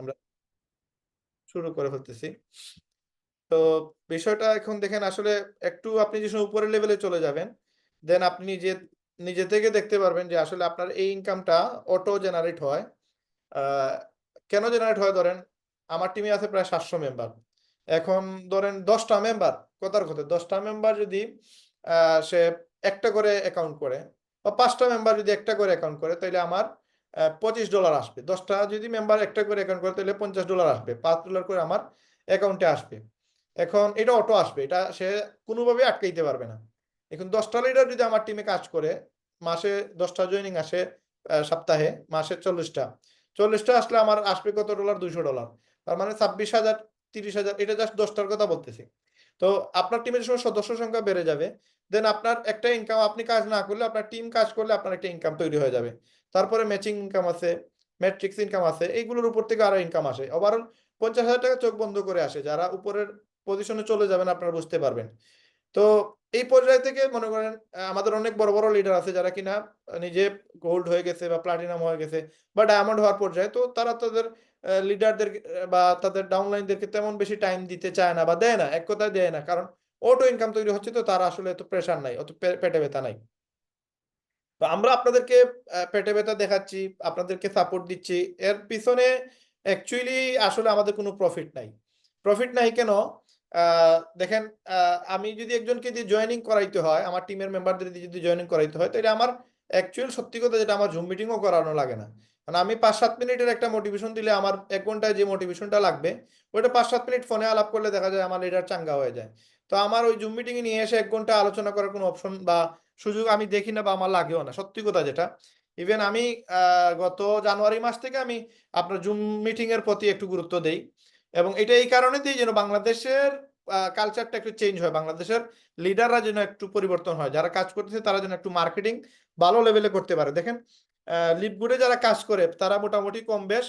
আমরা শুরু করে ফেলতেছি। তো বিষয়টা এখন দেখেন আসলে একটু আপনি যে সময় উপরের লেভেলে চলে যাবেন, দেন আপনি নিজে থেকে দেখতে পারবেন যে আসলে আপনার এই ইনকামটা অটো জেনারেট হয়। আহ, কেন জেনারেট হয়? ধরেন আমার টিমে আছে প্রায় 700 মেম্বার। এখন ধরেন 10টা মেম্বার, কথার কথা 10টা মেম্বার যদি সে একটা করে অ্যাকাউন্ট করে, বা 5টা মেম্বার যদি একটা করে অ্যাকাউন্ট করে, তাহলে আমার $25 আসবে। 10টা যদি মেম্বার একটা করে অ্যাকাউন্ট করে, তাহলে $50 আসবে, $5 করে আমার অ্যাকাউন্টে আসবে। এখন এটা অটো আসবে, এটা সে কোনোভাবে আটকাইতে পারবে না। এখন 10টা লিডার যদি আমার টিমে কাজ করে, মাসে 10টা জয়েনিং আসে, সপ্তাহে মাসে 40টা আসলে আমার আসবে কত ডলার? $200। তার মানে 26,000, 30,000। এটা জাস্ট 10টার কথা বলতেছি। তো আপনার টিমের সময় সদস্য সংখ্যা বেড়ে যাবে, দেন আপনার একটা ইনকাম, আপনি কাজ না করলে আপনার টিম কাজ করলে আপনার একটা ইনকাম তৈরি হয়ে যাবে। তারপরে ম্যাচিং ইনকাম আছে, ম্যাট্রিক্স ইনকাম আছে, এইগুলোর উপর থেকে আরো ইনকাম আসে। ওভারঅল 50,000 টাকা চোখ বন্ধ করে আসে। যারা উপরের পজিশনে চলে যাবেন আপনারা বুঝতে পারবেন। তো এই পর্যায় থেকে মনে করেন আমাদের অনেক বড় বড় লিডার আছে যারা কিনা নিজে গোল্ড হয়ে গেছে বা প্লাটিনাম হয়ে গেছে বা ডায়মন্ড হওয়ার পর্যায়ে। তো তারা তাদের লিডারদের বা তাদের ডাউনলাইনদেরকে তেমন বেশি টাইম দিতে চায় না বা দেয় না, এক কথায় দেয় না, কারণ অটো ইনকাম তৈরি হচ্ছে, তো তারা আসলে এত প্রেশার নাই, অত পেটে ব্যথা নাই। তো আমরা আপনাদেরকে পেটে ব্যথা দেখাচ্ছি, আপনাদেরকে সাপোর্ট দিচ্ছি, এর পিছনে অ্যাকচুয়ালি আসলে আমাদের কোনো প্রফিট নাই। প্রফিট নাই কেন? দেখেন, আমি যদি একজনকে দিয়ে জয়েনিং করাইতে হয়, আমার টিমের মেম্বারদের দিয়ে যদি জয়েনিং করাইতে হয়, তাহলে আমার অ্যাকচুয়াল সত্যি কথা যেটা, আমার জুম মিটিংও করানো লাগে না। মানে আমি 5-7 মিনিটের একটা মোটিভেশন দিলে আমার 1 ঘন্টায় যে মোটিভেশনটা লাগবে, ওইটা 5-7 মিনিট ফোনে আলাপ করলে দেখা যায় আমার লিডার চাঙ্গা হয়ে যায়। তো আমার ওই জুম মিটিংয়ে নিয়ে এসে 1 ঘন্টা আলোচনা করার কোনো অপশন বা সুযোগ আমি দেখি না, বা আমার লাগেও না, সত্যি কথা যেটা। ইভেন আমি গত জানুয়ারি মাস থেকে আমি আপনার জুম মিটিং এর প্রতি একটু গুরুত্ব দেই, এবং এটা এই কারণে দিই যেন বাংলাদেশের কালচারটা একটু চেঞ্জ হয়, বাংলাদেশের লিডাররা যেন একটু পরিবর্তন হয়, যারা কাজ করতেছে তারা যেন একটু মার্কেটিং ভালো লেভেলে করতে পারে। দেখেন, লিডগুডে যারা কাজ করে তারা মোটামুটি কম বেশ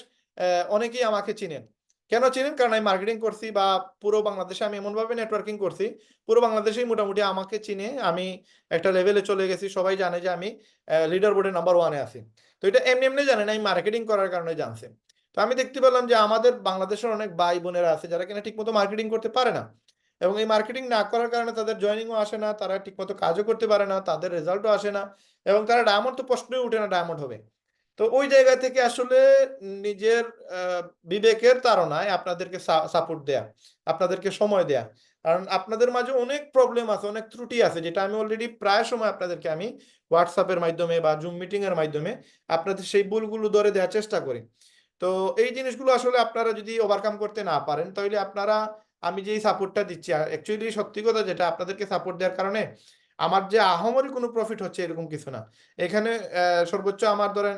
অনেকেই আমাকে চিনেন। কেন চিনেন? কারণ আমি মার্কেটিং করছি, বা পুরো বাংলাদেশে আমি এমনভাবে নেটওয়ার্কিং করছি, পুরো বাংলাদেশেই মোটামুটি আমাকে চিনে। আমি একটা লেভেলে চলে গেছি, সবাই জানে যে আমি লিডার বোর্ডে নাম্বার 1-এ আছি। তো এটা এমনি এমনি জানেন, আমি মার্কেটিং করার কারণে জানছে। তো আমি দেখতে পেলাম যে আমাদের বাংলাদেশের অনেক ভাই বোনেরা আছে যারা কিনা ঠিকমতো মার্কেটিং করতে পারে না, এবং এই মার্কেটিং না করার কারণে তাদের জয়েনিংও আসে না, তারা ঠিকমতো কাজও করতে পারে না, তাদের রেজাল্টও আসে না, এবং তারা ডায়মন্ড তো প্রশ্নই উঠে না ডায়মন্ড হবে। তো ওই জায়গা থেকে আসলে নিজের আহ, বিবেকের তাড়নায় আপনাদেরকে সাপোর্ট দেয়া, আপনাদেরকে সময় দেয়া। কারণ আপনাদের মাঝে অনেক প্রবলেম আছে, অনেক ত্রুটি আছে, যেটা আমি অলরেডি প্রায় সময় আপনাদেরকে আমি হোয়াটসঅ্যাপের মাধ্যমে বা জুম মিটিং এর মাধ্যমে আপনাদের সেই ভুলগুলো ধরে দেওয়ার চেষ্টা করি। তো এই জিনিসগুলো আসলে আপনারা যদি ওভারকাম করতে না পারেন, তাহলে আপনারা, আমি যেই সাপোর্টটা দিচ্ছি, অ্যাকচুয়ালি সত্যি কথা যেটা, আপনাদেরকে সাপোর্ট দেওয়ার কারণে আমার যে আহামরি কোনো প্রফিট হচ্ছে এরকম কিছু না। এখানে সর্বোচ্চ আমার ধরেন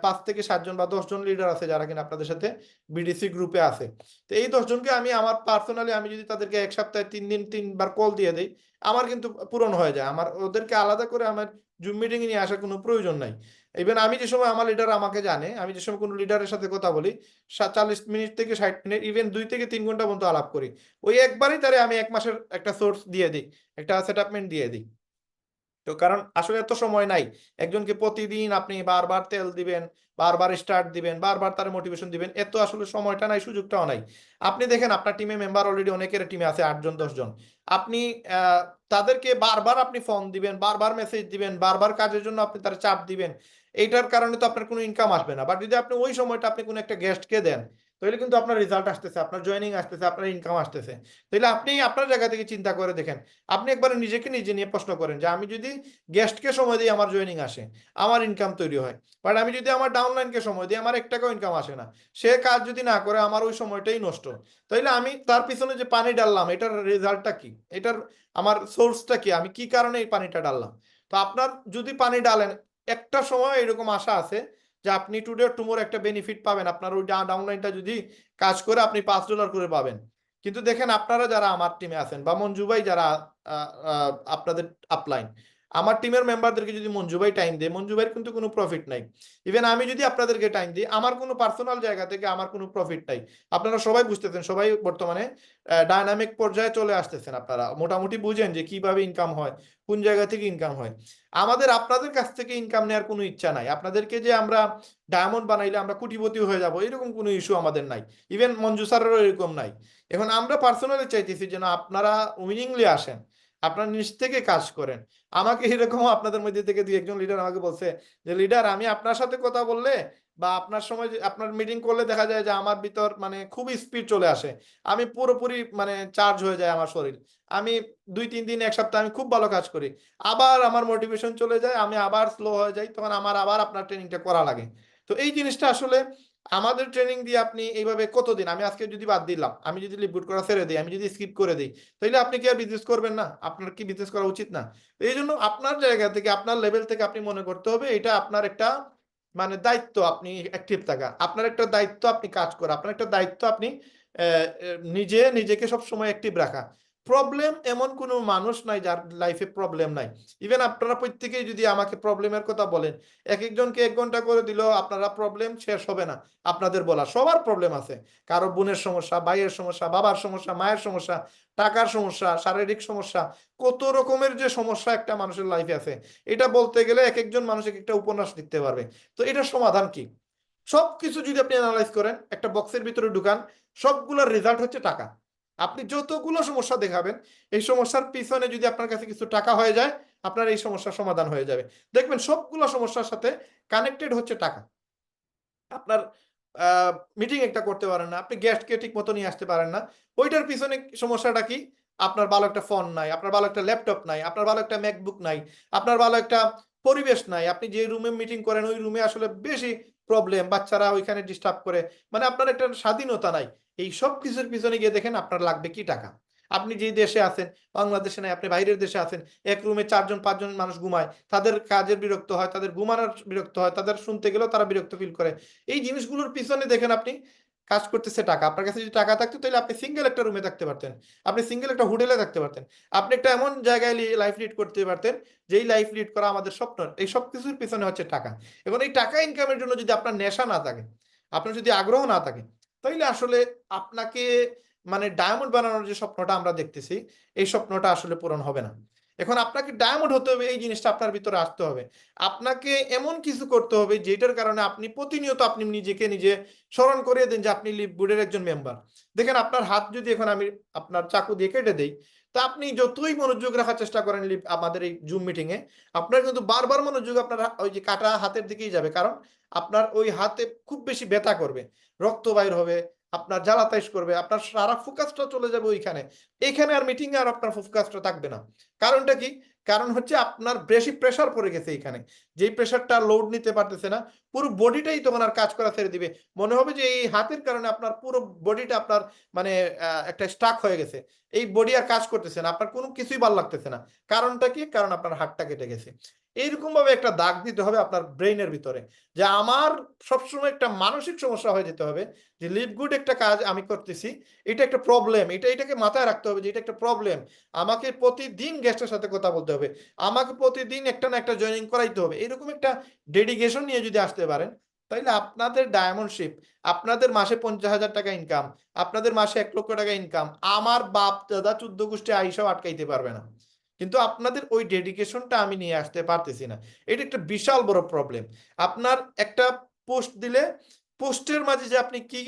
5 থেকে 7 জন বা 10 জন লিডার আছে যারা কিনা আপনাদের সাথে বিডিসি গ্রুপে আছে। তো এই 10 জনকে আমি আমার পার্সোনালি, আমি যদি তাদেরকে এক সপ্তাহে 3 দিন 3বার কল দিয়ে দিই, আমার কিন্তু পূরণ হয়ে যায়। আমার ওদেরকে আলাদা করে আমার জুম মিটিং এ নিয়ে আসার কোনো প্রয়োজন নাই। ইভেন আমি যে সময়, আমার লিডার আমাকে জানে, আমি যে সময় কোনো লিডারের সাথে কথা বলি, 40 মিনিট থেকে 60 মিনিট, ইভেন 2 থেকে 3 ঘন্টা পর্যন্ত আলাপ করি। ওই একবারই তারে আমি 1 মাসের একটা সোর্স দিয়ে দিই, একটা সেটআপমেন্ট দিয়ে দিই। তো কারণ আসলে এত সময় নাই একজনকে প্রতিদিন আপনি বারবার তেল দিবেন, বারবার স্টার্ট দিবেন, বারবার তার মোটিভেশন দিবেন, এত আসলে সময়টা নাই, সুযোগটাও নাই। আপনি দেখেন আপনার টিমে মেম্বার অলরেডি অনেকের টিমে আছে 8 জন 10 জন। আপনি আহ, তাদেরকে বারবার আপনি ফোন দিবেন, বারবার মেসেজ দিবেন, বারবার কাজের জন্য আপনি তার চাপ দিবেন, এইটার কারণে তো আপনার কোনো ইনকাম আসবে না। বাট যদি আপনি ওই সময়টা আপনি কোনো একটা গেস্টকে দেন, তাহলে কিন্তু আপনার রেজাল্ট আসতেছে, আপনার জয়েনিং আসতেছে, আপনার ইনকাম আসতেছে। তাহলে আপনি আপনার জায়গা থেকে চিন্তা করে দেখেন, আপনি একবার নিজেকে নিজে নিয়ে প্রশ্ন করেন যে আমি যদি গেস্টকে সময় দিই আমার জয়েনিং আসে, আমার ইনকাম তৈরি হয়, বাট আমি যদি আমার ডাউনলাইনকে সময় দিই আমার 1 টাকাও ইনকাম আসে না, সে কাজ যদি না করে আমার ওই সময়টাই নষ্ট। তাইলে আমি তার পিছনে যে পানি ডাললাম, এটার রেজাল্টটা কি? এটার আমার সোর্সটা কি? আমি কি কারণে এই পানিটা ডাললাম? তো আপনার যদি পানি ডালেন, একটা সময় এরকম আশা আছে যে আপনি টুডে টুমোর একটা বেনিফিট পাবেন, আপনার ওই ডাউনলাইনটা যদি কাজ করে আপনি $5 করে পাবেন। কিন্তু দেখেন আপনারা যারা আমার টিমে আছেন, বা মঞ্জু ভাই যারা আপনাদের আপলাইন, আমার টিমের মেম্বারদেরকে যদি মঞ্জু ভাই টাইম দেয়, মঞ্জু ভাইয়ের কিন্তু কোনো প্রফিট নাই। ইভেন আমি যদি আপনাদেরকে টাইম দিই, আমার কোনো পার্সোনাল জায়গা থেকে আমার কোনো প্রফিট নাই। আপনারা সবাই বুঝতেছেন, সবাই বর্তমানে ডায়নামিক পর্যায়ে চলে আসতেছেন। আপনারা মোটামুটি বুঝেন যে কিভাবে ইনকাম হয়, কোন জায়গা থেকে ইনকাম হয়। আমাদের আপনাদের কাছ থেকে ইনকাম নেওয়ার কোনো ইচ্ছা নাই। আপনাদেরকে যে আমরা ডায়মন্ড বানাইলে আমরা কোটিপতি হয়ে যাব এরকম কোনো ইস্যু আমাদের নাই। ইভেন মঞ্জু স্যারেরও এরকম নাই। এখন আমরা পার্সোনালি চাইতেছি যেন আপনারা উইনিংলি আসেন, আপনারা নিজ থেকে কাজ করেন। আমাকে এরকম আপনাদের মধ্যে থেকে দুই একজন লিডার আমাকে বলছে যে লিডার, আমি আপনার সাথে কথা বললে বা আপনার সময় আপনার মিটিং করলে দেখা যায় যে আমার ভিতর মানে খুবই স্পিড চলে আসে, আমি পুরোপুরি মানে চার্জ হয়ে যায় আমার শরীর। আমি 2-3 দিন, এক সপ্তাহ আমি খুব ভালো কাজ করি, আবার আমার মোটিভেশন চলে যায়, আমি আবার স্লো হয়ে যাই, তখন আমার আবার আপনার ট্রেনিংটা করা লাগে। তো এই জিনিসটা আসলে আমাদের ট্রেনিং দিয়ে আপনি এইভাবে কতদিন, আমি আজকে যদি বাদ দিলাম, আমি যদি লিভ গুড করা ছেড়ে দিই, আমি যদি স্কিপ করে দিই, তাহলে আপনি কি আর বিজনেস করবেন না? আপনার কি বিজনেস করা উচিত না? এই জন্য আপনার জায়গা থেকে, আপনার লেভেল থেকে আপনি মনে করতে হবে এটা আপনার একটা মানে দায়িত্ব, আপনি অ্যাক্টিভ থাকা, আপনার একটা দায়িত্ব, আপনি কাজ করা, আপনার একটা দায়িত্ব, আপনি নিজেকে সবসময় অ্যাক্টিভ রাখা। প্রবলেম এমন কোনো মানুষ নাই যার লাইফে প্রবলেম নাই। ইভেন আপনারা প্রত্যেকেই যদি আমাকে প্রবলেমের কথা বলেন, এক একজনকে 1 ঘন্টা করে দিলেও আপনারা প্রবলেম শেষ হবে না। আপনাদের বলা সবার প্রবলেম আছে। কারো বোনের সমস্যা, ভাইয়ের সমস্যা, বাবার সমস্যা, মায়ের সমস্যা, টাকার সমস্যা, শারীরিক সমস্যা, কত রকমের যে সমস্যা একটা মানুষের লাইফে আছে, এটা বলতে গেলে এক একজন মানুষ এক একটা উপন্যাস লিখতে পারবে। তো এটার সমাধান কি? সবকিছু যদি আপনি অ্যানালাইজ করেন, একটা বক্সের ভিতরে ঢুকান, সবগুলোর রেজাল্ট হচ্ছে টাকা। আপনি যতগুলো সমস্যা দেখাবেন, এই সমস্যার পিছনে যদি আপনার কাছে কিছু টাকা হয়ে যায়, আপনার এই সমস্যার সমাধান হয়ে যাবে। দেখবেন সবগুলো সমস্যার সাথে কানেক্টেড হচ্ছে টাকা। আপনার মিটিং একটা করতে পারেন না, আপনি গেস্টকে ঠিক মতো নিয়ে আসতে পারেন না, ওইটার পিছনে সমস্যাটা কি? আপনার ভালো একটা ফোন নাই, আপনার ভালো একটা ল্যাপটপ নাই, আপনার ভালো একটা ম্যাকবুক নাই, আপনার ভালো একটা পরিবেশ নাই, আপনি যে রুমে মিটিং করেন ওই রুমে আসলে বেশি প্রবলেম, বাচ্চারা ওইখানে ডিস্টার্ব করে, মানে আপনার একটা স্বাধীনতা নাই। এই সব কিছুর পিছনে গিয়ে দেখেন আপনার লাগবে কি টাকা। আপনি যেই দেশে আছেন, বাংলাদেশে নাই, আপনি বাইরের দেশে আছেন, এক রুমে 4-5 জন মানুষ ঘুমায়, তাদের কাজের বিরক্ত হয়, তাদের ঘুমানোর বিরক্ত হয়, তাদের শুনতে গেলেও তারা বিরক্ত ফিল করে। এই জিনিসগুলোর পিছনে দেখেন আপনি কাজ করতেছে টাকা। আপনার কাছে যদি টাকা থাকতো তাহলে আপনি সিঙ্গেল একটা রুমে থাকতে পারতেন, আপনি সিঙ্গেল একটা হোটেলে থাকতে পারতেন, আপনি একটা এমন জায়গায় লাইফ লিড করতে পারতেন যেই লাইফ লিড করা আমাদের স্বপ্ন। এই সব কিছুর পিছনে হচ্ছে টাকা। এবং এই টাকা ইনকামের জন্য যদি আপনার নেশা না থাকে, আপনার যদি আগ্রহ না থাকে, তাইলে আসলে আপনাকে মানে ডায়মন্ড বানানোর যে স্বপ্নটা আমরা দেখতেছি, এই স্বপ্নটা আসলে পূরণ হবে না। এখন আপনাকে ডায়মন্ড হতে হবে, এই জিনিসটা আপনার ভিতরে আসতে হবে। আপনাকে এমন কিছু করতে হবে যেটার কারণে আপনি প্রতিনিয়ত আপনি নিজেকে নিজে স্মরণ করিয়ে দেন যে আপনি লিভ গুডের একজন মেম্বার। দেখেন আপনার হাত যদি এখন আমি আপনার চাকু দিয়ে কেটে দেই, তা আপনি যতই মনোযোগ রাখার চেষ্টা করেন আমাদের এই জুম মিটিং এ, আপনার কিন্তু বারবার মনোযোগ আপনার ওই যে কাটা হাতের দিকেই যাবে, কারণ আপনার ওই হাতে খুব বেশি ব্যথা করবে, রক্ত বাইর হবে, আপনার জ্বালাতাইশ করবে, আপনার সারা ফোকাসটা চলে যাবে ওইখানে। এখানে আর মিটিং এ আর আপনার ফোকাসটা থাকবে না। কারণটা কি? কারণ হচ্ছে আপনার বেশি প্রেসার পড়ে গেছে এখানে, যেই প্রেসারটা লোড নিতে পারতেছে না, পুরো বডিটাই তখন আর কাজ করা ছেড়ে দিবে। মনে হবে যে এই হাতের কারণে আপনার পুরো বডিটা আপনার মানে একটা স্টাক হয়ে গেছে, এই বডি আর কাজ করতেছে না, আপনার কোনো কিছুই ভালো লাগতেছে না। কারণটা কি? কারণ আপনার হাতটা কেটে গেছে। এইরকম ভাবে একটা দাগ দিতে হবে আপনার ব্রেইনের ভিতরে, যে আমার সবসময় একটা মানসিক সমস্যা হয়ে যেতে হবে যে লিভ গুড একটা কাজ আমি করতেছি, এটা একটা প্রবলেম, এটাকে মাথায় রাখতে হবে যে এটা একটা প্রবলেম। আমাকে প্রতিদিন গেস্টের সাথে কথা বলতে হবে, আমাকে প্রতিদিন একটা না একটা জয়েনিং করাইতে হবে। এরকম একটা ডেডিকেশন নিয়ে যদি আসতে পারেন, তাইলে আপনাদের ডায়মন্ডশিপ, আপনাদের মাসে 50,000 টাকা ইনকাম, আপনাদের মাসে 1 লক্ষ টাকা ইনকাম, আমার বাপ দাদা 14 গোষ্ঠী আইসাও আটকাইতে পারবে না। কিন্তু আপনাদের ওই ডেডিকেশনটা আমি নিয়ে আসতে পারতেছি না। এটা একটা বিশাল বড় প্রবলেম। আপনার একটা পোস্ট দিলে, পোস্টের মাঝে যে আপনি কি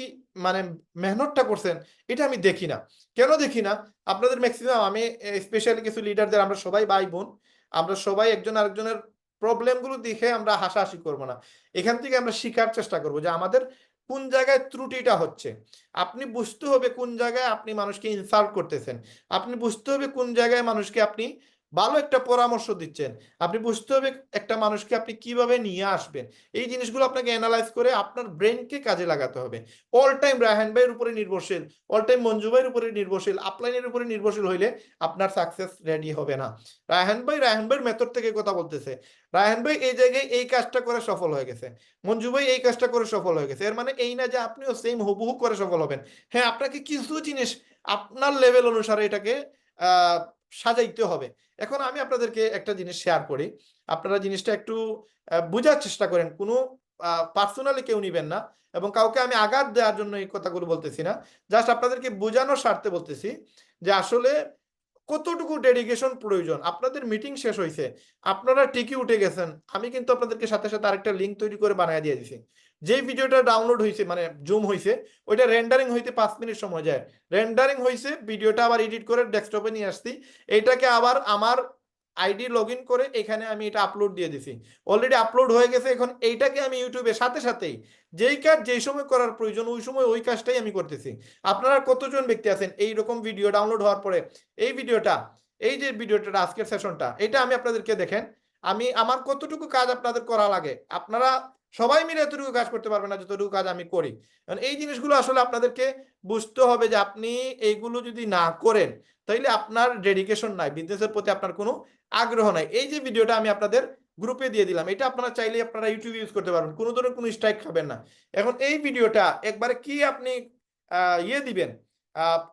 মানে মেহনতটা করছেন, এটা আমি দেখি না। কেন দেখি না? আপনাদের ম্যাক্সিমাম আমি স্পেশালি কিছু লিডারদের, আমরা সবাই ভাই বোন, আমরা সবাই একজন আরেকজনের প্রবলেম গুলো দেখে আমরা হাসাহাসি করব না। এখান থেকে আমরা শিখার চেষ্টা করব যে আমাদের কোন জায়গায় ত্রুটিটা হচ্ছে। আপনি বুঝতে হবে কোন জায়গায় আপনি মানুষকে ইনসাল্ট করতেছেন, আপনি বুঝতে হবে কোন জায়গায় মানুষকে আপনি ভালো একটা পরামর্শ দিচ্ছেন, আপনি বুঝতে হবে একটা মানুষকে আপনি কিভাবে নিয়ে আসবেন। এই জিনিসগুলো আপনাকে অ্যানালাইজ করে আপনার ব্রেনকে কাজে লাগাতে হবে। অল টাইম রায়হান ভাইয়ের উপরে নির্ভরশীল, অল টাইম মঞ্জু ভাইয়ের উপরে নির্ভরশীল, আপলাইনের উপরে নির্ভরশীল হইলে আপনার সাকসেস রেডি হবে না। রায়হান ভাইয়ের মেথড থেকে কথা বলতেছে, রায়হান ভাই এই জায়গায় এই কাজটা করে সফল হয়ে গেছে, মঞ্জু ভাই এই কাজটা করে সফল হয়ে গেছে, এর মানে এই না যে আপনিও সেম হুবহু করে সফল হবেন। হ্যাঁ, আপনাকে কিছু জিনিস আপনার লেভেল অনুসারে এটাকে সাজাইতে হবে। এখন আমি আপনাদেরকে একটা জিনিস শেয়ার করি, আপনারা জিনিসটা একটু বুঝার চেষ্টা করেন। কোনো পার্সোনালি কেউ নিবেন না এবং কাউকে আমি আঘাত দেওয়ার জন্য এই কথাগুলো বলতেছি না। জাস্ট আপনাদেরকে বোঝানোর স্বার্থে বলতেছি যে আসলে কতটুকু ডেডিকেশন প্রয়োজন। আপনাদের মিটিং শেষ হইছে, আপনারা ঠিকই উঠে গেছেন। আমি কিন্তু আপনাদেরকে সাথে, সাথে আরেকটা লিঙ্ক তৈরি করে বানায় দিয়ে দিছি। যেই ভিডিওটা ডাউনলোড হইছে মানে জুম হইছে, ওইটা রেন্ডারিং হইতে 5 মিনিট সময় যায়। রেন্ডারিং হইছে, ভিডিওটা আবার এডিট করে ডেস্কটপে নিয়ে আসছি। এইটাকে আবার আমার আইডি লগইন করে এখানে আমি এটা আপলোড দিয়ে দিছি। অলরেডি আপলোড হয়ে গেছে। এখন এইটাকে আমি ইউটিউবে সাথে সাথেই যেই কাজ যেই সময় করার প্রয়োজন ওই সময় ওই কাজটাই আমি করতেছি। আপনারা কতজন ব্যক্তি আছেন এইরকম ভিডিও ডাউনলোড হওয়ার পরে এই ভিডিওটা, এই যে ভিডিওটা আজকের সেশনটা, এটা আমি আপনাদেরকে দেখেন আমি আমার কতটুকু কাজ আপনাদের করা লাগে, আপনারা সবাই মিলে এতটুকু কাজ করতে পারবেন না যতটুকু কাজ আমি করি। কারণ এই জিনিসগুলো আসলে আপনাদেরকে বুঝতে হবে যে আপনি এইগুলো যদি না করেন তাইলে আপনার ডেডিকেশন নাই, বিজনেসের প্রতি আপনার কোনো আগ্রহ নাই। এই যে ভিডিওটা আমি আপনাদের গ্রুপে দিয়ে দিলাম, এটা আপনারা চাইলে আপনারা ইউটিউব ইউজ করতে পারবেন, কোনো ধরনের কোনো স্ট্রাইক খাবেন না। এখন এই ভিডিওটা একবারে কি আপনি ইয়ে দিবেন,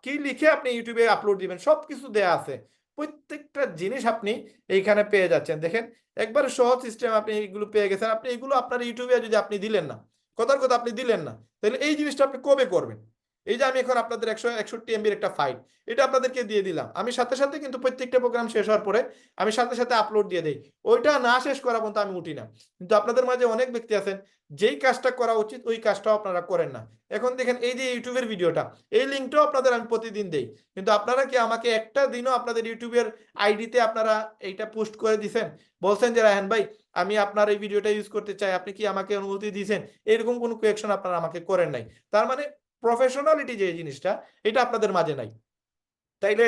কি লিখে আপনি ইউটিউবে আপলোড দিবেন, সবকিছু দেয়া আছে। প্রত্যেকটা জিনিস আপনি এইখানে পেয়ে যাচ্ছেন। দেখেন একবারে সহজ সিস্টেম, আপনি এইগুলো পেয়ে গেছেন। আপনি এগুলো আপনার ইউটিউবে যদি আপনি দিলেন না, কথার কথা আপনি দিলেন না, তাহলে এই জিনিসটা আপনি কবে করবেন? এই যে আমি এখন আপনাদের 161 এমবির একটা ফাইল এটা আপনাদেরকে দিয়ে দিলাম, আমি সাথে সাথে কিন্তু প্রত্যেকটা প্রোগ্রাম শেষ হওয়ার পরে আমি সাথে সাথে আপলোড দিয়ে দেই। ওইটা না শেষ করা পর্যন্ত আমি উঠি না। কিন্তু আপনাদের মাঝে অনেক ব্যক্তি আছেন যেই কাজটা করা উচিত ওই কাজটাও আপনারা করেন না। এখন দেখেন এই যে ইউটিউবের ভিডিওটা, এই লিঙ্কটাও আপনাদের আমি প্রতিদিন দেই, কিন্তু আপনারা কি আমাকে একটা দিনও আপনাদের ইউটিউবের আইডিতে আপনারা এইটা পোস্ট করে দিছেন, বলছেন যে রায়হান ভাই আমি আপনার এই ভিডিওটা ইউজ করতে চাই, আপনি কি আমাকে অনুমতি দিয়েছেন? এরকম কোনো কোয়েকশন আপনারা আমাকে করেন নাই। তার মানে প্রফেশনালিটি যে জিনিসটা এটা আপনাদের মাঝে নাই। তাইলে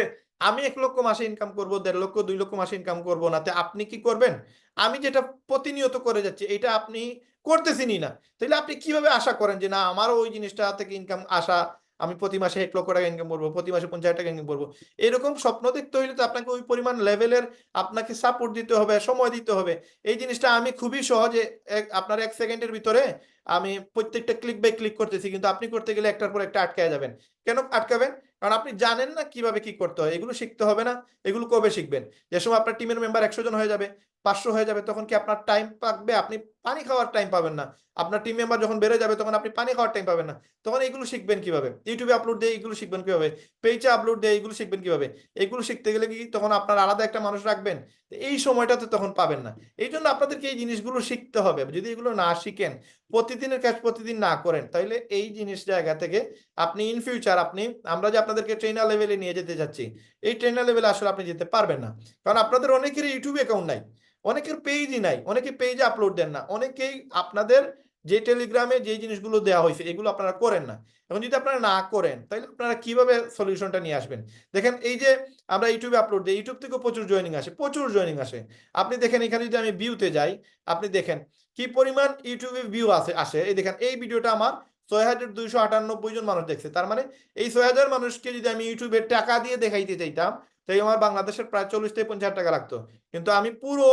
আমি 1 লক্ষ মাসে ইনকাম করব, 1.5 লক্ষ 2 লক্ষ মাসে ইনকাম করব না, তে আপনি কি করবেন? আমি যেটা প্রতিনিয়ত করে যাচ্ছি এটা আপনি করতেছেনই না। তাইলে আপনি কিভাবে আশা করেন যে না আমারও ওই জিনিসটা থেকে ইনকাম আসা, আমি প্রতি মাসে 1 লক্ষ টাকা ইনকাম করব, প্রতি মাসে 50,000 টাকা ইনকাম করব। এরকম স্বপ্ন দেখতে হইলে তো আপনাকে ওই পরিমাণ লেভেলের আপনাকে সাপোর্ট দিতে হবে, সময় দিতে হবে। এই জিনিসটা আমি খুবই সহজে আপনার 1 সেকেন্ডের ভিতরে আমি প্রত্যেকটা ক্লিক বাই ক্লিক করতেছি, কিন্তু আপনি করতে গেলে একটার পর একটা আটকায় যাবেন। কেন আটকাবেন? কারণ আপনি জানেন না কিভাবে কি করতে হয়। এগুলো শিখতে হবে না। এগুলো কবে শিখবেন? যে সময় আপনার টিমের মেম্বার 100 জন হয়ে যাবে, 500 হয়ে যাবে, তখন কি আপনার টাইম পাকবে? আপনি পানি খাওয়ার টাইম পাবেন না। আপনার টিম মেম্বার যখন বেড়ে যাবে তখন আপনি পানি খাওয়ার টাইম পাবেন না। তখন এগুলো শিখবেন কিভাবে? ইউটিউবে আপলোড দিয়ে এগুলো শিখবেন কিভাবে? পেজে আপলোড দিয়ে এগুলো শিখবেন কিভাবে? এগুলো শিখতে গেলে কি তখন আপনার আলাদা একটা মানুষ রাখবেন? এই সময়টাতে তখন পাবেন না। এইজন্য আপনাদেরকে এই জিনিসগুলো শিখতে হবে। যদি এগুলো না শিখেন, প্রতিদিনের কাজ প্রতিদিন না করেন, তাইলে এই জিনিস জায়গা থেকে আপনি ইন ফিউচার আমরা যে আপনাদেরকে ট্রেনার লেভেলে নিয়ে যেতে যাচ্ছি, এই ট্রেনার লেভেলে আসলে আপনি যেতে পারবেন না। কারণ আপনাদের অনেকেরই ইউটিউব অ্যাকাউন্ট নাই, অনেকের পেজই নাই, অনেকে পেজে আপলোড দেন না, অনেকেই আপনাদের যে টেলিগ্রামে যে জিনিসগুলো দেওয়া হয়েছে এগুলো আপনারা করেন না। এখন যদি আপনারা না করেন তাহলে আপনারা কিভাবে সলিউশনটা নিয়ে আসবেন? দেখেন এই যে আমরা ইউটিউবে আপলোড দিই, ইউটিউব থেকেও প্রচুর জয়েনিং আসে, প্রচুর জয়েনিং আসে। আপনি দেখেন এখানে যদি আমি ভিউতে যাই, আপনি দেখেন কি পরিমাণ ইউটিউবে ভিউ আসে। এই দেখেন এই ভিডিওটা আমার 6,298 জন মানুষ দেখছে। তার মানে এই 6,000 মানুষকে যদি আমি ইউটিউবে টাকা দিয়ে দেখাইতে চাইতাম তাই আমার বাংলাদেশের প্রায় 40 থেকে 50 টাকা লাগতো। কিন্তু আমি পুরো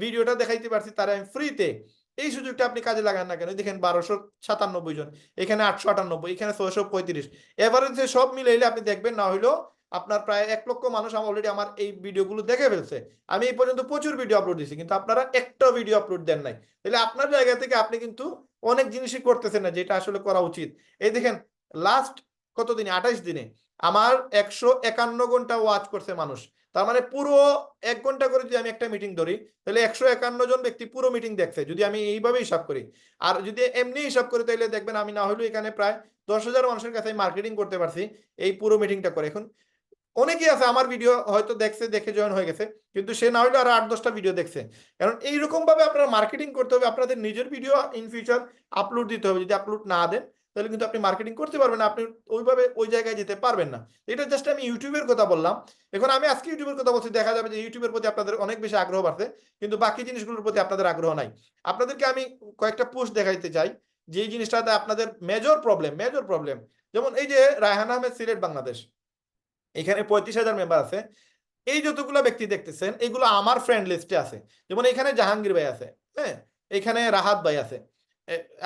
ভিডিওটা দেখাইতে পারছি তারা আমি ফ্রিতে। এই সুযোগটা আপনি কাজে লাগান না কেন? দেখেন 1297 জন, এখানে 898, এখানে 635, এভারেজে সব মিলাইলে আপনি দেখবেন না হইলেও আপনার প্রায় 1 লক্ষ মানুষ অলরেডি আমার এই ভিডিওগুলো দেখে ফেলছে। আমি এই পর্যন্ত প্রচুর ভিডিও আপলোড দিয়েছি, কিন্তু আপনারা একটা ভিডিও আপলোড দেন নাই। তাহলে আপনার জায়গা থেকে আপনি কিন্তু অনেক জিনিসই করতেছেন না যেটা আসলে করা উচিত। এই দেখেন লাস্ট কত দিনে, 28 দিনে আমার 151 ঘন্টা ওয়াচ করছে মানুষ। তার মানে পুরো 1 ঘন্টা করে যদি আমি একটা মিটিং ধরি তাহলে 151 জন ব্যক্তি পুরো মিটিং দেখছে, যদি আমি এইভাবে হিসাব করি। আর যদি এমনি হিসাব করি তাহলে দেখবেন আমি না হলেও এখানে প্রায় 10,000 মানুষের কাছে মার্কেটিং করতে পারছি এই পুরো মিটিংটা করে। এখন অনেকেই আছে আমার ভিডিও হয়তো দেখছে, দেখে জয়েন হয়ে গেছে, কিন্তু সে না হলে আরো 8-10টা ভিডিও দেখছে। কারণ এইরকম ভাবে আপনারা মার্কেটিং করতে হবে, আপনাদের নিজের ভিডিও ইন ফিউচার আপলোড দিতে হবে। যদি আপলোড না দেন তাহলে কিন্তু আপনি মার্কেটিং করতে পারবেন না, আপনি ওইভাবে ওই জায়গায় যেতে পারবেন না। এটা জাস্ট আমি ইউটিউবের কথা বললাম। এখন আমি আজকে ইউটিউবের কথা বলছি, দেখা যাবে যে ইউটিউবের প্রতি আপনাদের অনেক বেশি আগ্রহ বাড়ছে, কিন্তু বাকি জিনিসগুলোর প্রতি আপনাদের আগ্রহ নাই। আপনাদেরকে আমি কয়েকটা পোস্ট দেখাইতে চাই যে জিনিসটাতে আপনাদের মেজর প্রবলেম। যেমন এই যে রায়হান আহমেদ সিলেট বাংলাদেশ, এখানে 35,000 মেম্বার আছে। এই যতগুলো ব্যক্তি দেখতেছেন এগুলো আমার ফ্রেন্ড লিস্টে আছে। যেমন এখানে জাহাঙ্গীর ভাই আছে, হ্যাঁ, এখানে রাহাত ভাই আছে,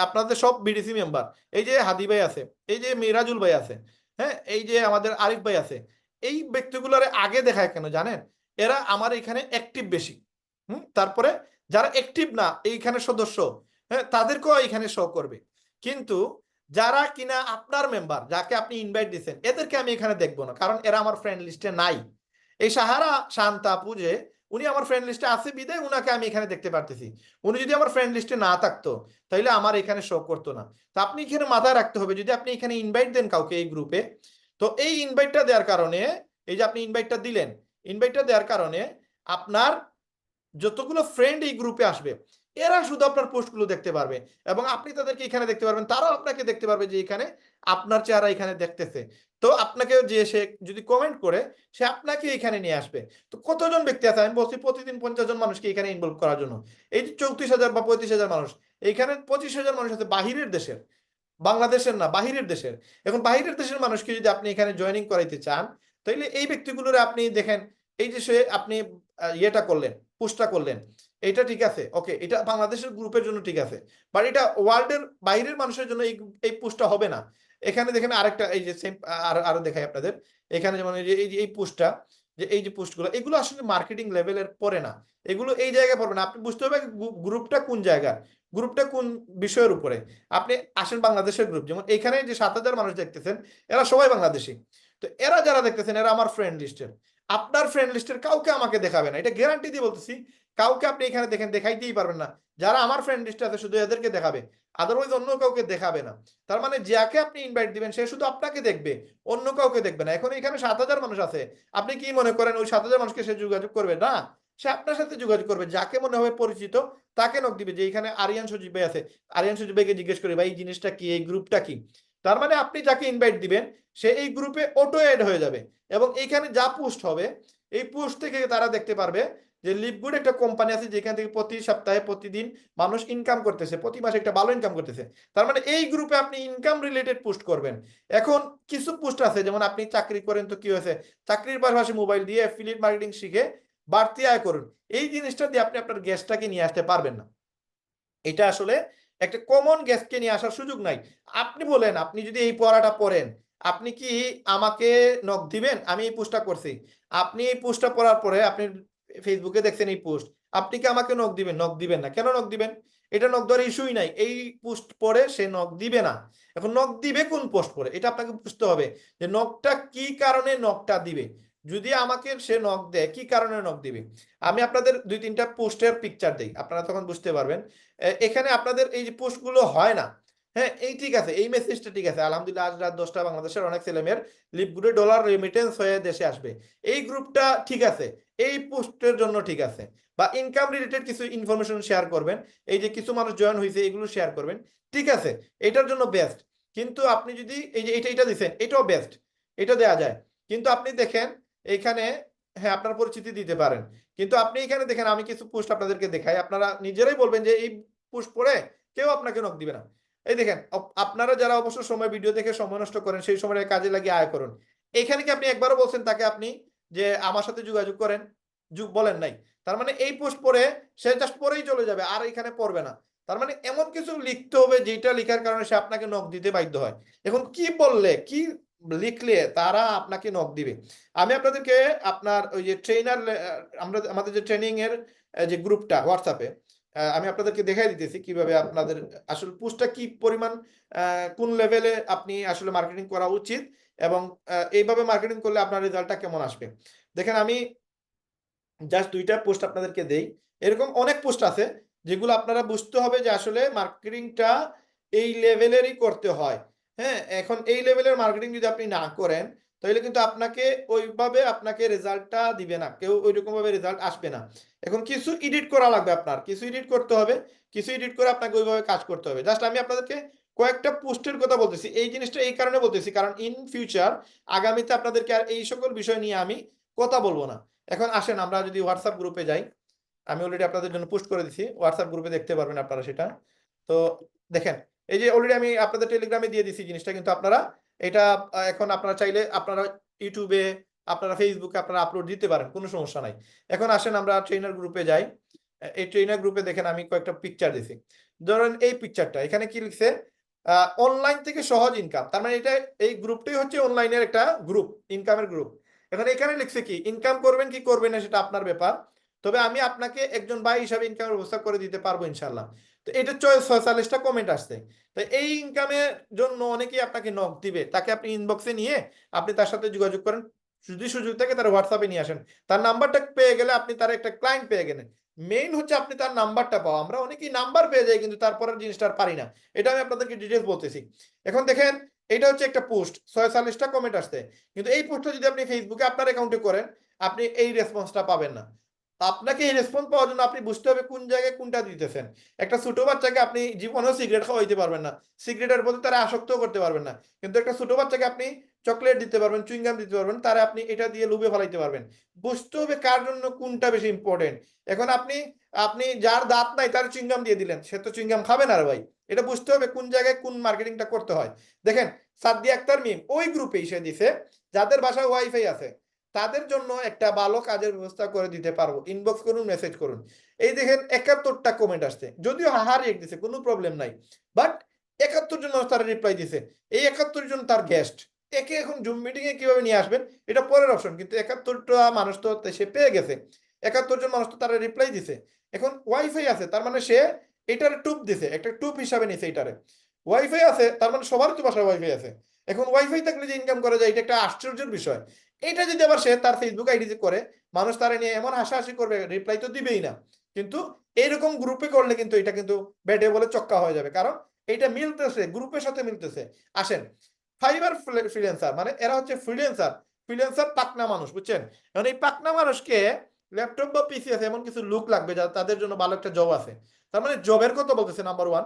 আপনাদের সব বিডিসি মেম্বার। এই যে হাদি ভাই আছে, এই যে মিরাজুল ভাই আছে, হ্যাঁ, এই যে আমাদের আরিফ ভাই আছে। এই ব্যক্তিগুলোর আগে দেখায় কেন জানেন? এরা আমার এখানে অ্যাক্টিভ বেশি। তারপরে যারা অ্যাক্টিভ না এইখানে সদস্য, হ্যাঁ, তাদেরকেও এখানে শো করবে। কিন্তু যারা কিনা আপনার মেম্বার, যাকে আপনি ইনভাইট দিচ্ছেন, এদেরকে আমি এখানে দেখবো না, কারণ এরা আমার ফ্রেন্ড লিস্টে নাই। এই সাহারা শান্তা আপু যে, উনি আমার ফ্রেন্ড লিস্টে আছে বিদায় উনাকে আমি এখানে দেখতে পারতেছি। উনি যদি আমার ফ্রেন্ড লিস্টে না থাকতো তাহলে আমার এখানে শো করতো না। তো আপনি এখানে মাথায় রাখতে হবে, যদি আপনি এখানে ইনভাইট দেন কাউকে এই গ্রুপে, তো এই ইনভাইটটা দেওয়ার কারণে, এই যে আপনি ইনভাইটটা দিলেন, ইনভাইটটা দেওয়ার কারণে আপনার যতগুলো ফ্রেন্ড এই গ্রুপে আসবে এরা শুধু আপনার পোস্টগুলো দেখতে পারবে, এবং আপনি তাদেরকে এখানে দেখতে পারবেন, তারাও আপনাকে দেখতে পারবে যে এখানে আপনার চেহারা এখানে দেখতেছে। তো আপনাকে যে সে যদি কমেন্ট করে, সে আপনাকে এখানে নিয়ে আসবে। তো কতজন ব্যক্তি আছে? আমি বলছি প্রতিদিন 50 জন মানুষকে এখানে ইনভলভ করার জন্য। এই যে 34,000 বা 35,000 মানুষ, এইখানে 25,000 মানুষ আছে বাহিরের দেশের, বাংলাদেশের না, বাহিরের দেশের। এখন বাহিরের দেশের মানুষকে যদি আপনি এখানে জয়েনিং করাইতে চান, তাহলে এই ব্যক্তিগুলোর আপনি দেখেন, এই যে সে আপনি ইয়েটা করলেন, পুশটা করলেন, এটা ঠিক আছে, ওকে, এটা বাংলাদেশের গ্রুপের জন্য ঠিক আছে, বাট এটা ওয়ার্ল্ডের বাইরের মানুষের জন্য এই পুশটা হবে না। এখানে দেখেন আরেকটা, এই যে সেম, আরো দেখাই আপনাদের। এখানে যেমন এই পুশটা, যে এই যে পোস্টগুলো, এগুলো আসলে মার্কেটিং লেভেলের পড়ে না, এগুলো এই জায়গায় পড়বে না। আপনি বুঝতে হবে গ্রুপটা কোন জায়গার, গ্রুপটা কোন বিষয়ের উপরে। আপনি আসেন বাংলাদেশের গ্রুপ, যেমন এখানে যে 7,000 মানুষ দেখতেছেন, এরা সবাই বাংলাদেশি। তো এরা যারা দেখতেছেন, এরা আমার ফ্রেন্ড লিস্টের। আপনার ফ্রেন্ড লিস্টের কাউকে আমাকে দেখাবে না, এটা গ্যারান্টি দিয়ে বলতেছি। কাউকে আপনি এখানে দেখেন দেখাইতেই পারবেন না। যারা আমার ফ্রেন্ড লিস্টে আছে শুধু এদেরকে দেখাবে, আদারওয়াইজ অন্য কাউকে দেখাবে না। তার মানে যাকে আপনি ইনভাইট দিবেন সে শুধু আপনাকে দেখবে, অন্য কাউকে দেখবে না। এখন এখানে 7,000 মানুষ আছে, আপনি কি মনে করেন ওই 7,000 মানুষকে সে যোগাযোগ করবে? না, সে আপনার সাথে যোগাযোগ করবে, যাকে মনে হবে পরিচিত তাকে নক দিবে। যে এখানে আরিয়ান সজীব ভাই আছে, আরিয়ান সজীব ভাইকে জিজ্ঞেস করি, ভাই এই জিনিসটা কি, এই গ্রুপটা কি? তার মানে আপনি যাকে ইনভাইট দিবেন সে এই গ্রুপে অটো অ্যাড হয়ে যাবে, এবং এইখানে যা পোস্ট হবে এই পোস্ট থেকে তারা দেখতে পারবে যে লিভগুড একটা কোম্পানি আছে যেখান থেকে প্রতি সপ্তাহে প্রতিদিন মানুষ ইনকাম করতেছে, প্রতি মাসে একটা ভালো ইনকাম করতেছে। তার মানে এই গ্রুপে আপনি ইনকাম রিলেটেড পোস্ট করবেন। এখন কিছু পোস্ট আছে, যেমন আপনি চাকরি করেন, তো কি হয়েছে, চাকরির পাশাপাশি মোবাইল দিয়ে অ্যাফিলিয়েট মার্কেটিং শিখে বাড়তি আয় করুন, এই জিনিসটা দিয়ে আপনি আপনার গেস্টটাকে নিয়ে আসতে পারবেন না। এটা আসলে একটা কমন গেস্টকে নিয়ে আসার সুযোগ নাই। আপনি বলেন, আপনি যদি এই পড়াটা পড়েন, আপনি কি আমাকে নক দিবেন? আমি এই পোস্টটা করছি, আপনি এই পোস্টটা পড়ার পরে আপনি ফেসবুকে দেখছেন এই পোস্ট, আপনি কি আমাকে নক দিবেন? নক দিবেন না। কেন নক দিবেন? এটা নক দেওয়ার ইস্যুই নাই, এই পোস্ট পড়ে সে নক দিবে না। এখন নক দিবে কোন পোস্ট পড়ে, এটা আপনাকে বুঝতে হবে যে নকটা কি কারণে নকটা দিবে। যদি আমাকে সে নক দেয়, কি কারণে নক দিবে, আমি আপনাদের 2-3টা পোস্টের পিকচার দেই, আপনারা তখন বুঝতে পারবেন। এখানে আপনাদের এই যে পোস্টগুলো হয় না, হ্যাঁ, এই ঠিক আছে, এই মেসেজটা ঠিক আছে, আলহামদুলিল্লাহ আজ রাত 10টা বাংলাদেশের অনেক ছেলেমেয়ের লিপগুডে ডলার রেমিটেন্স হয়ে দেশে আসবে, এই গ্রুপটা ঠিক আছে, এই পোস্টের জন্য ঠিক আছে। বা ইনকাম রিলেটেড কিছু ইনফরমেশন শেয়ার করবেন, এই যে কিছু মানুষ জয়েন হয়েছে এগুলো শেয়ার করবেন, ঠিক আছে, এটার জন্য বেস্ট। কিন্তু আপনি যদি এই যে এটা দিচ্ছেন, এটাও বেস্ট, এটা দেয়া যায়। কিন্তু আপনি দেখেন এইখানে, হ্যাঁ, আপনার পরিচিতি দিতে পারেন, কিন্তু আপনি এখানে দেখেন, আমি কিছু পোস্ট আপনাদেরকে দেখাই, আপনারা নিজেরাই বলবেন যে এই পোস্ট পড়ে কেউ আপনাকে নক দিবে না। এই দেখেন, আপনারা যারা অবসর সময় ভিডিও দেখে সময় নষ্ট করেন, সেই সময় কাজে লাগিয়ে আয় করুন, এখানে কি আপনি একবারও বলছেন তাকে আপনি যে আমার সাথে যোগাযোগ করেন? বলেন নাই। তার মানে এই পোস্ট পড়ে সে জাস্ট পড়েই চলে যাবে, আর এখানে পড়বে না। তার মানে এমন কিছু লিখতে হবে যেটা লিখার কারণে সে আপনাকে নক দিতে বাধ্য হয়। এখন কি বললে, কি লিখলে তারা আপনাকে নক দিবে? আমি আপনাদেরকে আপনার ওই যে ট্রেনার, আমরা আমাদের যে ট্রেনিং এর যে গ্রুপটা হোয়াটসঅ্যাপে, আমি আপনাদেরকে দেখাই দিতেছি কিভাবে আপনাদের আসলে পোস্টটা কি পরিমাণ, কোন লেভেলে আপনি আসলে মার্কেটিং করা উচিত, এবং এইভাবে মার্কেটিং করলে আপনার রেজাল্টটা কেমন আসবে। দেখেন আমি জাস্ট 2টা পোস্ট আপনাদেরকে দেই, এরকম অনেক পোস্ট আছে যেগুলো আপনারা বুঝতে হবে যে আসলে মার্কেটিংটা এই লেভেলেরই করতে হয়। হ্যাঁ, এখন এই লেভেলের মার্কেটিং যদি আপনি না করেন তাহলে কিন্তু আপনাকে ওইভাবে আপনাকে রেজাল্টটা দিবে না, কেউ ওইরকম ভাবে রেজাল্ট আসবে না। এখন কিছু এডিট করা লাগবে, আপনার কিছু এডিট করতে হবে, কিছু এডিট করে আপনাকে ওইভাবে কাজ করতে হবে। জাস্ট আমি আপনাদেরকে কয়েকটা পোস্টের কথা বলতেছি, এই জিনিসটা এই কারণে বলতেছি কারণ ইন ফিউচার আগামীতে আপনাদেরকে আর এই সকল বিষয় নিয়ে আমি কথা বলবো না। এখন আসেন আমরা যদি হোয়াটসঅ্যাপ গ্রুপে যাই, আমি অলরেডি আপনাদের জন্য পোস্ট করে দিছি, হোয়াটসঅ্যাপ গ্রুপে দেখতে পারবেন আপনারা সেটা। তো দেখেন, এই যে অলরেডি আমি আপনাদের টেলিগ্রামে দিয়ে দিছি জিনিসটা, কিন্তু আপনারা এটা এখন আপনারা চাইলে আপনারা ইউটিউবে, আপনারা ফেসবুকে আপনারা আপলোড দিতে পারেন, কোনো সমস্যা নাই। এখন আসেন আমরা ট্রেনার গ্রুপে যাই। এই ট্রেনার গ্রুপে দেখেন আমি কয়েকটা পিকচার দিছি। ধরেন এই পিকচারটা, এখানে কি লিখছে, অনলাইন থেকে সহজ ইনকাম। তার মানে এটা, এই গ্রুপটাই হচ্ছে অনলাইনের একটা গ্রুপ, ইনকামের গ্রুপ। এখন এখানে লিখছে কি ইনকাম করবেন কি করবেন না সেটা আপনার ব্যাপার, তবে আমি আপনাকে একজন ভাই হিসাবে ইনকামের ব্যবস্থা করে দিতে পারবো ইনশাল্লাহ। তো এটা 46টা কমেন্ট আসছে। তো এই ইনকামের জন্য অনেকেই আপনাকে নক দিবে, তাকে আপনি ইনবক্সে নিয়ে আপনি তার সাথে যোগাযোগ করেন, যদি সুযোগ থাকে তার হোয়াটসঅ্যাপে নিয়ে আসেন, তার নাম্বারটা পেয়ে গেলে আপনি তার একটা ক্লায়েন্ট পেয়ে গেলেন। মেইন হচ্ছে আপনি তার নাম্বারটা পাওয়া, আমরা অনেকেই নাম্বার পেয়ে যাই কিন্তু তারপরের জিনিসটা আর পারি না, এটা আমি আপনাদেরকে ডিটেলস বলতেছি। এখন দেখেন এটা হচ্ছে একটা পোস্ট, 46টা কমেন্ট আসছে, কিন্তু এই পোস্টটা যদি আপনি ফেসবুকে আপনার অ্যাকাউন্টে করেন আপনি এই রেসপন্সটা পাবেন না। আপনাকে এই রেসপন্স পাওয়ার জন্য আপনি বুঝতে হবে কোন জায়গায় কোনটা দিতেছেন। একটা ছোট বাচ্চাকে আপনি জীবনেও সিগারেট খাওয়াইতে পারবেন না, সিগারেটের প্রতি তারা আসক্ত করতে পারবেন না, কিন্তু একটা ছোট বাচ্চাকে আপনি চকলেট দিতে পারবেন, চুইংগাম দিতে পারবেন, তারা আপনি এটা দিয়ে লুবে ফেলাইতে পারবেন। বুঝতে হবে কার জন্য কোনটা বেশি ইম্পর্টেন্ট। এখন আপনি আপনি যার দাঁত নাই তার চুইংগাম দিয়ে দিলেন, সে তো চুইংগাম খাবে না রে ভাই। এটা বুঝতে হবে কোন জায়গায় কোন মার্কেটিংটা করতে হয়। দেখেন সাদিয়া আক্তার মিম ওই গ্রুপে এসে দিছে যাদের বাসায় ওয়াইফাই আছে তাদের জন্য একটা ভালো কাজের ব্যবস্থা করে দিতে পারবো, ইনবক্স করুন, মেসেজ করুন। এই দেখেন 71টা কমেন্ট আসছে, যদিও হাহার রেট দিছে কোনো প্রবলেম নাই, বাট 71 জন মানুষ তারা রিপ্লাই দিছে। এই 71 জন তার গেস্ট, একে এখন জুম মিটিং এ কিভাবে নিয়ে আসবেন এটা পরের অপশন, কিন্তু 71টা মানুষ তো সে পেয়ে গেছে, 71 জন মানুষ তো তারা রিপ্লাই দিছে। এখন ওয়াইফাই আছে তার মানে সে এটার টুপ দিছে, একটা টুপ হিসাবে নিছে এটারে। ওয়াইফাই আছে তার মানে সবার তো বাসায় ওয়াইফাই আছে। এখন ওয়াইফাই থাকলে যে ইনকাম করা যায় এটা একটা আশ্চর্যের বিষয়। এটা যদি আবার সে তার ফেসবুক আইডি করে মানুষ তারা নিয়ে এমন হাসাহাসি করবে, রিপ্লাই তো দিবেই না। কিন্তু এইরকম গ্রুপে করলে কিন্তু এটা কিন্তু ব্যাটে বলে চক্কা হয়ে যাবে, কারণ এটা মিলতেছে, গ্রুপের সাথে মিলতেছে। আসেন ফাইবার ফ্রিল্যান্সার মানে এরা হচ্ছে ফ্রিল্যান্সার, ফ্রিল্যান্সার পাকনা মানুষ, বুঝছেন? এখন এই পাকনা মানুষকে ল্যাপটপ বা পিসি আছে এমন কিছু লোক লাগবে যা তাদের জন্য ভালো একটা জব আছে। তার মানে জবের কথা বলতেছে নাম্বার ওয়ান,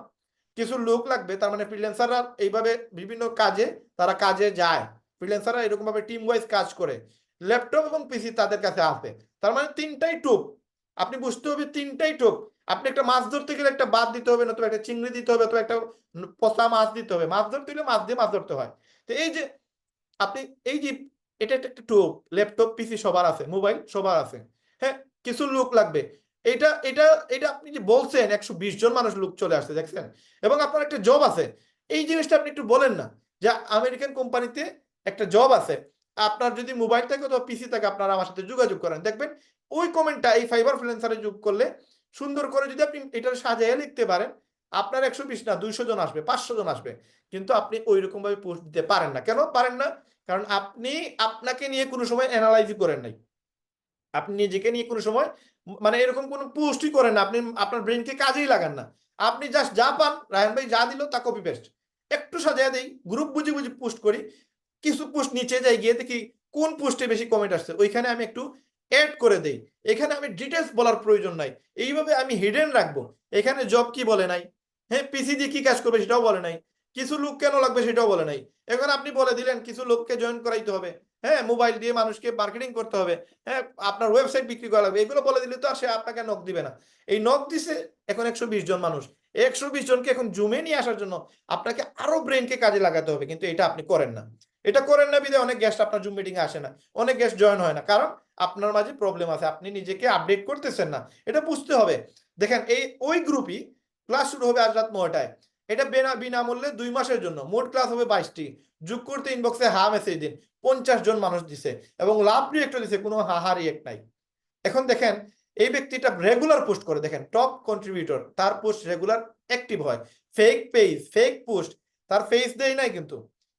কিছু লোক লাগবে। তার মানে ফ্রিল্যান্সাররা এইভাবে বিভিন্ন কাজে তারা কাজে যায়, ফ্রিল্যান্সাররা এরকম ভাবে টিম ওয়াইজ কাজ করে, ল্যাপটপ এবং পিসি তাদের কাছে আছে। তার মানে তিনটাই টোপ, আপনি বুঝতে হবে তিনটাই টোপ। আপনি একটা মাছ ধরতে গেলে একটা বাদ দিতে হবে, নতুবা একটা চিংড়ি দিতে হবে, অথবা একটা পচা মাছ দিতে হবে। মাছ ধরতে গেলে মাছ দিয়ে মাছ ধরতে হয়। তো এই যে আপনি এই যে এটা একটা টোপ, ল্যাপটপ পিসি সবার আছে, মোবাইল সবার আছে, হ্যাঁ, কিছু লোক লাগবে। এটা এটা এটা আপনি যে বলছেন 120 জন মানুষ লোক চলে আসছে দেখছেন, এবং আপনার একটা জব আছে। এই জিনিসটা আপনি একটু বলেন না যে আমেরিকান কোম্পানিতে একটা জব আছে, আপনার যদি মোবাইল থাকে অথবা পিসি থাকে আপনারা আমার সাথে যোগাযোগ করেন, দেখবেন ওই কমেন্টটা এই ফাইবার ফ্রিল্যান্সারে যোগ করলে সুন্দর করে যদি আপনি এটা সাজাইয়া লিখতে পারেন, আপনার 120 না 200 জন আসবে, 500 জন আসবে। কিন্তু আপনি ওই রকম ভাবে পোস্ট দিতে পারেন না, কেন পারেন না? কারণ আপনি আপনাকে নিয়ে কোনো সময় অ্যানালাইজ করেন নাই, আপনি নিজেকে নিয়ে কোনো সময় মানে এরকম কোনো পোস্টই করেন না, আপনি আপনার ব্রেনকে কাজেই লাগান না। আপনি জাস্ট যা পান রায়হান ভাই যা দিল তা কপি পেস্ট, একটু সাজায় দেই, গ্রুপ বুঝে বুঝে পোস্ট করি, কিছু পোস্ট নিচে যাই গিয়ে দেখি কোন পোস্টে বেশি কমেন্ট আসছে, ওইখানে আমি একটু অ্যাড করে দেই। এখানে আমি ডিটেলস বলার প্রয়োজন নাই, এইভাবে আমি হিডেন রাখবো। এখানে জব কি বলে নাই, হ্যাঁ পিসি দিয়ে কি কাজ করবে সেটাও বলে নাই, কিছু লোক কেন লাগবে সেটাও বলে নাই। এখন আপনি বলে দিলেন কিছু লোককে জয়েন করাইতে হবে, হ্যাঁ মোবাইল দিয়ে মানুষকে মার্কেটিং করতে হবে, হ্যাঁ আপনার ওয়েবসাইট বিক্রি করা লাগবে, এগুলো বলে দিলে তো আর সে আপনাকে নক দিবে না। এই নক দিছে এখন 120 জন মানুষ, 120 জনকে এখন জুমে নিয়ে আসার জন্য আপনাকে আরো ব্রেনকে কাজে লাগাতে হবে, কিন্তু এটা আপনি করেন না। এটা করেন না বিধায় অনেক গেস্ট আপনার জুম মিটিং এ আসে না, অনেক গেস্ট জয়েন হয় না, কারণ আপনার মাঝে প্রবলেম আছে, আপনি নিজেকে আপডেট করতেছেন না, এটা বুঝতে হবে। দেখেন এই ওই গ্রুপই ক্লাস শুরু হবে আজ রাত 9টায়, এটা বিনামূল্যে 2 মাসের জন্য, মোট ক্লাস হবে 22টি। যোগ করতে ইনবক্সে হা মেসেজ দিন, 50 জন মানুষ দিছে এবং লাভ রিয়েক্ট দিছে, কোনো হাহা রিয়েক্ট নাই। এখন দেখেন এই ব্যক্তিটা রেগুলার পোস্ট করে, দেখেন টপ কন্ট্রিবিউটর, তার পোস্ট রেগুলার অ্যাক্টিভ হয়, ফেক পেজ ফেক পোস্ট, তার ফেস দেয় নাই কিন্তু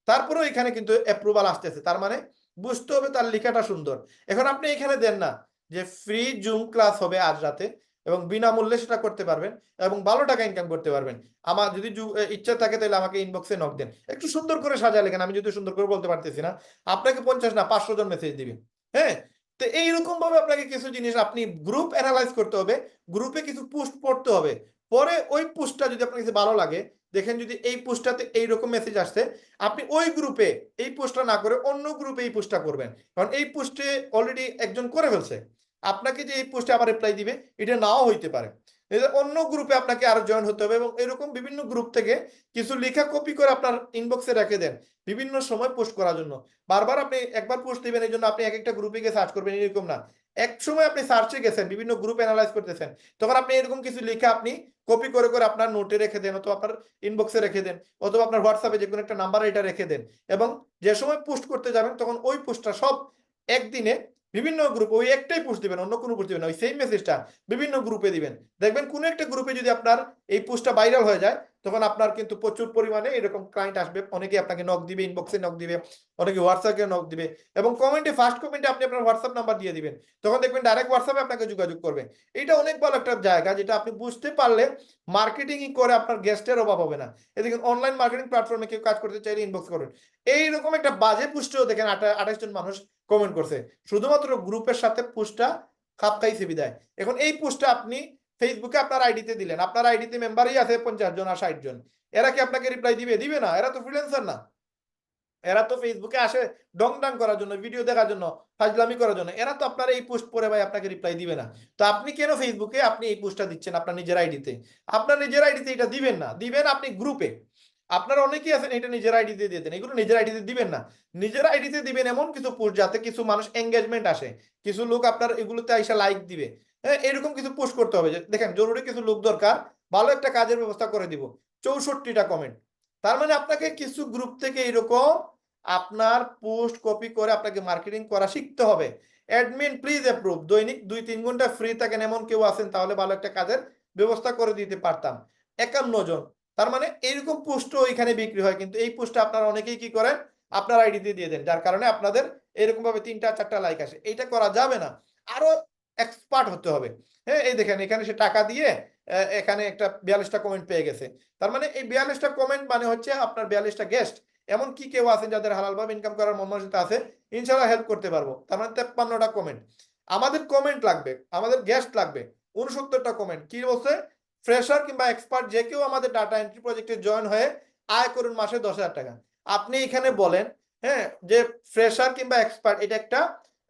তারপরেও এখানে কিন্তু অ্যাপ্রুভাল আসতেছে, তার মানে বুঝতে হবে তার লেখাটা সুন্দর। এখন আপনি এখানে দেন না যে ফ্রি জুম ক্লাস হবে আজ রাতে এবং বিনামূল্যে সেটা করতে পারবেন এবং ভালো টাকা ইনকাম করতে পারবেন। আমার যদি ইচ্ছা থাকে তাহলে আমাকে ইনবক্সে নক দেন, একটু সুন্দর করে সাজা লেখেন, আমি যদি সুন্দর করে বলতে পারতেছি না, আপনাকে 50 না 500 জন মেসেজ দিবেন, হ্যাঁ। তো এইরকম ভাবে আপনাকে কিছু জিনিস আপনি গ্রুপ অ্যানালাইজ করতে হবে, গ্রুপে কিছু পোস্ট পড়তে হবে, পরে ওই পোস্টটা যদি আপনার কাছে ভালো লাগে, দেখেন যদি এই পোস্টটাতে এইরকম মেসেজ আসছে, আপনি ওই গ্রুপে এই পোস্টটা না করে অন্য গ্রুপে এই পোস্টটা করবেন, কারণ এই পোস্টে অলরেডি একজন করে ফেলছে, আপনাকে যে এই পোস্টে আবার রিপ্লাই দিবে এটা নাও হইতে পারে, অন্য গ্রুপে আপনাকে আরো জয়েন হতে হবে এবং এরকম বিভিন্ন গ্রুপ থেকে কিছু লেখা কপি করে আপনার ইনবক্সে রেখে দেন বিভিন্ন সময় পোস্ট করার জন্য। বারবার আপনি একবার পোস্ট দিবেন এই জন্য আপনি এক একটা গ্রুপে গিয়ে সার্চ করবেন এরকম না, এক সময় আপনি সার্চে গেছেন বিভিন্ন গ্রুপ অ্যানালাইজ করতেছেন, তখন আপনি এরকম কিছু লেখা আপনি কপি করে করে আপনার নোটে রেখে দেন, অথবা আপনার ইনবক্সে রেখে দেন, অথবা আপনার হোয়াটসঅ্যাপে যে কোনো একটা নাম্বার এটা রেখে দেন, এবং যে সময় পোস্ট করতে যাবেন তখন ওই পোস্টটা সব একদিনে বিভিন্ন গ্রুপে ওই একটাই পোস্ট দিবেন, অন্য কোনো পোস্ট দিবেন না, ওই সেম মেসেজটা বিভিন্ন গ্রুপে দিবেন। দেখবেন কোনো একটা গ্রুপে যদি আপনার এই পোস্টটা ভাইরাল হয়ে যায়, তখন আপনার কিন্তু প্রচুর পরিমাণে এরকম ক্লায়েন্ট আসবে। অনেকে আপনাকে নক দিবে, ইনবক্সে নক দিবে, অনেকে হোয়াটসঅ্যাপে নক দিবে, এবং কমেন্টে ফার্স্ট কমেন্টে আপনি আপনার হোয়াটসঅ্যাপ নাম্বার দিয়ে দিবেন। তখন দেখবেন ডাইরেক্ট হোয়াটসঅ্যাপে আপনাকে যোগাযোগ করবে। এটা অনেক ভালো একটা জায়গা, যেটা আপনি বুঝতে পারলে মার্কেটিং করে আপনার গেস্টের অভাব হবে না। এদিকে অনলাইন মার্কেটিং প্ল্যাটফর্মে কেউ কাজ করতে চাইলে ইনবক্স করবেন। এইরকম একটা বাজে পোস্টেও দেখেন 28 জন মানুষ কমেন্ট করছে, শুধুমাত্র গ্রুপের সাথে পোস্টটা খাপ খাইছে বিদায়। এখন এই পোস্টটা আপনি ফেসবুকে আপনার আইডিতে দিলেন, আপনার আইডিতে মেম্বারই আছে 50 জন আর 60 জন, এরা কি আপনাকে রিপ্লাই দিবে? দিবে না। এরা তো ফ্রিল্যান্সার না, এরা তো ফেসবুকে আসে ডং ডাং করার জন্য, ভিডিও দেখার জন্য, ফাজলামি করার জন্য। এরা তো আপনার এই পোস্ট পরে ভাই আপনাকে রিপ্লাই দিবে না। তো আপনি কেন ফেসবুকে আপনি এই পোস্টটা দিচ্ছেন আপনার নিজের আইডিতে? আপনার নিজের আইডিতে এটা দিবেন না, দিবেন আপনি গ্রুপে। আপনারা অনেকেই আছেন এটা নিজের আইডিতে দিয়ে দেন, এগুলো নিজের আইডিতে দিবেন না। নিজের আইডিতে দিবেন এমন কিছু পোস্ট যাতে কিছু মানুষ এঙ্গেজমেন্ট আসে, কিছু লোক আপনার এগুলোতে আইসা লাইক দিবে। হ্যাঁ, এরকম কিছু পোস্ট করতে হবে যে দেখেন জরুরি কিছু লোক দরকার, ভালো একটা কাজের ব্যবস্থা করে দিব, 64টা কমেন্ট। তার মানে আপনাকে কিছু গ্রুপ থেকে এরকম আপনার পোস্ট কপি করে আপনাকে মার্কেটিং করা শিখতে হবে। অ্যাডমিন প্লিজ অ্যাপ্রুভ, দৈনিক 2-3 ঘন্টা ফ্রি থাকেন এমন কেউ আছেন তাহলে ভালো একটা কাজের ব্যবস্থা করে দিতে পারতাম। 51 জন। তার মানে এইরকম পোস্টও এখানে বিক্রি হয়, কিন্তু এই পোস্টটা আপনারা অনেকেই কি করেন আপনার আইডিতে দিয়ে দেন, যার কারণে আপনাদের এরকম ভাবে 3টা 4টা লাইক আসে। এইটা করা যাবে না, আরো এক্সপার্ট হতে হবে। হ্যাঁ, এই দেখেন এখানে সে টাকা দিয়ে এখানে একটা 42টা কমেন্ট পেয়ে গেছে। তার মানে এই 42টা কমেন্ট মানে হচ্ছে আপনার 42টা গেস্ট। এমন কি কেউ আছেন যাদের হালালভাবে ইনকাম করার মনমানসিকতা আছে? ইনশাআল্লাহ হেল্প করতে পারবো। তার মানে 53টা কমেন্ট। আমাদের কমেন্ট লাগবে, আমাদের গেস্ট লাগবে 69টা কমেন্ট। কি বলছে? ফ্রেশার কিংবা এক্সপার্ট যে কেউ আমাদের ডাটা এন্ট্রি প্রজেক্টে জয়েন হয়ে আয় করুন মাসে 10,000 টাকা। আপনি এখানে বলেন হ্যাঁ যে ফ্রেশার কিংবা এক্সপার্ট এটা একটা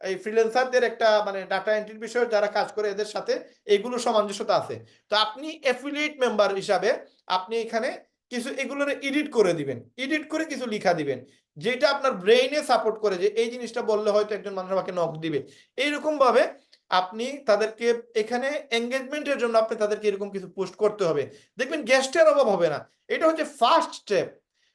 এই ফ্রিল্যান্সারদের একটা মানে ডাটা এন্ট্রির বিষয়ে যারা কাজ করে এদের সাথে এগুলো সামঞ্জস্যতা আছে। তো আপনি অ্যাফিলিয়েট মেম্বার হিসাবে আপনি এখানে কিছু এগুলোর এডিট করে দিবেন, এডিট করে কিছু লিখা দিবেন যেটা আপনার ব্রেইনে সাপোর্ট করে যে এই জিনিসটা বললে হয়তো একজন মানুষ আমাকে নক দিবে। এইরকম ভাবে আপনি তাদেরকে এখানে এঙ্গেজমেন্টের জন্য আপনি তাদেরকে এরকম কিছু পোস্ট করতে হবে। দেখবেন গেস্টের অভাব হবে না। এটা হচ্ছে ফার্স্ট স্টেপ।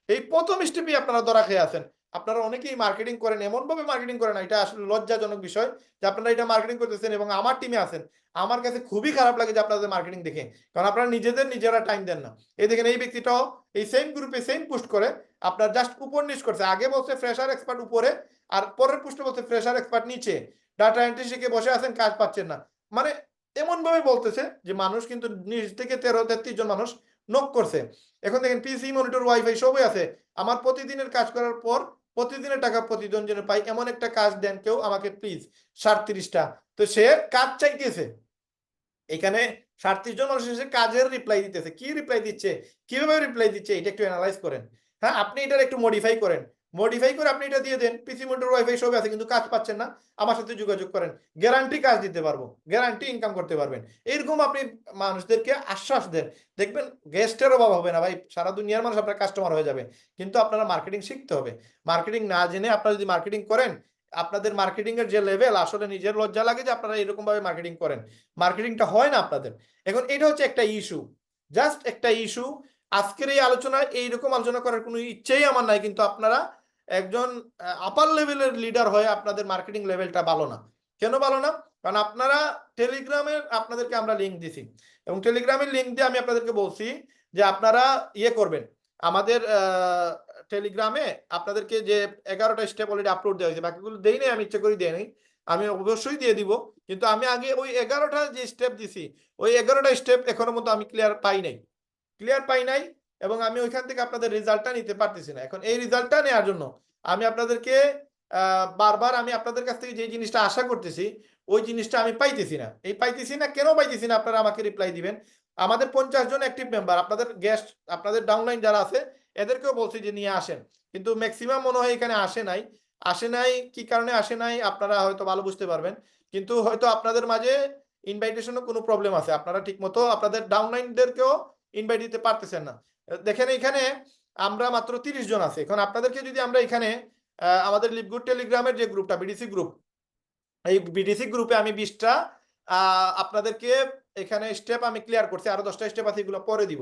এই প্রথম স্টেপেই আপনারা ধরা খেয়ে আছেন। আপনারা অনেকেই মার্কেটিং করেন, এমন ভাবে মার্কেটিং করেন না, এটা আসলে লজ্জাজনক বিষয় যে আপনারা এটা মার্কেটিং করতেছেন এবং আমার টিমে আছেন। আমার কাছে খুবই খারাপ লাগে যে আপনাদের মার্কেটিং দেখে, কারণ আপনারা নিজেরা টাইম দেন না। এই দেখেন এই ব্যক্তিটাও এই সেম গ্রুপে সেম পোস্ট করে আপনার জাস্ট উপর নিচ করছে। আগে বলছে ফ্রেশার এক্সপার্ট উপরে, আর পরের পোস্টে বলছে ফ্রেশার এক্সপার্ট নিচে, ডাটা এন্ট্রি শিখে বসে আছেন কাজ পাচ্ছেন না। মানে এমন ভাবে বলতেছে যে মানুষ কিন্তু নিজ থেকে 13-33 জন মানুষ নক করছে। এখন দেখেন পিসি মনিটর ওয়াইফাই সবই আছে, আমার প্রতিদিনের কাজ করার পর প্রতিদিনের টাকা প্রতিদিন যেন পাই এমন একটা কাজ দেন কেউ আমাকে প্লিজ। 37টা। তো সে কাজ চাইতেছে, এখানে 37 জন মানুষ এসে কাজের রিপ্লাই দিতেছে। কি রিপ্লাই দিচ্ছে, কিভাবে রিপ্লাই দিচ্ছে, এটা একটু অ্যানালাইজ করেন। হ্যাঁ, আপনি এটার একটু মডিফাই করেন, মডিফাই করে আপনি এটা দিয়ে দেন পিসি মনিটর ওয়াইফাই সব আছে কিন্তু কাজ পাচ্ছেন না, আমার সাথে যোগাযোগ করেন, গ্যারান্টি কাজ দিতে পারবো, গ্যারান্টি ইনকাম করতে পারবেন। এরকম আপনি মানুষদেরকে আশ্বাস দেন, দেখবেন গেস্টের অভাব হবে না ভাই, সারা দুনিয়ার মানুষ আপনার কাস্টমার হয়ে যাবে। কিন্তু আপনারা মার্কেটিং শিখতে হবে। মার্কেটিং না জেনে আপনারা যদি মার্কেটিং করেন, আপনাদের মার্কেটিং এর যে লেভেল, আসলে নিজের লজ্জা লাগে যে আপনারা এরকম ভাবে মার্কেটিং করেন, মার্কেটিংটা হয় না আপনাদের। এখন এটা হচ্ছে একটা ইস্যু, জাস্ট একটা ইস্যু। আজকের এই আলোচনায় এইরকম আলোচনা করার কোনো ইচ্ছেই আমার নাই, কিন্তু আপনারা একজন আপার লেভেলের লিডার হয়ে আপনাদের মার্কেটিং লেভেলটা ভালো না। কেন ভালো না? কারণ আপনারা টেলিগ্রামের আপনাদেরকে আমরা লিঙ্ক দিছি, এবং টেলিগ্রামের লিঙ্ক দিয়ে আমি আপনাদেরকে বলছি যে আপনারা ইয়ে করবেন আমাদের টেলিগ্রামে আপনাদেরকে যে 11টা স্টেপ অলরেডি আপলোড দেওয়া হয়েছে, বাকিগুলো দেই নাই, আমি ইচ্ছা করি দেই নাই, আমি অবশ্যই দিয়ে দিব। কিন্তু আমি আগে ওই 11টা যে স্টেপ দিছি, ওই 11টা স্টেপ এখনো মতো আমি ক্লিয়ার পাই নাই, এবং আমি ওইখান থেকে আপনাদের রেজাল্টটা নিতে পারতেছি না। এখন এই রেজাল্টটা নেওয়ার জন্য আমি আপনাদেরকে বারবার আমি আপনাদের কাছ থেকে যে জিনিসটা আশা করতেছি ওই জিনিসটা আমি পাইতেছি না। এই পাইতেছি না, কেন পাইতেছি না আপনারা আমাকে রিপ্লাই দিবেন। আমাদের 50 জন অ্যাক্টিভ মেম্বার, আপনাদের গেস্ট, আপনাদের ডাউনলাইন যারা আছে এদেরকেও বলছি যে নিয়ে আসেন, কিন্তু ম্যাক্সিমাম মনে হয় এখানে আসে নাই। কি কারণে আসে নাই আপনারা হয়তো ভালো বুঝতে পারবেন, কিন্তু হয়তো আপনাদের মাঝে ইনভাইটেশনও কোনো প্রবলেম আছে, আপনারা ঠিক মতো আপনাদের ডাউনলাইনদেরকেও ইনভাইট দিতে পারতেছেন না। দেখেন এখানে আমরা মাত্র 30 জন আছে। এখন আপনাদেরকে যদি আমরা এখানে আমাদের লিভগুড টেলিগ্রামের যে গ্রুপটা বিডিসি গ্রুপ, এই বিডিসি গ্রুপে আমি 20টা আপনাদেরকে এখানে স্টেপ আমি ক্লিয়ার করছি, আরো 10টা স্টেপ আছে এগুলো পরে দিব।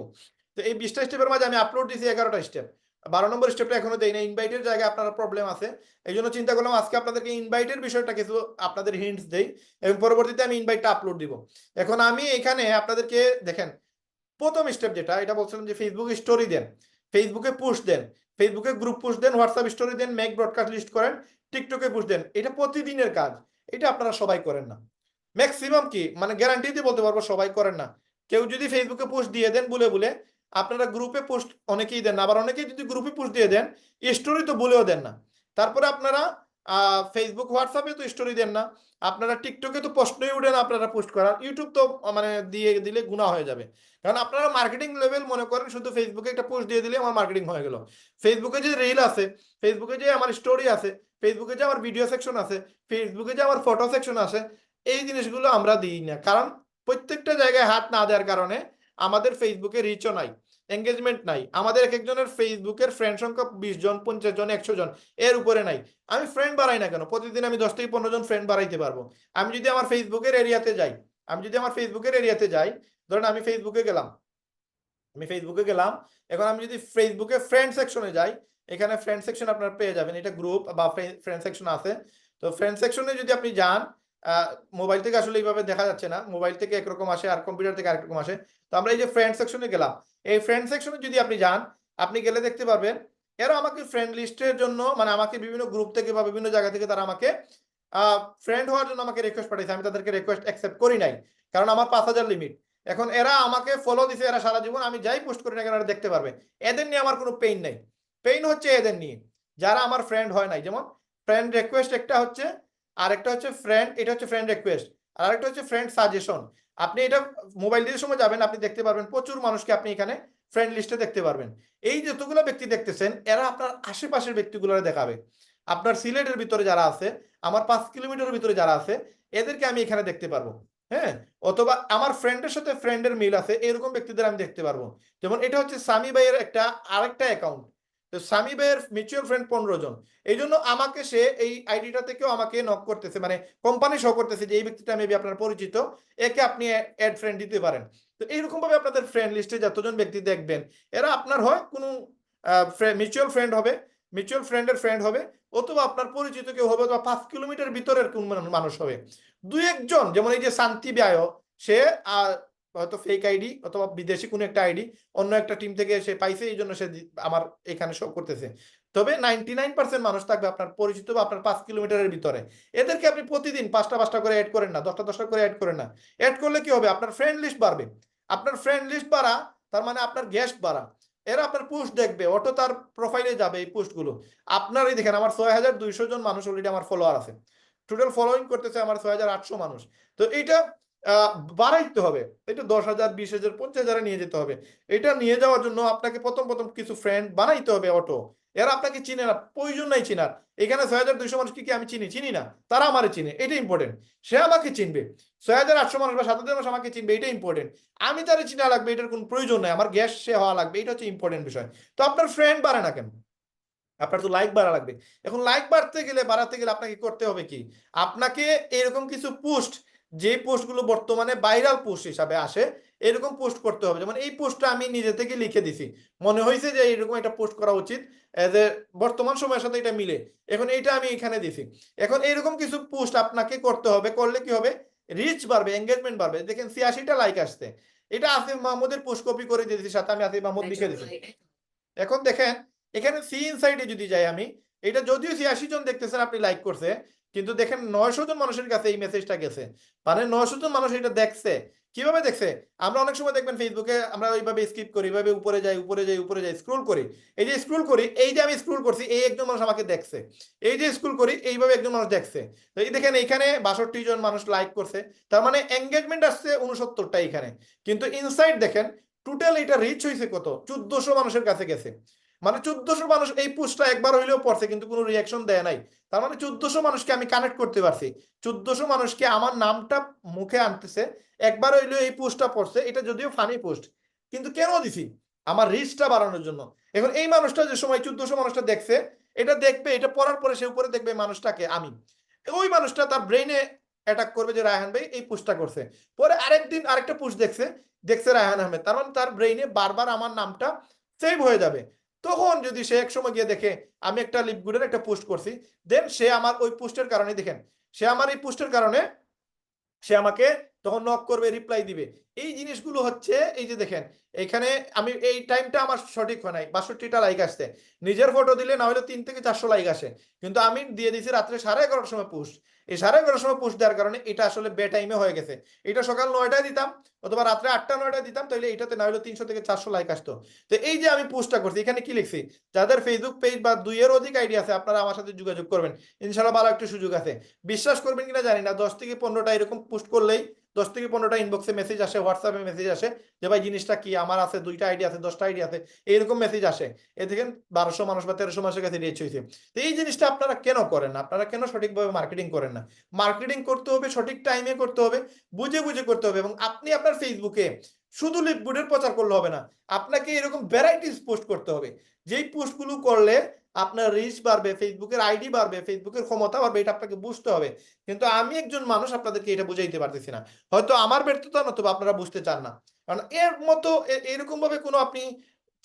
তো এই 20টা স্টেপের মাঝে আমি আপলোড দিছি 11টা স্টেপ। 12 নম্বর স্টেপটা এখনো দেই না, ইনভাইটের জায়গায় আপনার প্রবলেম আছে। এই জন্য চিন্তা করলাম আজকে আপনাদেরকে ইনভাইটের বিষয়টা কিছু আপনাদের হিন্টস দেই এবং পরবর্তীতে আমি ইনভাইটটা আপলোড দিব। এখন আমি এখানে আপনাদেরকে দেখেন, প্রথম স্টেপ যেটা, এটা বলছিলাম যে ফেসবুকে স্টোরি দেন, ফেসবুকে পোস্ট দেন, ফেসবুকে গ্রুপ পোস্ট দেন, হোয়াটসঅ্যাপ স্টোরি দেন, মেক ব্রডকাস্ট লিস্ট করেন, টিকটকে পোস্ট দেন। এটা প্রতিদিনের কাজ, এটা আপনারা সবাই করেন না। ম্যাক্সিমাম কি মানে গ্যারান্টি দিয়ে বলতে পারবো সবাই করেন না। কেউ যদি ফেসবুকে পোস্ট দিয়ে দেন বলে বলে, আপনারা গ্রুপে পোস্ট অনেকেই দেন না, আবার অনেকেই যদি গ্রুপে পোস্ট দিয়ে দেন স্টোরি তো বলেও দেন না। তারপরে আপনারা ফেসবুক হোয়াটসঅ্যাপে তো স্টোরি দেন না, আপনারা টিকটকে তো প্রশ্নই উঠে না আপনারা পোস্ট করার, ইউটিউব তো মানে দিয়ে দিলে গুনাহ হয়ে যাবে। কারণ আপনারা মার্কেটিং লেভেল মনে করেন শুধু ফেসবুকে একটা পোস্ট দিয়ে দিলে আমার মার্কেটিং হয়ে গেল। ফেসবুকে যে রিল আছে, ফেসবুকে যে আমার স্টোরি আছে, ফেসবুকে যে আমার ভিডিও সেকশন আছে, ফেসবুকে যে আমার ফটো সেকশন আছে, এই জিনিসগুলো আমরা দিই না। কারণ প্রত্যেকটা জায়গায় হাত না দেওয়ার কারণে আমাদের ফেসবুকে রিচও নাই, এঙ্গেজমেন্ট নাই। আমাদের এক একজনের ফেসবুকের ফ্রেন্ড সংখ্যা 20 জন, 50 জন, 100 জন, এর উপরে নাই। আমি ফ্রেন্ড বাড়াই না কেন, প্রতিদিন আমি 10 থেকে 15 জন ফ্রেন্ড বাড়াইতে পারবো। আমি যদি আমার ফেসবুকের এরিয়াতে যাই, ধরেন আমি ফেসবুকে গেলাম, এখন আমি যদি ফেসবুকে ফ্রেন্ড সেকশনে যাই, এখানে ফ্রেন্ড সেকশন আপনারা পেয়ে যাবেন, এটা গ্রুপ বা ফ্রেন্ড সেকশন আছে। তো ফ্রেন্ড সেকশনে যদি আপনি যান, মোবাইল থেকে আসলে এইভাবে দেখা যাচ্ছে না, মোবাইল থেকে একরকম আসে আর কম্পিউটার থেকে আরেক রকম আসে। তো আমরা এই যে ফ্রেন্ড সেকশনে গেলাম, এই ফ্রেন্ড সেকশনে যদি আপনি যান, আপনি গেলে দেখতে পারবেন এরা আমাকে ফ্রেন্ড লিস্টের জন্য, মানে আমাকে বিভিন্ন গ্রুপ থেকে বা বিভিন্ন জায়গা থেকে তারা আমাকে ফ্রেন্ড হওয়ার জন্য আমাকে রিকোয়েস্ট পাঠিয়েছে। আমি তাদেরকে রিকোয়েস্ট অ্যাকসেপ্ট করি নাই, কারণ আমার 5000 লিমিট। এখন এরা আমাকে ফলো দিছে, এরা সারা জীবন আমি যাই পোস্ট করি না কেন এরা দেখতে পারবে। এদের নিয়ে আমার কোনো পেইন নাই, পেইন হচ্ছে এদের নিয়ে যারা আমার ফ্রেন্ড হয় নাই। যেমন ফ্রেন্ড রিকোয়েস্ট একটা হচ্ছে, আর একটা হচ্ছে ফ্রেন্ড, এটা হচ্ছে ফ্রেন্ড রিকোয়েস্ট, আর আরেকটা হচ্ছে ফ্রেন্ড সাজেশন। আপনি এটা মোবাইল দিয়ে সময় যাবেন, আপনি দেখতে পারবেন প্রচুর মানুষকে আপনি এখানে ফ্রেন্ড লিস্টে দেখতে পারবেন। এই যতগুলো ব্যক্তি দেখতেছেন এরা আপনার আশেপাশের ব্যক্তিগুলো দেখাবে। আপনার সিলেটের ভিতরে যারা আছে, আমার 5 কিলোমিটারের ভিতরে যারা আছে, এদেরকে আমি এখানে দেখতে পারবো। হ্যাঁ, অথবা আমার ফ্রেন্ডের সাথে ফ্রেন্ডের মিল আছে, এরকম ব্যক্তিদের আমি দেখতে পারবো। যেমন এটা হচ্ছে সামি ভাইয়ের আরেকটা অ্যাকাউন্ট। তো সামি ভাইয়ের মিউচুয়াল ফ্রেন্ড 15 জন। এই জন্য আমাকে সে এই আইডিটা থেকেও আমাকে নক করতেছে, মানে কোম্পানি শো করতেছে যে এই ব্যক্তিটা মেবি আপনার পরিচিত, একে আপনি অ্যাড ফ্রেন্ড দিতে পারেন। তো এইরকম ভাবে আপনাদের ফ্রেন্ড লিস্টে যতজন ব্যক্তি দেখবেন, এরা আপনার হয় কোনো মিউচুয়াল ফ্রেন্ড হবে, মিউচুয়াল ফ্রেন্ডের ফ্রেন্ড হবে, অথবা আপনার পরিচিত কেউ হবে, অথবা 5 কিলোমিটার ভিতরের কোন মানুষ হবে। দুই একজন, যেমন এই যে শান্তি ব্যয়, সে হয়তো ফেক আইডি অথবা বিদেশি কোনো একটা আইডি অন্য একটা টিম থেকে সে পাইছে, এই জন্য সে আমার এখানে শো করতেছে। তবে 99% মানুষ থাকবে আপনার পরিচিত বা আপনার 5 কিলোমিটারের ভিতরে। এদেরকে আপনি প্রতিদিন 5টা করে অ্যাড করেন না, 10টা করে অ্যাড করেন না। অ্যাড করলে কি হবে, আপনার ফ্রেন্ড লিস্ট বাড়বে। আপনার ফ্রেন্ড লিস্ট বাড়া তার মানে আপনার গেস্ট বাড়া। এরা আপনার পোস্ট দেখবে, অটো তার প্রোফাইলে যাবে এই পোস্টগুলো। আপনারই দেখেন আমার 6200 জন মানুষ অলরেডি আমার ফলোয়ার আছে, টোটাল ফলোইং করতেছে আমার 6800 মানুষ। তো এইটা বাড়াইতে হবে, এটা 10,000, 20,000, 50,000 নিয়ে যেতে হবে। এটা নিয়ে যাওয়ার জন্য আপনাকে প্রথম কিছু ফ্রেন্ড বানাইতে হবে অটো। এরা আপনাকে চিনে না, প্রয়োজন নাই চিনার। এখানে 6200 মানুষকে কি আমি চিনি না, তারা আমারে চিনে, এটা ইম্পর্টেন্ট। সে আমাকে চিনবে, 6800 মানুষ বা 7000 মানুষ আমাকে চিনবে, এটা ইম্পর্টেন্ট। আমি তারে চিনা লাগবে, এটার কোনো প্রয়োজন নাই, আমার গ্যাস সে হওয়া লাগবে, এটা হচ্ছে ইম্পর্টেন্ট বিষয়। তো আপনার ফ্রেন্ড বাড়ে না কেন, আপনার তো লাইক বাড়া লাগবে। এখন লাইক বাড়াতে গেলে আপনাকে করতে হবে কি, আপনাকে এরকম কিছু পোস্ট, যে পোস্টগুলো বর্তমানে ভাইরাল পোস্ট হিসাবে আসে, এরকম পোস্ট করতে হবে। যেমন এই পোস্টটা আমি নিজে থেকে লিখে দিছি, মনে হয়েছে যে এরকম একটা পোস্ট করা উচিত, যে বর্তমান সময়ের সাথে এটা মিলে, এখন এইটা আমি এখানে দিছি। এখন এরকম কিছু পোস্ট আপনাকে করতে হবে, করলে কি হবে, রিচ বাড়বে, এঙ্গেজমেন্ট বাড়বে। দেখেন 86টা লাইক আসছে, এটা আসিফ মাহমুদের পোস্ট কপি করে দিয়েছি, সাথে আমি আসিফ মাহমুদ লিখে দিছি। এখন দেখেন এখানে সি ইনসাইডে যদি যাই আমি, এটা যদিও 86 জন দেখতেছেন আপনি লাইক করছে, কিন্তু দেখেন 900 জন মানুষের কাছে এই মেসেজটা গেছে, মানে 900 জন মানুষ এটা দেখছে। কিভাবে দেখছে, আমরা অনেক সময় দেখবেন ফেসবুকে আমরা ওইভাবে স্কিপ করি, এইভাবে উপরে যাই স্ক্রল করি। এই যে স্ক্রল করি, এই যে আমি স্ক্রল করছি, এই একজন মানুষ আমাকে দেখছে, এই যে স্ক্রল করি এইভাবে একজন মানুষ দেখছে। তো এই দেখেন এখানে 62 জন মানুষ লাইক করছে, তার মানে এঙ্গেজমেন্ট আসছে 69টা এখানে। কিন্তু ইনসাইড দেখেন টোটাল এটা রিচ হয়েছে কত, 1400 মানুষের কাছে গেছে। মানে 1400 মানুষ এই পোস্টটা একবার হইলেও পড়ছে, কিন্তু কোনো রিয়াকশন দেয় নাই। তার মানে 1400 মানুষকে আমি কানেক্ট করতে পারছি, 1400 মানুষকে আমার নামটা মুখে আনতেছে, একবার হইলেও এই পোস্টটা পড়ছে। এটা যদিও ফানি পোস্ট, কিন্তু কেন দিছি, আমার রিচটা বাড়ানোর জন্য। এখন এই মানুষটা যে সময় 1400 মানুষটা দেখছে, এটা দেখবে, এটা পড়ার পরে সে উপরে দেখবে মানুষটাকে আমি, ওই মানুষটা তার ব্রেইনে অ্যাটাক করবে যে রায়হান ভাই এই পোস্টটা করছে। পরে আরেকদিন আরেকটা পোস্ট দেখছে রায়হান আহমেদ, তার মানে তার ব্রেইনে বারবার আমার নামটা সেভ হয়ে যাবে। তো তখন যদি সে এক সময় গিয়ে দেখে আমি একটা লিপগুডের একটা পোস্ট করছি, দেন সে আমার ওই পোস্টের কারণে দেখেন সে আমার এই পোস্টের কারণে সে আমাকে তখন নক করবে, রিপ্লাই দিবে। এই জিনিসগুলো হচ্ছে এই যে দেখেন এখানে আমি এই টাইমটা আমার সঠিক হয় নাই, ৬২টা লাইক আসছে। নিজের ফটো দিলে না হলে ৩ থেকে ৪০০ লাইক আসে, কিন্তু আমি দিয়ে দিয়েছি রাত্রে 11:30টার সময় পোস্ট। এই 11:30টার সময় পোস্ট দেওয়ার কারণে এটা আসলে বে টাইমে হয়ে গেছে। এটা সকাল ৯টায় দিতাম অথবা রাত্রে ৮টা ৯টায় দিতাম, তাহলে এটাতে না হলে ৩০০ থেকে ৪০০ লাইক আসতো। তো এই যে আমি পোস্টটা করছি, এখানে কি লিখছি, যাদের ফেসবুক পেজ বা ২ এর অধিক আইডি আছে আপনারা আমার সাথে যোগাযোগ করবেন, ইনশাল্লাহ ভালো একটা সুযোগ আছে। বিশ্বাস করবেন কিনা জানি না, ১০ থেকে ১৫টা এরকম পোস্ট করলেই ১০ থেকে ১৫টা ইনবক্সে মেসেজ আসে, হোয়াটসঅ্যাপে মেসেজ আসে যে ভাই জিনিসটা কি, আমার আছে ২টা আইডি আছে, 10টা আইডি আছে, এইরকম মেসেজ আসে। এ দেখেন ১২০০ মানুষ বা ১৩০০ মানুষের কাছে রিচ হয়েছে। তো এই জিনিসটা আপনারা কেন করেন না? আপনারা কেন সঠিকভাবে মার্কেটিং করেন না? মার্কেটিং করতে হবে, সঠিক টাইমে করতে হবে, বুঝে বুঝে করতে হবে। এবং আপনি আপনার ফেসবুকে শুধু লিপগুডের প্রচার করলে হবে না, আপনাকে এরকম ভ্যারাইটিস পোস্ট করতে হবে, যেই পোস্টগুলো করলে আপনার রিচ বাড়বে, ফেসবুকের আইডি বাড়বে, ফেসবুকের ক্ষমতা বাড়বে, এটা আপনাকে বুঝতে হবে। কিন্তু আমি একজন মানুষ আপনাদেরকে এটা বুঝাইতে পারতেছি না, হয়তো আমার ব্যর্থতা, নতুবা আপনারা বুঝতে চান না। কারণ এর মতো এরকম ভাবে কোনো আপনি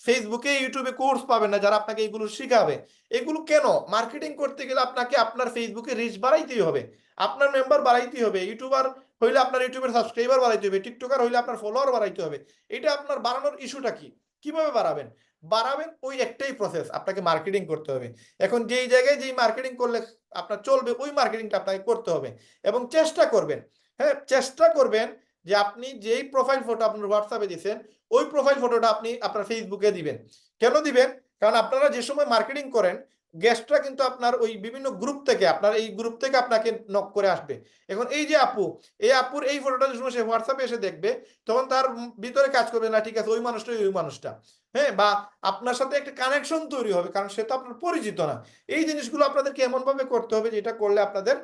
ফেসবুকে ইউটিউবে কোর্স পাবেন না যারা আপনাকে এগুলো শিখাবে। এগুলো কেন? মার্কেটিং করতে গেলে আপনাকে আপনার ফেসবুকে রিচ বাড়াইতেই হবে, আপনার মেম্বার বাড়াইতেই হবে, ইউটিউবার হইলে আপনার ইউটিউবের সাবস্ক্রাইবার বাড়াইতে হবে, টিকটকার হইলে আপনার ফলোয়ার বাড়াইতে হবে। এটা আপনার বাড়ানোর ইস্যুটা কি? কিভাবে বাড়াবেন? বাড়াবেন ওই একটাই প্রসেস, আপনাকে মার্কেটিং করতে হবে। এখন যেই জায়গায় যেই মার্কেটিং করলে আপনার চলবে ওই মার্কেটিংটা আপনাকে করতে হবে। এবং চেষ্টা করবেন, হ্যাঁ চেষ্টা করবেন যে আপনি যেই প্রোফাইল ফটো আপনার হোয়াটসঅ্যাপে দিচ্ছেন ওই প্রোফাইল ফটোটা আপনি আপনার ফেসবুকে দিবেন। কেন দিবেন? কারণ আপনারা যে সময় মার্কেটিং করেন গেস্টরা কিন্তু আপনার ওই বিভিন্ন গ্রুপ থেকে, আপনার এই গ্রুপ থেকে আপনাকে নক করে আসবে। এখন এই যে আপু, এই আপুর এই ফটোটা যে সময় সে হোয়াটসঅ্যাপে এসে দেখবে, তখন তার ভিতরে কাজ করবে না ঠিক আছে ওই মানুষটাই ওই মানুষটা, হ্যাঁ, বা আপনার সাথে একটা কানেকশন তৈরি হবে, কারণ সে তো আপনার পরিচিত না। এই জিনিসগুলো আপনাদেরকে এমন ভাবে করতে হবে যেটা করলে আপনাদের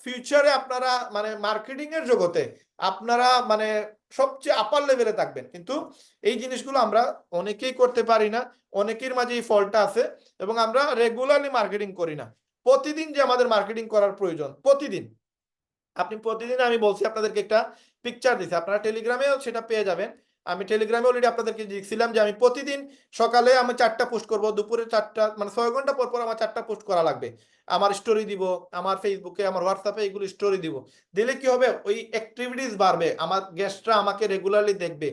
ফিউচারে আপনারা মানে মার্কেটিং এর জগতে আপনারা মানে সবচেয়ে আপার লেভেলে থাকবেন। কিন্তু এই জিনিসগুলো আমরা অনেকেই করতে পারি না, অনেকের মাঝে এই ফলটা আছে, এবং আমরা রেগুলারলি মার্কেটিং করি না। প্রতিদিন যে আমাদের মার্কেটিং করার প্রয়োজন, প্রতিদিন আপনি প্রতিদিন, আমি বলছি আপনাদেরকে একটা পিকচার দিছি, আপনারা টেলিগ্রামেও সেটা পেয়ে যাবেন। আমি টেলিগ্রামে অলরেডি আপনাদেরকে লিখছিলাম যে আমি প্রতিদিন সকালে আমি 4টা পোস্ট করব, দুপুরে 4টা, মানে 6 ঘন্টা পর পর আমার 4টা পোস্ট করা লাগবে। আমার স্টোরি দিব, আমার ফেসবুকে আমার হোয়াটসঅ্যাপে এগুলো স্টোরি দিব। দিলে কি হবে, ওই অ্যাক্টিভিটিস বাড়বে, আমার গেস্টরা আমাকে রেগুলারলি দেখবে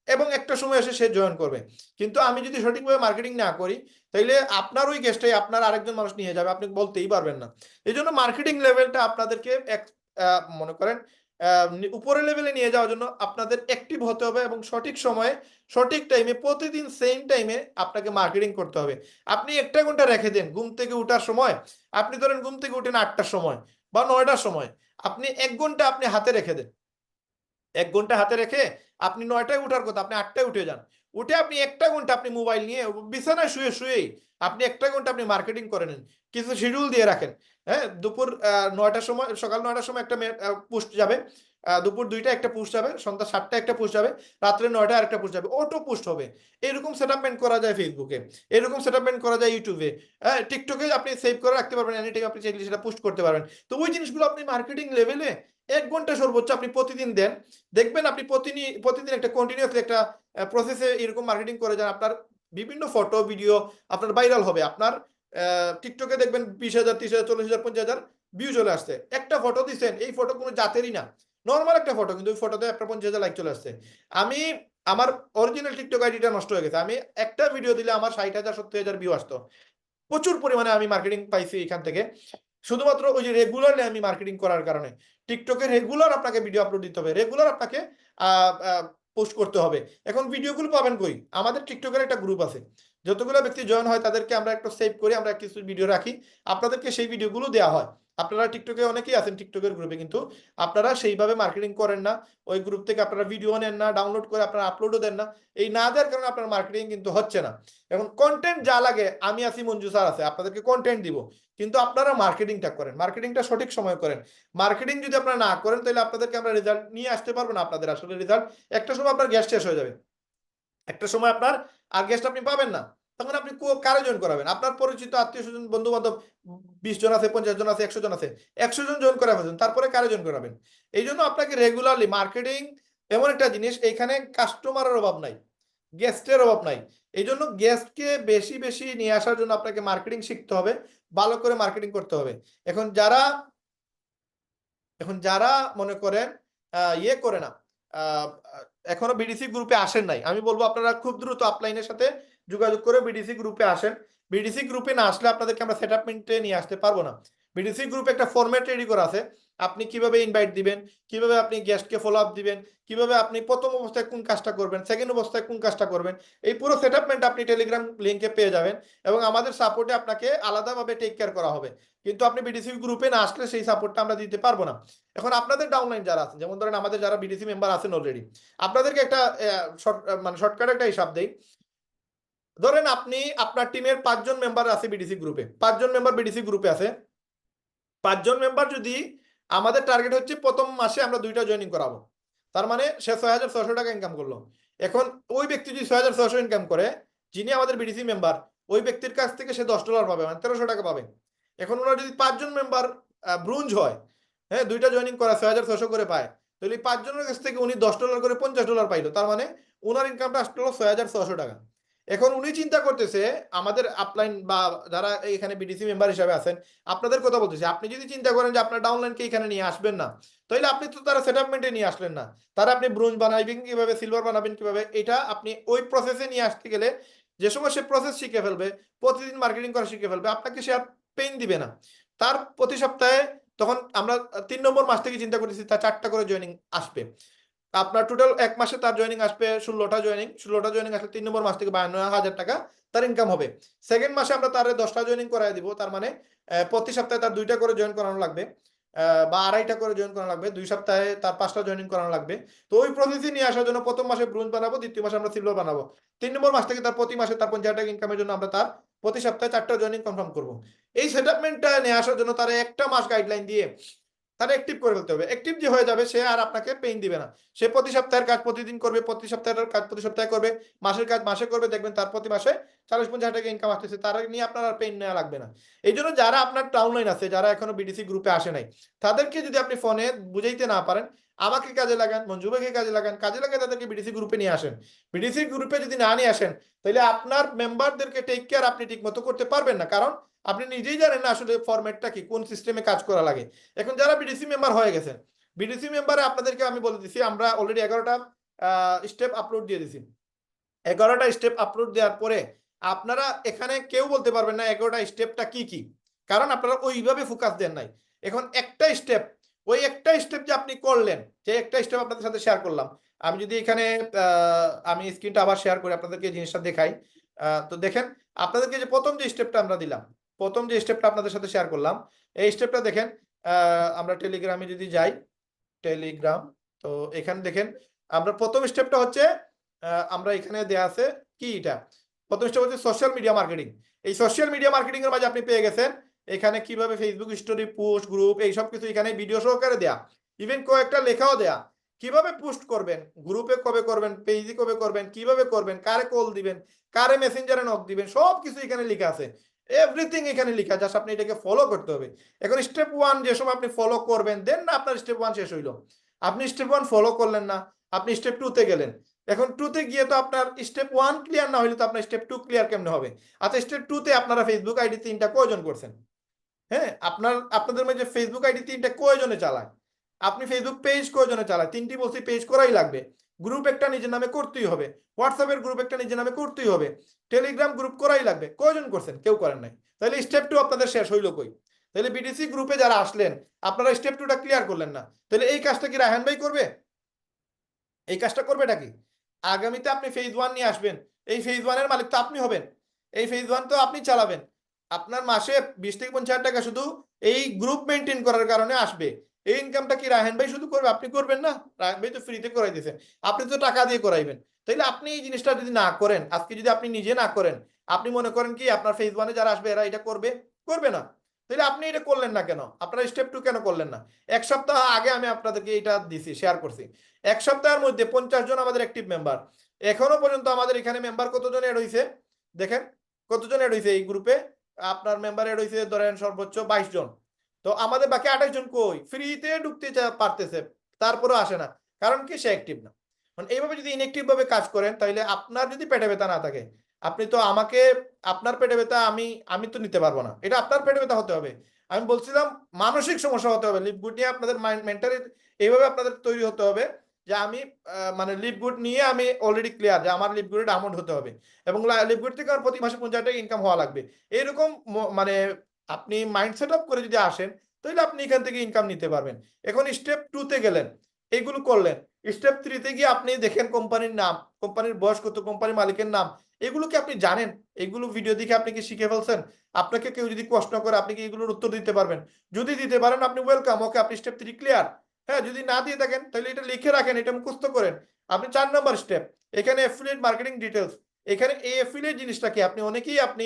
এবং একটা সময় এসে সে জয়েন করবে। কিন্তু আমি যদি সঠিকভাবে মার্কেটিং না করি তাইলে আপনার ওই গেস্টটাই আপনার আরেকজন মানুষ নিয়ে যাবে, আপনি বলতেই পারবেন না। এই জন্য মার্কেটিং লেভেলটা আপনাদেরকে মনে করেন উপরের লেভেলে নিয়ে যাওয়ার জন্য আপনাদের অ্যাক্টিভ হতে হবে এবং সঠিক সময়ে সঠিক টাইমে প্রতিদিন সেম টাইমে আপনাকে মার্কেটিং করতে হবে। আপনি 1টা ঘন্টা রেখে দেন ঘুম থেকে ওঠার সময়, আপনি ধরেন ঘুম থেকে উঠেন 8টার সময় বা 9টার সময়, আপনি 1 ঘন্টা আপনি হাতে রেখে দেন। 1 ঘন্টা হাতে রেখে আপনি 9টায় উঠার কথা, আপনি 8টায় উঠে যান। উঠে আপনি 1টা ঘন্টা আপনি মোবাইল নিয়ে বিছানায় শুয়ে শুয়েই আপনি 1টা ঘন্টা আপনি মার্কেটিং করে নেন। কিছু শিডিউল দিয়ে রাখেন, হ্যাঁ, দুপুর 9টার সময়, সকাল 9টার সময় একটা পোস্ট যাবে, দুপুর 2টায় একটা পোস্ট যাবে, সন্ধ্যা 7টায় একটা পোস্ট যাবে, রাত্রে 9টায় আরেকটা পোস্ট যাবে, অটো পোস্ট হবে। এরকম সেটআপমেন্ট করা যায় ফেসবুকে, এরকম সেটআপমেন্ট করা যায় ইউটিউবে, হ্যাঁ, টিকটকে আপনি সেভ করে রাখতে পারবেন, এনি টাইম আপনি চাইলে সেটা পোস্ট করতে পারবেন। তো ওই জিনিসগুলো আপনি মার্কেটিং লেভেলে 1 ঘন্টা সর্বোচ্চ আপনি প্রতিদিন দেন, দেখবেন আপনি প্রতিদিন একটা কন্টিনিউয়াসলি একটা প্রসেসে এরকম মার্কেটিং করে যান, আপনার বিভিন্ন ফটো ভিডিও আপনার ভাইরাল হবে। আপনার টিকটকে দেখবেন 20,000 30,000 40,000 50,000 ভিউ চলে আসছে, একটা ফটো দিচ্ছেন, এই ফটো কোনো জাতেরই না, নর্মাল একটা ফটো, কিন্তু ওই ফটোতে আপনার 50,000 লাইক চলে আসছে। আমি আমার অরিজিনাল টিকটক আইডিটা নষ্ট হয়ে গেছে, আমি একটা ভিডিও দিলে আমার 60,000 70,000 ভিউ আসতো। প্রচুর পরিমাণে আমি মার্কেটিং পাইছি এখান থেকে, শুধুমাত্র ওই যে রেগুলারলি আমি মার্কেটিং করার কারণে। টিকটকে রেগুলার আপনাকে ভিডিও আপলোড দিতে হবে, রেগুলার আপনাকে পোস্ট করতে হবে। এখন ভিডিওগুলো পাবেন কই? আমাদের টিকটকের একটা গ্রুপ আছে, যতগুলো ব্যক্তি জয়েন হয় তাদেরকে আমরা একটা সেভ করি, আমরা কিছু ভিডিও রাখি, আপনাদেরকে সেই ভিডিওগুলো দেওয়া হয়। আপনারা টিকটকে অনেকেই আছেন টিকটকের গ্রুপে, কিন্তু আপনারা সেইভাবে মার্কেটিং করেন না, ওই গ্রুপ থেকে আপনারা ভিডিও নেন না, ডাউনলোড করে আপনারা আপলোডও দেন না। এই না দেওয়ার কারণে আপনার মার্কেটিং কিন্তু হচ্ছে না। এখন কন্টেন্ট যা লাগে, আমি আছি, মঞ্জু স্যার আছে, আপনাদেরকে কন্টেন্ট দিব, কিন্তু আপনারা মার্কেটিংটা করেন, মার্কেটিংটা সঠিক সময় করেন। মার্কেটিং যদি আপনারা না করেন তাহলে আপনাদেরকে আমরা রেজাল্ট নিয়ে আসতে পারবো না। আপনাদের আসলে রেজাল্ট একটা সময় আপনার গ্যাস শেষ হয়ে যাবে, একটা সময় আপনার আর গেস্ট আপনি পাবেন না। তখন আপনি কারে জয়েন করাবেন? আপনার পরিচিত আত্মীয় স্বজন বন্ধু বান্ধব 20 জন আছে, 50 জন আছে, 100 জন আছে, 100 জন জয়েন করা ফেলছেন, তারপরে কারে জয়েন করাবেন? এই জন্য আপনাকে রেগুলারলি মার্কেটিং এমন একটা জিনিস, এইখানে কাস্টমারের অভাব নাই, গেস্টের অভাব নাই। এই জন্য গেস্টকে বেশি বেশি নিয়ে আসার জন্য আপনাকে মার্কেটিং শিখতে হবে, ভালো করে মার্কেটিং করতে হবে। এখন যারা মনে করেন ইয়ে করে না, এখনো বিডিসি গ্রুপে আসেন নাই, আমি বলবো আপনারা খুব দ্রুত আপলাইনের সাথে যোগাযোগ করে বিডিসি গ্রুপে আসেন। বিডিসি গ্রুপে না আসলে আপনাদেরকে আমরা সেটআপমেন্টে নিয়ে আসতে পারবো না। বিডিসি গ্রুপে একটা ফরম্যাট রেডি করা আছে, আপনি কিভাবে ইনভাইট দিবেন, কিভাবে আপনি গেস্টকে ফলো আপ দিবেন, কিভাবে আপনি প্রথম অবস্থায় কোন কাজটা করবেন, সেকেন্ড অবস্থায় কোন কাজটা করবেন, এই পুরো সেটআপমেন্ট আপনি টেলিগ্রাম লিংকে পেয়ে যাবেন এবং আমাদের সাপোর্টে আপনাকে আলাদাভাবে টেক কেয়ার করা হবে। কিন্তু আপনি বিডিসি গ্রুপে না আসলে সেই সাপোর্টটা আমরা দিতে পারবো না। এখন আপনাদের ডাউনলাইন যারা আছেন, যেমন ধরেন আমাদের যারা বিডিসি মেম্বার আছেন অলরেডি, আপনাদেরকে একটা মানে শর্টকাট একটা হিসাব দেই। ধরেন আপনি আপনার টিমের 5 জন মেম্বার আছে বিডিসি গ্রুপে, 5 জন মেম্বার বিডিসি গ্রুপে আছে। 5 জন মেম্বার যদি, আমাদের টার্গেট হচ্ছে প্রথম মাসে আমরা 2টা জয়েনিং করাবো, তার মানে সে 6,600 টাকা ইনকাম করলো। এখন ওই ব্যক্তি যদি 6,600 ইনকাম করে, যিনি আমাদের বিডিসি মেম্বার, ওই ব্যক্তির কাছ থেকে সে $10 পাবে, মানে 1,300 টাকা পাবে। এখন ওনার যদি 5 জন মেম্বার ব্রোঞ্জ হয়, হ্যাঁ 2টা জয়েনিং করা 6,600 করে পায়, তাহলে 5 জনের কাছ থেকে উনি $10 করে $50 পাইলো, তার মানে ওনার ইনকামটা আসলো 6,600 টাকা। এখন উনি চিন্তা করতেছে, আমাদের আপলাইন বা যারা এখানে বিডিসি মেম্বার হিসাবে আছেন, আপনাদের কথা বলতেছি, আপনি যদি চিন্তা করেন যে আপনার ডাউনলাইনকে এখানে নিয়ে আসবেন না, তাহলে আপনি তো তারা সেটআপমেন্টে নিয়ে আসলেন না। তারা আপনি ব্রোঞ্জ বানাবেন কিভাবে, সিলভার বানাবেন কিভাবে, এটা আপনি ওই প্রসেসে নিয়ে আসতে গেলে যে সময় সে প্রসেস শিখে ফেলবে, প্রতিদিন মার্কেটিং করা শিখে ফেলবে, আপনাকে সে আর পেইন দিবে না। তার প্রতি সপ্তাহে, তখন আমরা 3 নম্বর মাস থেকে চিন্তা করতেছি তার 4টা করে জয়েনিং আসবে। আপনার টোটাল 1 মাসে তার জয়েনিং আসবে 16টা জয়েনিং, 16টা জয়েনিং আসলে 3 নম্বর মাস থেকে 52,000 টাকা তার ইনকাম হবে। সেকেন্ড মাসে আমরা তার 10টা জয়েনিং করাই দিব, তার মানে প্রতি সপ্তাহে তার 2টা করে জয়েন করানো লাগবে, বা 2.5টা করে জয়েন করানো লাগবে, 2 সপ্তাহে তার 5টা জয়েনিং করানো লাগবে। তো ওই প্রসেসে নিয়ে আসার জন্য প্রথম মাসে ব্রোঞ্জ বানাবো, দ্বিতীয় মাসে আমরা সিলভার বানাবো, 3 নম্বর মাস থেকে তার প্রতি মাসে তার 50 টাকা ইনকামের জন্য আমরা তার প্রতি সপ্তাহে 4টা জয়েনিং কনফার্ম করব। এই সেটআপমেন্টটা নিয়ে আসার জন্য তার একটা মাস গাইডলাইন দিয়ে তারা অ্যাক্টিভ করে ফেলতে হবে। অ্যাক্টিভ যে হয়ে যাবে, সে আর আপনাকে পেইন দিবে না। সে প্রতি সপ্তাহের কাজ প্রতিদিন করবে, প্রতি সপ্তাহের কাজ প্রতি সপ্তাহে করবে, মাসের কাজ মাসে করবে, দেখবেন তার প্রতি মাসে 40-50 টাকা ইনকাম আসতেছে, তার নিয়ে আপনার আর পেইন নেওয়া লাগবে না। এই জন্য যারা আপনার ডাউনলাইন আছে, যারা এখনো বিডিসি গ্রুপে আসে নাই, তাদেরকে যদি আপনি ফোনে বুঝাইতে না পারেন, আমাকে কাজে লাগান, মঞ্জু ভাইকে কাজে লাগান, কাজে লাগিয়ে তাদেরকে বিডিসি গ্রুপে নিয়ে আসেন। বিডিসি গ্রুপে যদি না নিয়ে আসেন, তাহলে আপনার মেম্বারদেরকে টেক কেয়ার আপনি ঠিক মতো করতে পারবেন না, কারণ আপনি নিজেই জানেন না আসলে ফরম্যাটটা কি, কোন সিস্টেমে কাজ করা লাগে। এখন যারা বিডিসি মেম্বার হয়ে গেছেন, বিডিসি মেম্বারে আপনাদেরকে আমি বলে দিচ্ছি, আমরা অলরেডি 11টা স্টেপ আপলোড দিয়ে দিছি। 11টা স্টেপ আপলোড দেওয়ার পরে আপনারা এখানে কেউ বলতে পারবেন না 11টা স্টেপটা কি কি, কারণ আপনারা ওইভাবে ফোকাস দেন নাই। এখন একটা স্টেপ, ওই একটা স্টেপ যে আপনি করলেন, যে একটা স্টেপ আপনাদের সাথে শেয়ার করলাম, আমি যদি এখানে আমি স্ক্রিনটা আবার শেয়ার করে আপনাদেরকে জিনিসটা দেখাই, তো দেখেন আপনাদেরকে যে প্রথম যে স্টেপটা আমরা দিলাম, প্রথম যে স্টেপটা আপনাদের সাথে শেয়ার করলাম, এই স্টেপটা দেখেন। আমরা টেলিগ্রামে যদি যাই, টেলিগ্রাম, তো এখানে দেখেন আমরা প্রথম স্টেপটা হচ্ছে, আমরা এখানে দেয়া আছে কি, এটা প্রথম স্টেপ হচ্ছে সোশ্যাল মিডিয়া মার্কেটিং। এই সোশ্যাল মিডিয়া মার্কেটিং এর মাঝে আপনি পেয়ে গেছেন এখানে কিভাবে ফেসবুক স্টোরি, পোস্ট, গ্রুপ, এই সব কিছু এখানে ভিডিও সহকারে দেয়া, ইভেন কয়েকটা লেখাও দেয়া, কিভাবে পোস্ট করবেন, গ্রুপে কবে করবেন, পেজে কবে করবেন, কিভাবে করবেন, কারে কল দিবেন, কারে মেসেঞ্জারে নক দিবেন, সব কিছু এখানে লেখা আছে। এভরিথিং এখানে লেখা, জাস্ট আপনি এটাকে ফলো করতে হবে। এখন স্টেপ 1 যে সময় আপনি ফলো করবেন, দেন না আপনার স্টেপ 1 শেষ হইলো। আপনি স্টেপ 1 ফলো করলেন না, আপনি স্টেপ 2 তে গেলেন। এখন 2 তে গিয়ে তো আপনার স্টেপ 1 ক্লিয়ার না হইলে তো আপনার স্টেপ 2 ক্লিয়ার কেমনে হবে? আচ্ছা, স্টেপ 2 তে আপনারা ফেসবুক আইডি 3টা কয়জন করছেন? হ্যাঁ, আপনাদের মধ্যে ফেসবুক আইডি 3টা কয়জনে চালায়? আপনি ফেসবুক পেজ কয়জনে চালায়? 3টি বলছি, পেজ করাই লাগবে। গ্রুপ একটা নিজের নামে করতেই হবে, হোয়াটসঅ্যাপের গ্রুপ একটা নিজের নামে করতেই হবে, টেলিগ্রাম গ্রুপ করাই লাগবে। কয়জন করছেন? কেউ করেন নাই। তাহলে স্টেপ 2 আপনাদের শেষ হইলো কই? তাহলে বিডিসি গ্রুপে যারা আসলেন, আপনারা স্টেপ 2টা ক্লিয়ার করলেন না, তাহলে এই কাজটা কি রায়হান ভাই করবে? এই কাজটা করবেটা কি? আগামীতে আপনি ফেজ 1 নিয়ে আসবেন, এই ফেজ 1 এর মালিক তো আপনি হবেন, এই ফেজ 1 তো আপনি চালাবেন। আপনার মাসে 20 থেকে 50 টাকা শুধু এই গ্রুপ মেনটেন করার কারণে আসবে। এই ইনকামটা কি রায়হান ভাই শুধু করবে? আপনি করবেন না? রায়হান ভাই তো ফ্রিতে করাই দিয়েছেন, আপনি তো টাকা দিয়ে করাইবেন। তাইলে আপনি এই জিনিসটা যদি না করেন, আজকে যদি আপনি নিজে না করেন, আপনি মনে করেন কি আপনার ফেজ 1 এ যারা আসবে এরা এটা করবে? করবে না। তাহলে আপনি এটা করলেন না কেন? আপনার স্টেপ 2 কেন করলেন না? 1 সপ্তাহ আগে আমি আপনাদেরকে এটা দিছি, শেয়ার করছি। 1 সপ্তাহের মধ্যে 50 জন আমাদের অ্যাক্টিভ মেম্বার। এখনো পর্যন্ত আমাদের এখানে মেম্বার কতজন এড হয়েছে দেখেন, কতজন এড হয়েছে এই গ্রুপে? আপনার মেম্বার এড হয়েছে ধরেন সর্বোচ্চ 22 জন। তো আমাদের বাকি 28 জন কই? ফ্রিতে ঢুকতে পারতেছে, তারপরেও আসে না, কারণ কি? সে অ্যাক্টিভ না। মানে এইভাবে যদি ইনঅ্যাক্টিভ ভাবে কাজ করেন তাহলে আপনার যদি পেটে ব্যথা না থাকে, আপনি তো আমাকে আপনার পেটে ব্যথা আমি তো নিতে পারবো না, এটা আপনার পেটে ব্যথা হতে হবে। আমি বলছিলাম মানসিক সমস্যা হতে হবে। লিপ গুড নিয়ে আপনাদের মেন্টালি এইভাবে আপনাদের তৈরি হতে হবে যে আমি মানে লিপ গুড নিয়ে আমি অলরেডি ক্লিয়ার যে আমার লিপ গুডের অ্যামাউন্ট হতে হবে এবং লিপ গুড থেকে আমার প্রতি মাসে 50,000 টাকা ইনকাম হওয়া লাগবে। এরকম মানে আপনি মাইন্ড সেট আপ করে যদি আসেন তাহলে আপনি এখান থেকে ইনকাম নিতে পারবেন। এখন স্টেপ 2 তে গেলেন, এইগুলো করলেন। স্টেপ 3 তে গিয়ে আপনি দেখেন কোম্পানির নাম, কোম্পানির বয়স কত, কোম্পানির মালিকের নাম, এগুলো কি আপনি জানেন? এগুলো ভিডিও দেখে আপনি কি শিখে ফেলছেন? আপনাকে কেউ যদি প্রশ্ন করে আপনি কি এগুলোর উত্তর দিতে পারবেন? যদি দিতে পারেন আপনি ওয়েলকাম, ওকে আপনি স্টেপ 3 ক্লিয়ার। হ্যাঁ, যদি না দিয়ে থাকেন তাহলে এটা লিখে রাখেন, এটা মুখস্থ করেন। আপনি 4 নম্বর স্টেপ, এখানে অ্যাফিলিয়েট মার্কেটিং ডিটেইলস। এখানে এই অ্যাফিলিয়েট জিনিসটা কি আপনি অনেকেই আপনি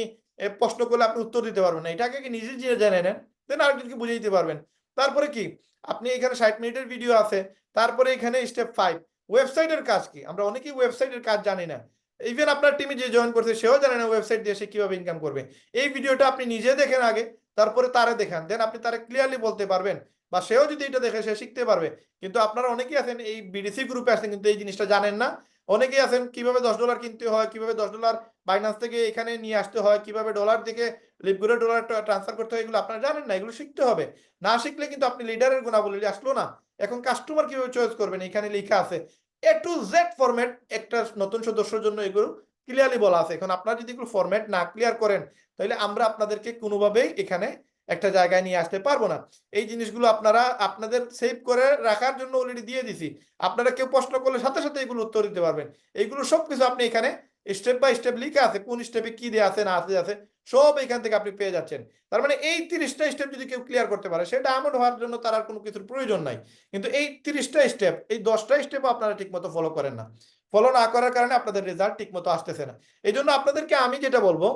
প্রশ্ন করলে আপনি উত্তর দিতে পারবেন না। এটাকে কি নিজে জেনে নেন, দেন আরেকজনকে বুঝিয়ে দিতে পারবেন। তারপরে কি আপনি এখানে 60 মিনিটের ভিডিও আছে। তারপরে এখানে স্টেপ 5 ওয়েবসাইটের কাজ কি? আমরা অনেকেই ওয়েবসাইটের কাজ জানি না। ইভেন আপনার টিমে যে জয়েন করছে সেও জানে না ওয়েবসাইট দিয়ে সে কিভাবে ইনকাম করবে। এই ভিডিওটা আপনি নিজে দেখেন আগে, তারপরে তারে দেখান, দেন আপনি তারে ক্লিয়ারলি বলতে পারবেন বা সেও যদি এটা দেখে সে শিখতে পারবে। কিন্তু আপনারা অনেকেই আছেন এই বিডিসি গ্রুপে আছেন কিন্তু এই জিনিসটা জানেন না। অনেকেই আছেন কিভাবে $10 কিনতে হয়, কিভাবে $10 বাইন্যান্স থেকে এখানে নিয়ে আসতে হয়, কিভাবে ডলার থেকে লিপগুড়ে ডলার ট্রান্সফার করতে হয়, এগুলো আপনারা জানেন না। এগুলো শিখতে হবে। না শিখলে কিন্তু আপনি লিডারের গুণাবলী আসলো না। এখন কাস্টমার কিভাবে চয়েস করবেন এখানে লেখা আছে A to Z ফরম্যাট। একটা নতুন সদস্যের জন্য এগুলো ক্লিয়ারলি বলা আছে। এখন আপনারা যদি এগুলো ফরম্যাট না ক্লিয়ার করেন তাহলে আমরা আপনাদেরকে কোনোভাবেই এখানে একটা জায়গায় নিয়ে আসতে পারবো না। এই জিনিসগুলো আপনারা আপনাদের সেভ করে রাখার জন্য অলরেডি দিয়ে দিছি। আপনারা কেউ প্রশ্ন করলে সাথে সাথে এগুলো উত্তর দিতে পারবেন। এইগুলো সবকিছু আপনি এখানে স্টেপ বাই স্টেপ লিখে আছে, কোন স্টেপে কি দেওয়া আছে না আছে সব এখান থেকে আপনি পেয়ে যাচ্ছেন। তার মানে এই 30টা স্টেপ যদি কেউ ক্লিয়ার করতে পারে সেটা ডায়মন্ড হওয়ার জন্য তার আর কোনো কিছুর প্রয়োজন নাই। কিন্তু এই 30টা স্টেপ, এই 10টা স্টেপও আপনারা ঠিকমতো ফলো করেন না। ফলো না করার কারণে আপনাদের রেজাল্ট ঠিকমতো আসতেছে না। এই জন্য আপনাদেরকে আমি যেটা বলবো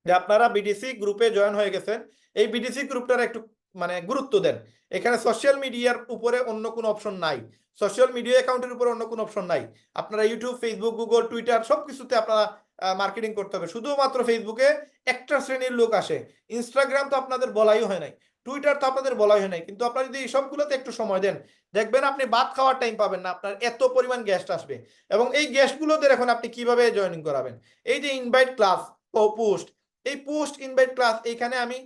যে আপনারা বিডিসি গ্রুপে জয়েন হয়ে গেছেন, এই বিডিসি গ্রুপটার একটু মানে গুরুত্ব দেন। এখানে সোশ্যাল মিডিয়ার উপরে অন্য কোনো অপশন নাই, সোশ্যাল মিডিয়া অ্যাকাউন্টের উপরে অন্য কোনো অপশন নাই। আপনারা ইউটিউব, ফেসবুক, গুগল, টুইটার সবকিছুতে আপনারা মার্কেটিং করতে হবে। শুধুমাত্র ফেসবুকে একটা শ্রেণীর লোক আসে। ইনস্টাগ্রাম তো আপনাদের বলাই হয় নাই, টুইটার তো আপনাদের বলাই হয় নাই। কিন্তু আপনারা যদি এই সবগুলোতে একটু সময় দেন দেখবেন আপনি ভাত খাওয়ার টাইম পাবেন না, আপনার এত পরিমাণ গেস্ট আসবে। এবং এই গেস্টগুলোদের এখন আপনি কিভাবে জয়েনিং করাবেন? এই যে ইনভাইট ক্লাস ও পোস্ট, এই পোস্ট ইনভাইট ক্লাস এইখানে আমি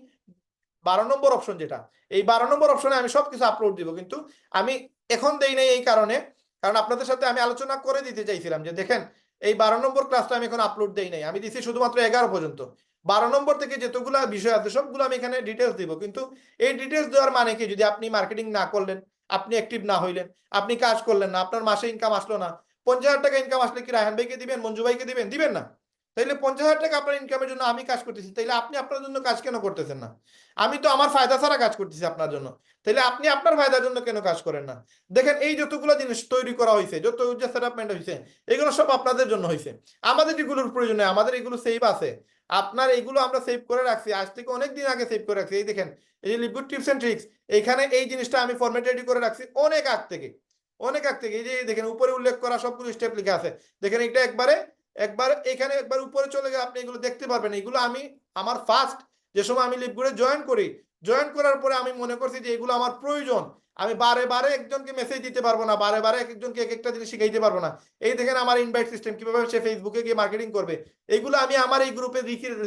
12 নম্বর অপশন যেটা, এই 12 নম্বর অপশনে আমি সবকিছু আপলোড দিব। কিন্তু আমি এখন দেই নাই এই কারণে, কারণ আপনাদের সাথে আমি আলোচনা করে দিতে চাইছিলাম যে দেখেন এই 12 নম্বর ক্লাসটা আমি এখন আপলোড দেই নাই, আমি দিছি শুধুমাত্র 11 পর্যন্ত। 12 নম্বর থেকে যতগুলো বিষয় আছে সবগুলো আমি এখানে ডিটেলস দিব। কিন্তু এই ডিটেলস দেওয়ার মানে কি, যদি আপনি মার্কেটিং না করলেন, আপনি অ্যাক্টিভ না হইলেন, আপনি কাজ করলেন না, আপনার মাসে ইনকাম আসলো না, 50,000 টাকা ইনকাম আসলে কি রায়হান ভাইকে দিবেন, মঞ্জু ভাইকে দিবেন? দিবেন না। তাইলে 50,000 টাকা আপনার ইনকামের জন্য আমি কাজ করতেছি, তাইলে আপনি আপনার জন্য কাজ কেন করতেছেন না? আমি তো আমার ফায়দা ছাড়া কাজ করতেছি আপনার জন্য, তাইলে আপনি আপনার ফায়দার জন্য কেন কাজ করেন না? দেখেন এই যতগুলো জিনিস তৈরি করা হয়েছে, যত যে সেটআপমেন্ট হয়েছে, এগুলো সব আপনাদের জন্য হয়েছে। আমাদের এগুলোর প্রয়োজন নেই, আমাদের এগুলো সেভ আছে। আপনার এগুলো আমরা সেভ করে রাখছি, আজ থেকে অনেক দিন আগে সেভ করে রাখছি। এই দেখেন এই যে লিপগুড টিপস এন্ড ট্রিক্স, এইখানে এই জিনিসটা আমি ফরম্যাট রেডি করে রাখছি অনেক আগ থেকে, অনেক আগ থেকে। এই যে দেখেন উপরে উল্লেখ করা সবগুলো স্টেপ লেখা আছে। দেখেন এটা একবার এখানে একবার উপরে চলে গেলে আপনি এগুলো দেখতে পারবেন। এগুলো আমি আমার ফার্স্ট যে সময় আমি লিপগুডে জয়েন করি, জয়েন করার পরে আমি মনে করছি যে এগুলো আমার প্রয়োজন। আমি বারে বারে একজনকে মেসেজ দিতে পারবো না, বারে বারে একজনকে এক একটা জিনিস শিখাইতে পারবো না। এই দেখেন আমার ইনভাইট সিস্টেম, কিভাবে সে ফেসবুকে গিয়ে মার্কেটিং করবে, এগুলো আমি আমার এই গ্রুপে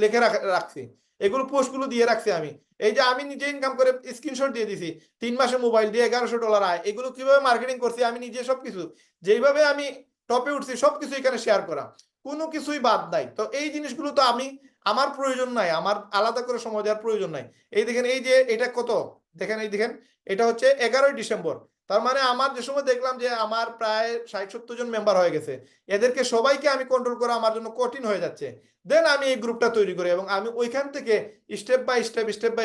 লিখে রাখছি। এগুলো পোস্টগুলো দিয়ে রাখছি আমি। এই যে আমি নিজে ইনকাম করে স্ক্রিনশট দিয়ে দিছি, 3 মাসে মোবাইল দিয়ে $1100 আয়। এগুলো কিভাবে মার্কেটিং করছি আমি নিজে, সবকিছু যেইভাবে আমি টপে উঠছি সবকিছু এখানে শেয়ার করা, কোনো কিছুই বাদ নাই। তো এই জিনিসগুলো তো আমি আমার প্রয়োজন নাই, আমার আলাদা করে সময় দেওয়ার প্রয়োজন নাই। এই দেখেন এই যে এটা কত, দেখেন এই দেখেন এটা হচ্ছে 11ই ডিসেম্বর। তার মানে আমার যে সময় দেখলাম যে আমার প্রায় 60-70 জন মেম্বার হয়ে গেছে, এদেরকে সবাইকে আমি কন্ট্রোল করা আমার জন্য কঠিন হয়ে যাচ্ছে। দেন আমি এই গ্রুপটা তৈরি করি এবং আমি ওইখান থেকে স্টেপ বাই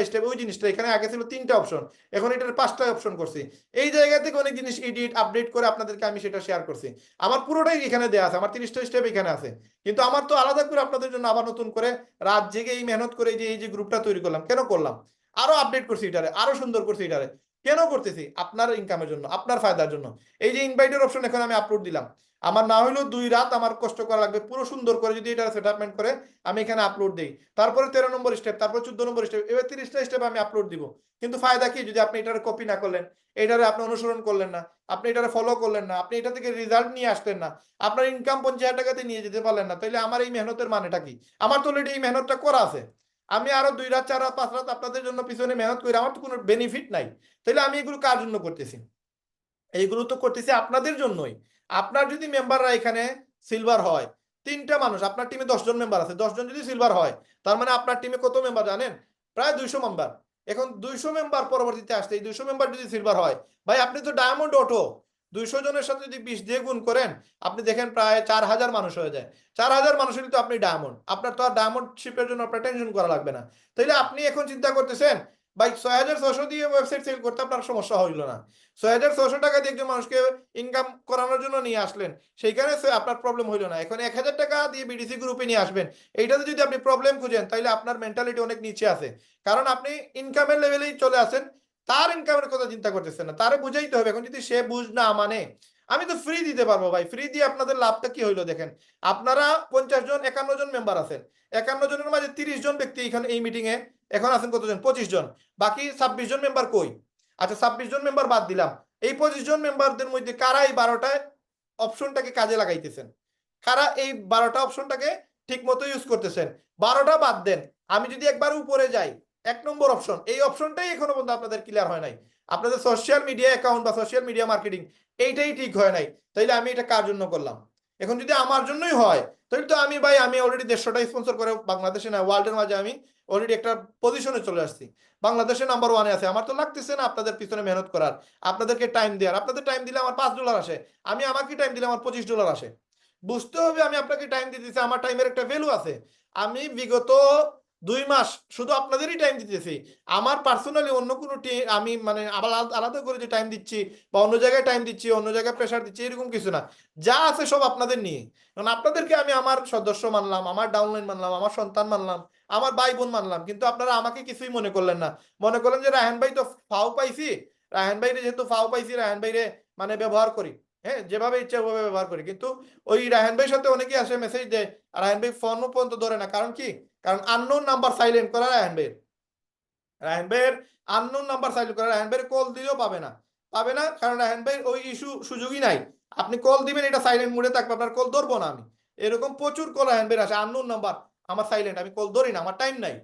স্টেপ ওই জিনিসটা, এখানে আগে ছিল 3টা অপশন, এখন এটার 5টা অপশন করছি। এই জায়গা থেকে অনেক জিনিস এডিট আপডেট করে আপনাদেরকে আমি সেটা শেয়ার করছি। আমার পুরোটাই এখানে দেওয়া আছে, আমার 30টা স্টেপ এখানে আছে। কিন্তু আমার তো আলাদা করে আপনাদের জন্য আবার নতুন করে রাত জেগে এই মেহনত করে এই যে গ্রুপটা তৈরি করলাম, কেন করলাম? আরো আপডেট করছি এটারে, আরো সুন্দর করছি এটারে। কেন করতেছি? আপনার ইনকামের জন্য, আপনার ফায়দার জন্য। এই যে ইনভাইটের অপশন এখন আমি আপলোড দিলাম। আমার না হইলেও ২ রাত আমার কষ্ট করা লাগবে পুরো সুন্দর করে যদি এটা সেটআপমেন্ট করে আমি এখানে আপলোড দেই। তারপরে ১৩ নম্বর স্টেপ, তারপর ১৪ নম্বর স্টেপ, এবার ৩০ টা স্টেপ আমি আপলোড দিব। কিন্তু ফায়দা কি? যদি আপনি এটারে কপি না করলেন, এটারে আপনি অনুসরণ করলেন না, আপনি এটারে ফলো করলেন না, আপনি এটা থেকে রেজাল্ট নিয়ে আসলেন না, আপনার ইনকাম ৫০,০০০ টাকাতে নিয়ে যেতে পারলেন না, তাইলে আমার এই মেহনতের মানেটা কি? আমার তো অলরেডি এই মেহনতটা করা আছে। আমি আরো ২ রাত, ৪ রাত, ৫ রাত আপনাদের জন্য পিছনে মেহনত কইরা আমার তো কোনো বেনিফিট নাই। তাইলে আমি এগুলো কার জন্য করতেছি? এইগুলো তো করতেছি আপনাদের জন্যই। আপনার যদি মেম্বাররা এখানে সিলভার হয়, ৩ টা মানুষ, আপনার টিমে ১০ জন মেম্বার আছে। ১০ জন যদি সিলভার হয়, তার মানে আপনার টিমে কত মেম্বার জানেন? প্রায় ২০০ মেম্বার। এখন ২০০ মেম্বার পরবর্তীতে আসছে, এই ২০০ মেম্বার যদি সিলভার হয়, ভাই আপনি তো ডায়মন্ড অটো। ২০০ জনের সাথে যদি ২০ দিয়ে গুণ করেন, আপনি দেখেন প্রায় ৪,০০০ মানুষ হয়ে যায়। ৪,০০০ মানুষ হলে তো আপনি ডায়মন্ড। আপনার তো আর ডায়মন্ডশিপের জন্য আপনার টেনশন করা লাগবে না। তাইলে আপনি এখন চিন্তা করতেছেন, ভাই ৬,৬০০ দিয়ে ওয়েবসাইট সেল করতে আপনার সমস্যা হইল না। ৬,৬০০ টাকা দিয়ে একজন মানুষকে ইনকাম করানোর জন্য নিয়ে আসলেন, সেইখানে আপনার প্রবলেম হইল না। এখন ১,০০০ টাকা দিয়ে বিডিসি গ্রুপে নিয়ে আসবেন, এইটাতে যদি আপনি প্রবলেম খুঁজেন, তাইলে আপনার মেন্টালিটি অনেক নিচে আছে। কারণ আপনি ইনকামের লেভেলেই চলে আসেন, তার ইনকামের কথা চিন্তা করতেছেন না। তারে বুঝাইতে হবে। এখন যদি সে বুঝ না মানে, আমি তো ফ্রি দিতে পারবো ভাই। ফ্রি দিয়ে আপনাদের লাভটা কি হইলো দেখেন। আপনারা ৫০ জন, ৫১ জন মেম্বার আছেন। ৫১ জনের মাঝে ৩০ জন ব্যক্তি এখানে এই মিটিং এ এখন আছেন কতজন? ২৫ জন। বাকি ২৬ জন মেম্বার কই? আচ্ছা, ২৬ জন মেম্বার বাদ দিলাম। এই ২৫ জন মেম্বারদের মধ্যে কারা এই ১২টায় অপশনটাকে কাজে লাগাইতেছেন? কারা এই ১২টা অপশনটাকে ঠিক মতো ইউজ করতেছেন? ১২টা বাদ দেন। আমি যদি একবার উপরে যাই, ১ নম্বর অপশন, এই অপশনটাই এখনো পর্যন্ত আপনাদের ক্লিয়ার হয় নাই। আপনাদের সোশ্যাল মিডিয়া অ্যাকাউন্ট বা সোশ্যাল মিডিয়া মার্কেটিং এইটাই ঠিক হয় নাই। তাইলে আমি এটা কার জন্য করলাম? এখন যদি আমার জন্যই হয়, তাহলে তো আমি অলরেডি ১৫০টা স্পন্সর করে বাংলাদেশে না ওয়ার্ল্ডের মাঝে আমি অলরেডি একটা পজিশনে চলে আসছি। বাংলাদেশে নাম্বার 1 এ আছে। আমার তো লাগতেছে না আপনাদের পিছনে মেহনত করার, আপনাদেরকে টাইম দেওয়ার। আপনাদের টাইম দিলে আমার $৫ আসে। আমাকে টাইম দিলে আমার $25 আসে। বুঝতে হবে আমি আপনাকে টাইম দিতেছি, আমার টাইমের একটা ভ্যালু আছে। আমি বিগত ২ মাস শুধু আপনাদেরই টাইম দিতেছি। আমার পার্সোনালি অন্য কোনো আমি মানে আলাদা করে যে টাইম দিচ্ছি বা অন্য জায়গায় টাইম দিচ্ছি, অন্য জায়গায় প্রেশার দিচ্ছি, এরকম কিছু না। যা আছে সব আপনাদের নিয়ে। কারণ আপনাদেরকে আমি আমার সদস্য মানলাম, আমার ডাউনলাইন মানলাম, আমার সন্তান মানলাম, আমার ভাই বোন মানলাম। কিন্তু আপনারা আমাকে কিছুই মনে করলেন না। মনে করলেন যে রায়হান ভাই তো ফাও পাইছি, রায়হান ভাইরে যেহেতু ফাও পাইছি, রায়হান ভাইরে মানে ব্যবহার করি। হ্যাঁ, যেভাবে ইচ্ছা ওভাবে ব্যবহার করি। কিন্তু ওই রায়হান ভাইয়ের সাথে অনেকেই আসে মেসেজ দেয়, আর রায়হান ভাই ফোনও পর্যন্ত ধরে না। কারণ কি? কারণ আননোন নাম্বার সাইলেন্ট করা রায়হান ভাইয়ের। রায়হান ভাইয়ের আননোন নাম্বার সাইলেন্ট করা, রায়হান ভাইয়ের কল দিলেও পাবে না। পাবে না কারণ রায়হান ভাইয়ের ওই সুযোগই নাই। আপনি কল দিবেন, এটা সাইলেন্ট মোডে থাকবে, আপনার কল ধরবো না আমি। এরকম প্রচুর কল রায়হান ভাইয়ের আসে আননোন নাম্বার, আমার সাইলেন্ট, আমি কল ধরি না, আমার টাইম নাই,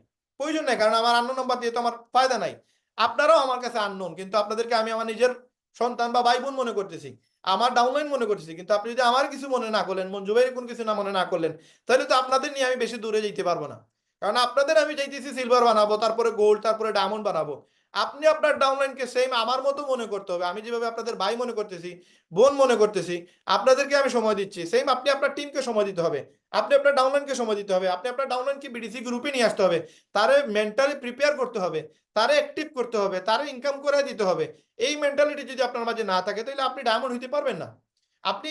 প্রয়োজন নাই। কারণ আমার আননোন নাম্বার দিয়ে তো আমার ফায়দা নাই। আপনারাও আমার কাছে আননোন, কিন্তু আপনাদেরকে আমি আমার নিজের সন্তান বা ভাই বোন মনে করতেছি, আমার ডাউনলাইন মনে করতেছি। কিন্তু আপনি যদি আমার কিছু মনে না করলেন, মঞ্জু ভাইয়ের কোনো কিছু না মনে না করলেন, তাহলে তো আপনাদের নিয়ে আমি বেশি দূরে যেতে পারবো না। কারণ আপনাদের আমি চাইতেছি সিলভার বানাবো, তারপরে গোল্ড, তারপরে ডায়মন্ড বানাবো। আপনি আপনার ডাউনলাইনকে সেম আমার মতো মনে করতে হবে। আমি যেভাবে আপনাদের ভাই মনে করতেছি, বোন মনে করতেছি, আপনাদেরকে আমি সময় দিচ্ছি, সেম আপনি আপনার টিমকে সময় দিতে হবে। আপনি আপনার ডাউনলাইনকে সময় দিতে হবে। আপনি আপনার ডাউনলাইনকে বিডিসি গ্রুপে নিয়ে আসতে হবে। তারে মেন্টালি প্রিপেয়ার করতে হবে, তারে অ্যাক্টিভ করতে হবে, তারে ইনকাম করে দিতে হবে। এই মেন্টালিটি যদি আপনার মাঝে না থাকে, তাহলে আপনি ডায়মন্ড হইতে পারবেন না। আপনি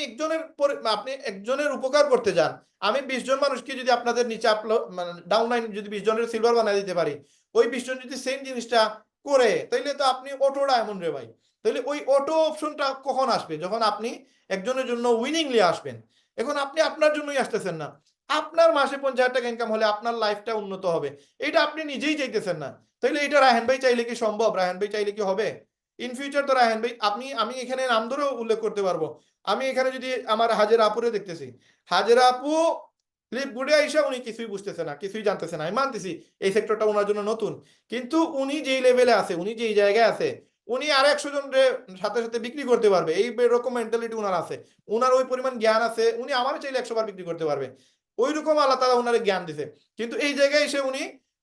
একজনের উপকার করতে যান। আমি ২০ জন মানুষকে যদি আপনাদের নিচে মানে ডাউনলাইন যদি ২০ জনের সিলভার বানিয়ে দিতে পারি, ওই ২০ জন যদি সেম জিনিসটা করে, তাইলে তো আপনি অটো ডায়মন্ড রে ভাই। তাইলে ওই অটো অপশনটা কখন আসবে? যখন আপনি একজনের জন্য উইনিংলি আসবেন। এখন আপনি আপনার জন্যই আসতেছেন না। আপনার মাসে ৫০,০০০ টাকা ইনকাম হলে আপনার লাইফটা উন্নত হবে। এটা আপনি নিজেই চাইতেছেন না। তাইলে এটা রায়হান ভাই চাইলে কি সম্ভব? রায়হান ভাই চাইলে কি হবে? ইন ফিউচার তো রায়হান ভাই, আমি এখানে নাম ধরেও উল্লেখ করতে পারবো। আমি এখানে যদি আমার হাজেরা আপুরে দেখতেছি, হাজেরা আপু ফ্লিপবোর্ডে আইসা উনি কিছুই বুঝতেছে না, কিছুই জানতেছে না। আমি মানতেছি এই সেক্টরটা ওনার জন্য নতুন। কিন্তু উনি যেই লেভেলে আছে, উনি যেই জায়গায় আছে, উনি আর ১০০ জনের সাথে সাথে বিক্রি করতে পারবে। এই এরকম মেন্টালিটি উনার আছে। উনার ওই পরিমাণ জ্ঞান আছে। উনি আমারও চাইলে ১০০ বার বিক্রি করতে পারবে। ওইরকম আল্লাহ তাআলা উনারে জ্ঞান দিছে। কিন্তু এই জায়গায় এসে উনি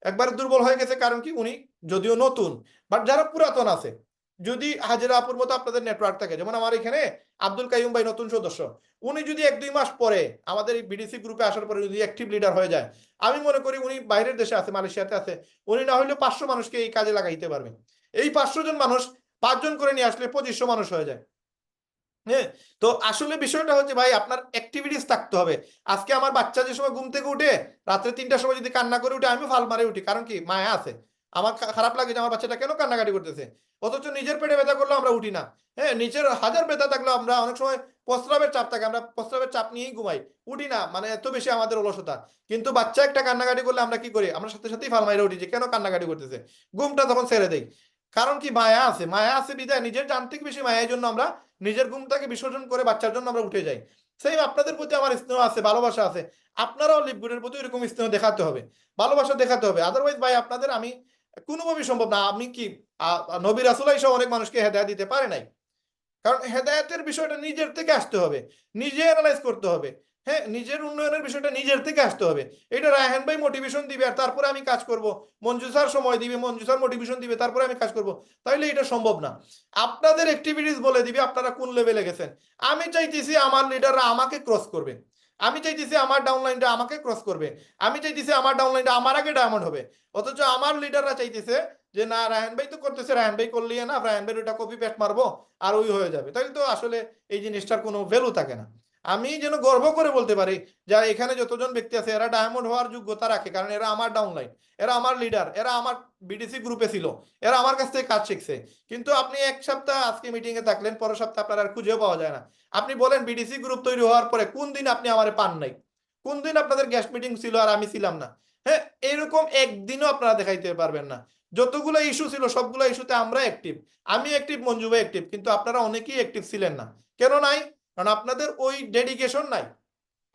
একবার দুর্বল হয়ে গেছে। কারণ কি? উনি যদিও নতুন, বাট যারা পুরাতন আছে, যদি হাজেরা আপুর মতো আপনাদের নেটওয়ার্ক থাকে, যেমন আমার এখানে আব্দুল কাইয়ুম ভাই নতুন সদস্য, উনি যদি ১-২ মাস পরে আমাদের এই বিডিসি গ্রুপে আসার পরে যদি অ্যাক্টিভ লিডার হয়ে যায়, আমি মনে করি উনি বাইরের দেশে আছে, মালয়েশিয়াতে আছে, উনি না হলেও ৫০০ মানুষকে এই কাজে লাগাইতে পারবেন। এই ৫০০ জন মানুষ ৫ জন করে নিয়ে আসলে ২৫০০ মানুষ হয়ে যায়। হ্যাঁ? তো আসলে বিষয়টা হচ্ছে ভাই, আপনার অ্যাক্টিভিটিস থাকতে হবে। আজকে আমার বাচ্চা যে সময় ঘুম থেকে উঠে রাত্রে ৩ টার সময় যদি কান্না করে উঠে, আমিও ফাল মারে উঠি। কারণ কি? মায়া আছে। আমার খারাপ লাগে যে আমার বাচ্চাটা কেন কান্নাকাটি করতেছে, অথচ নিজের পেটে ব্যথা করলেও আমরা উঠি না। হ্যাঁ, নিচের হাজার ব্যথা থাকলেও আমরা অনেক সময় প্রস্রাবের চাপ থাকে, আমরা প্রস্রাবের চাপ নিয়েই ঘুমাই, উঠি না, মানে এত বেশি আমাদের অলসতা। কিন্তু বাচ্চা একটা কান্নাকাটি করলে আমরা কি করি, আমরা সাথে সাথেই ফালমাইরে উঠি যে কেন কান্নাকাটি করতেছে, ঘুমটা তখন ছেড়ে দেই। কারণ কি, মায়া আছে, মায়া আছে বিদায়, নিজের জান থেকে বেশি মায়ের জন্য আমরা নিজের ঘুমটাকে বিসর্জন করে বাচ্চার জন্য আমরা উঠে যাই। সেম আপনাদের প্রতি আমার স্নেহ আছে, ভালোবাসা আছে, আপনারাও লিপগুডের প্রতি এরকম স্নেহ দেখাতে হবে, ভালোবাসা দেখাতে হবে। আদারওয়াইজ ভাই আপনাদের আমি কোনোভাবেই সম্ভব না। আমি কি নবী রাসূল এসে অনেক মানুষকে হেদায়েত দিতে পারে নাই, কারণ হেদায়েতের বিষয়টা নিজের থেকে আসতে হবে, নিজে অ্যানালাইজ করতে হবে। হ্যাঁ, নিজের উন্নয়নের বিষয়টা নিজের থেকে আসতে হবে। এটা রায়হান ভাই মোটিভেশন দিবে আর তারপরে আমি কাজ করব, মঞ্জু স্যার সময় দিবে, মঞ্জু স্যার মোটিভেশন দিবে, তারপরে আমি কাজ করব, তাইলে এটা সম্ভব না। আপনাদের অ্যাক্টিভিটিস বলে দিবে আপনারা কোন লেভেলে গেছেন। আমি চাইতেছি আমার লিডাররা আমাকে ক্রস করবে, আমি চাইতেছি আমার ডাউনলাইনটা আমাকে ক্রস করবে, আমি চাইতেছি আমার ডাউনলাইনটা আমার আগে ডায়মন্ড হবে। অথচ আমার লিডাররা চাইতেছে যে না, রায়হান ভাই তো করতেছে, রায়হান ভাই করলিয়ে না, রায়হান ভাই ওটা কপি পেস্ট মারবো আর ওই হয়ে যাবে, তাহলে তো আসলে এই জিনিসটার কোনো ভ্যালু থাকে না। আমি যেন গর্ব করে বলতে পারি যে এখানে যতজন ব্যক্তি আছে এরা ডায়মন্ড হওয়ার যোগ্যতা রাখে, কারণ এরা আমার ডাউনলাইন, এরা আমার লিডার, এরা আমার বিডিসি গ্রুপে ছিল, এরা আমার কাছ থেকে কাজ শিখছে। কিন্তু আপনি এক সপ্তাহ আজকে মিটিং এ থাকলেন, পরের সপ্তাহ আপনার আর খুঁজেও পাওয়া যায় না। আপনি বলেন বিডিসি গ্রুপ তৈরি হওয়ার পরে কোন দিন আপনি আমারে পান নাই, কোন দিন আপনাদের গেস্ট মিটিং ছিল আর আমি ছিলাম না? হ্যাঁ, এরকম একদিনও আপনারা দেখাইতে পারবেন না। যতগুলো ইস্যু ছিল সবগুলো ইস্যুতে আমরা অ্যাক্টিভ, আমি অ্যাক্টিভ, মঞ্জু ভাই অ্যাক্টিভ, কিন্তু আপনারা অনেকেই অ্যাক্টিভ ছিলেন না। কেন নাই? কারণ আপনাদের ওই ডেডিকেশন নাই।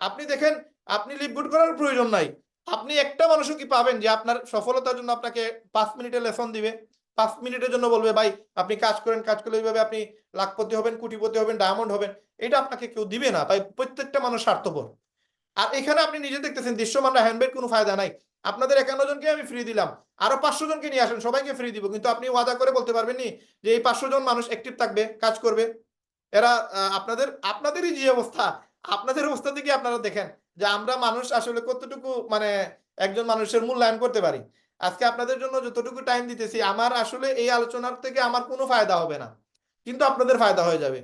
আপনি দেখেন, আপনি লিপগুড করার প্রয়োজন নাই, আপনি একটা মানুষও কি পাবেন যে আপনার সফলতার জন্য আপনাকে 5 মিনিটের লেসন দিবে, 5 মিনিটের জন্য বলবে ভাই আপনি কাজ করেন, কাজ করলে এইভাবে আপনি লাখপতি হবেন, কোটিপতি হবেন, ডায়মন্ড হবেন? এটা আপনাকে কেউ দিবে না। তাই প্রত্যেকটা মানুষ স্বার্থপর। আর এখানে আপনি নিজে দেখতেছেন দৃশ্যমান হ্যান্ডবেড কোনো ফায়দা নাই। আপনাদের 51 জনকে আমি ফ্রি দিলাম, আরো 500 জনকে নিয়ে আসেন, সবাইকে ফ্রি দিব, কিন্তু আপনি ওয়াদা করে বলতে পারবেন নি যে এই 500 জন মানুষ অ্যাক্টিভ থাকবে, কাজ করবে? এরা আপনাদেরই যে অবস্থা, আপনাদের অবস্থা থেকে আপনারা দেখেন যে আমরা মানুষ আসলে কতটুকু মানে একজন মানুষের মূল্যায়ন করতে পারি। আজকে আপনাদের জন্য যতটুকু টাইম দিতেছি, আমার আসলে এই আলোচনার থেকে আমার কোনো ফায়দা হবে না, কিন্তু আপনাদের ফায়দা হয়ে যাবে।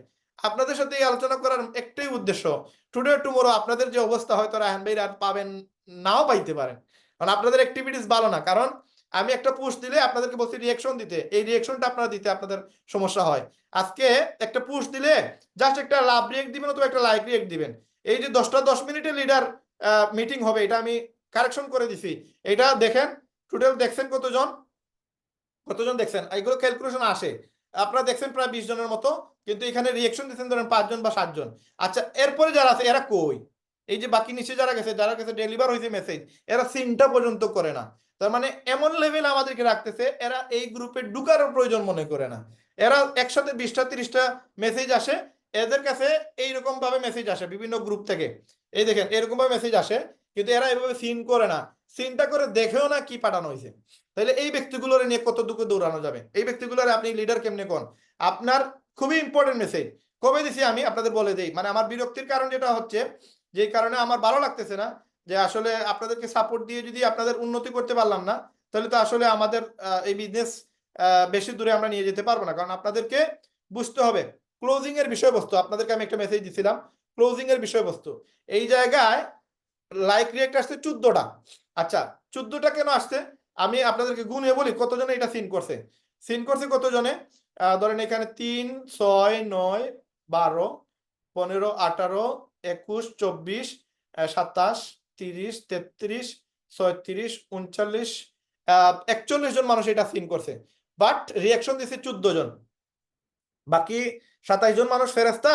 আপনাদের সাথে এই আলোচনা করার একটাই উদ্দেশ্য, টুডে টুমোরো আপনাদের যে অবস্থা হয়তো রায়হান ভাই আর পাবেন, নাও পাইতে পারেন, কারণ আপনাদের অ্যাক্টিভিটিস ভালো না। কারণ আমি একটা পোস্ট দিলে আপনাদেরকে বলছি রিঅ্যাকশন দিতে, এই রিঅ্যাকশনটা আপনারা দিতে আপনাদের সমস্যা হয়। আজকে একটা পোস্ট দিলে জাস্ট একটা লাভ রিয়েক্ট দিবেন অথবা একটা লাইক রিয়েক্ট দিবেন। এই যে 10 মিনিটের লিডার মিটিং হবে, এটা আমি কারেকশন করে দিছি। এটা দেখেন টোটাল দেখছেন কতজন, কতজন দেখছেন, এগুলো ক্যালকুলেশন আসে। আপনারা দেখছেন প্রায় 20 জনের মতো, কিন্তু এখানে রিয়েকশন দিচ্ছেন ধরেন 5 জন বা 7 জন। আচ্ছা, এরপরে যারা আছে এরা কই? এই যে বাকি নিচে যারা গেছে, যারা গেছে ডেলিভার হয়েছে মেসেজ, এরা সিনটা পর্যন্ত করে না। তার মানে এমন লেভেল আমাদেরকে রাখতেছে, এরা এই গ্রুপে ঢুকার প্রয়োজন মনে করে না। এরা একসাথে 20টা 30টা মেসেজ আসে এদের কাছে, এইরকম ভাবে মেসেজ আসে বিভিন্ন গ্রুপ থেকে, এই দেখেন এরকম ভাবে মেসেজ আসে, কিন্তু এরা এভাবে সিন করে না, সিনটা করে দেখেও না কি পাঠানো হয়েছে। তাহলে এই ব্যক্তিগুলোর নিয়ে কতটুকু দৌড়ানো যাবে? এই ব্যক্তিগুলোর আপনি লিডার কেমনে কোন? আপনার খুবই ইম্পর্টেন্ট মেসেজ কবে দিছি আমি আপনাদের বলে দেই। মানে আমার বিরক্তির কারণ যেটা হচ্ছে, যে কারণে আমার ভালো লাগতেছে না, যে আসলে আপনাদেরকে সাপোর্ট দিয়ে যদি আপনাদের উন্নতি করতে পারলাম না, তাহলে তো আসলে আমাদের এই বিজনেস বেশি দূরে আমরা নিয়ে যেতে পারবো না। কারণ আপনাদেরকে বুঝতে হবে ক্লোজিং এর বিষয়বস্তু। আপনাদেরকে আমি একটা মেসেজ দিছিলাম ক্লোজিং এর বিষয়বস্তু, এই জায়গায় লাইক রিয়েক্ট আসছে 14টা। আচ্ছা, 14টা কেন আসছে আমি আপনাদেরকে গুণে বলি কতজনে এটা সিন করছে। সিন করছে কতজনে, ধরেন এখানে 3 6 9 12 15 18 21 24 27 30 33 36 39 41 জন মানুষ এটা সিন করছে, বাট রিয়াকশন দিছে 14 জন। বাকি 27 জন মানুষ ফেরেস্তা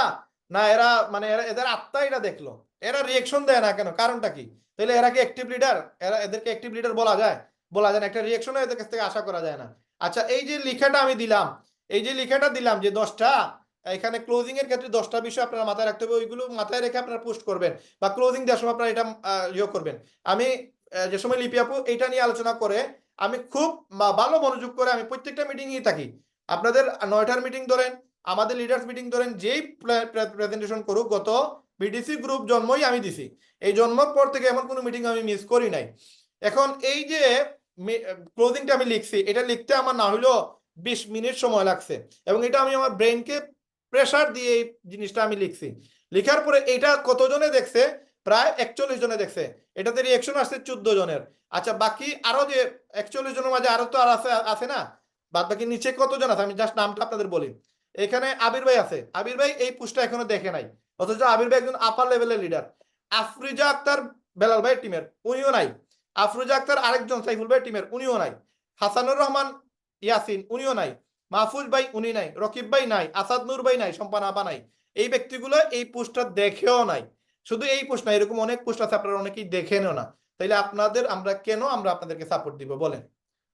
না, এরা মানে এদের আত্মা এটা দেখলো, এরা রিয়েকশন দেয় না কেন? কারণটা কি? তাহলে এরা কি অ্যাক্টিভ লিডার? এরা এদেরকে অ্যাক্টিভ লিডার বলা যায়? বলা যায় না। একটা রিয়েকশন এদের কাছ থেকে আশা করা যায় না। আচ্ছা, এই যে লেখাটা আমি দিলাম, এই যে লেখাটা দিলাম যে 10টা, এখানে ক্লোজিং এর ক্ষেত্রে 10টা বিষয় আপনারা মাথায় রাখতে হবে, ওইগুলো মাথায় রেখে আপনারা পোস্ট করবেন বা ক্লোজিং দেওয়ার সময় আপনারা এটা ইয়ে করবেন। আমি যে সময় লিপি আপু এটা নিয়ে আলোচনা করে, আমি খুব ভালো মনোযোগ করে আমি প্রত্যেকটা মিটিংয়েই থাকি। আপনাদের 9টার মিটিং ধরেন, আমাদের লিডার্স মিটিং ধরেন, যেই প্রেজেন্টেশন করুক, গত বিডিসি গ্রুপ জন্মই আমি দিছি, এই জন্মের পর থেকে এমন কোনো মিটিং আমি মিস করি নাই। এখন এই যে ক্লোজিংটা আমি লিখছি, এটা লিখতে আমার না হইলেও 20 মিনিট সময় লাগছে, এবং এটা আমি আমার ব্রেনকে প্রেসার দিয়ে এই জিনিসটা আমি লিখছি। লিখার পরে এটা কতজনে দেখছে? প্রায় 41 জনে দেখছে, এটাতে রিঅ্যাকশন আসছে 14 জনের। আচ্ছা বাকি আরো যে 41 জনের মাঝে আরো তো আর আছে না, বাদ বাকি নিচে কতজন আছে আমি জাস্ট নামটা আপনাদের বলি। এখানে আবির ভাই আছে, আবির ভাই এই পোস্টটা এখনো দেখে নাই, অথচ আবির ভাই একজন আপার লেভেলের লিডার। আফরিজা আক্তার বেলাল ভাই টিমের, উনিও নাই। আফরোজা আক্তার আরেকজন সাইফুল ভাই টিমের, উনিও নাই। হাসানুর রহমান ইয়াসিন, উনিও নাই। মাহফুজ ভাই উনি নাই, রকিব ভাই নাই, আসাদ নূর ভাই নাই, সম্পান আপা নাই। এই ব্যক্তিগুলো এই পোস্টটা দেখেও নাই। শুধু এই পোস্ট না, এরকম অনেক পোস্ট আছে আপনারা অনেকেই দেখেনও না। তাইলে আমরা আপনাদেরকে সাপোর্ট দিব বলেন?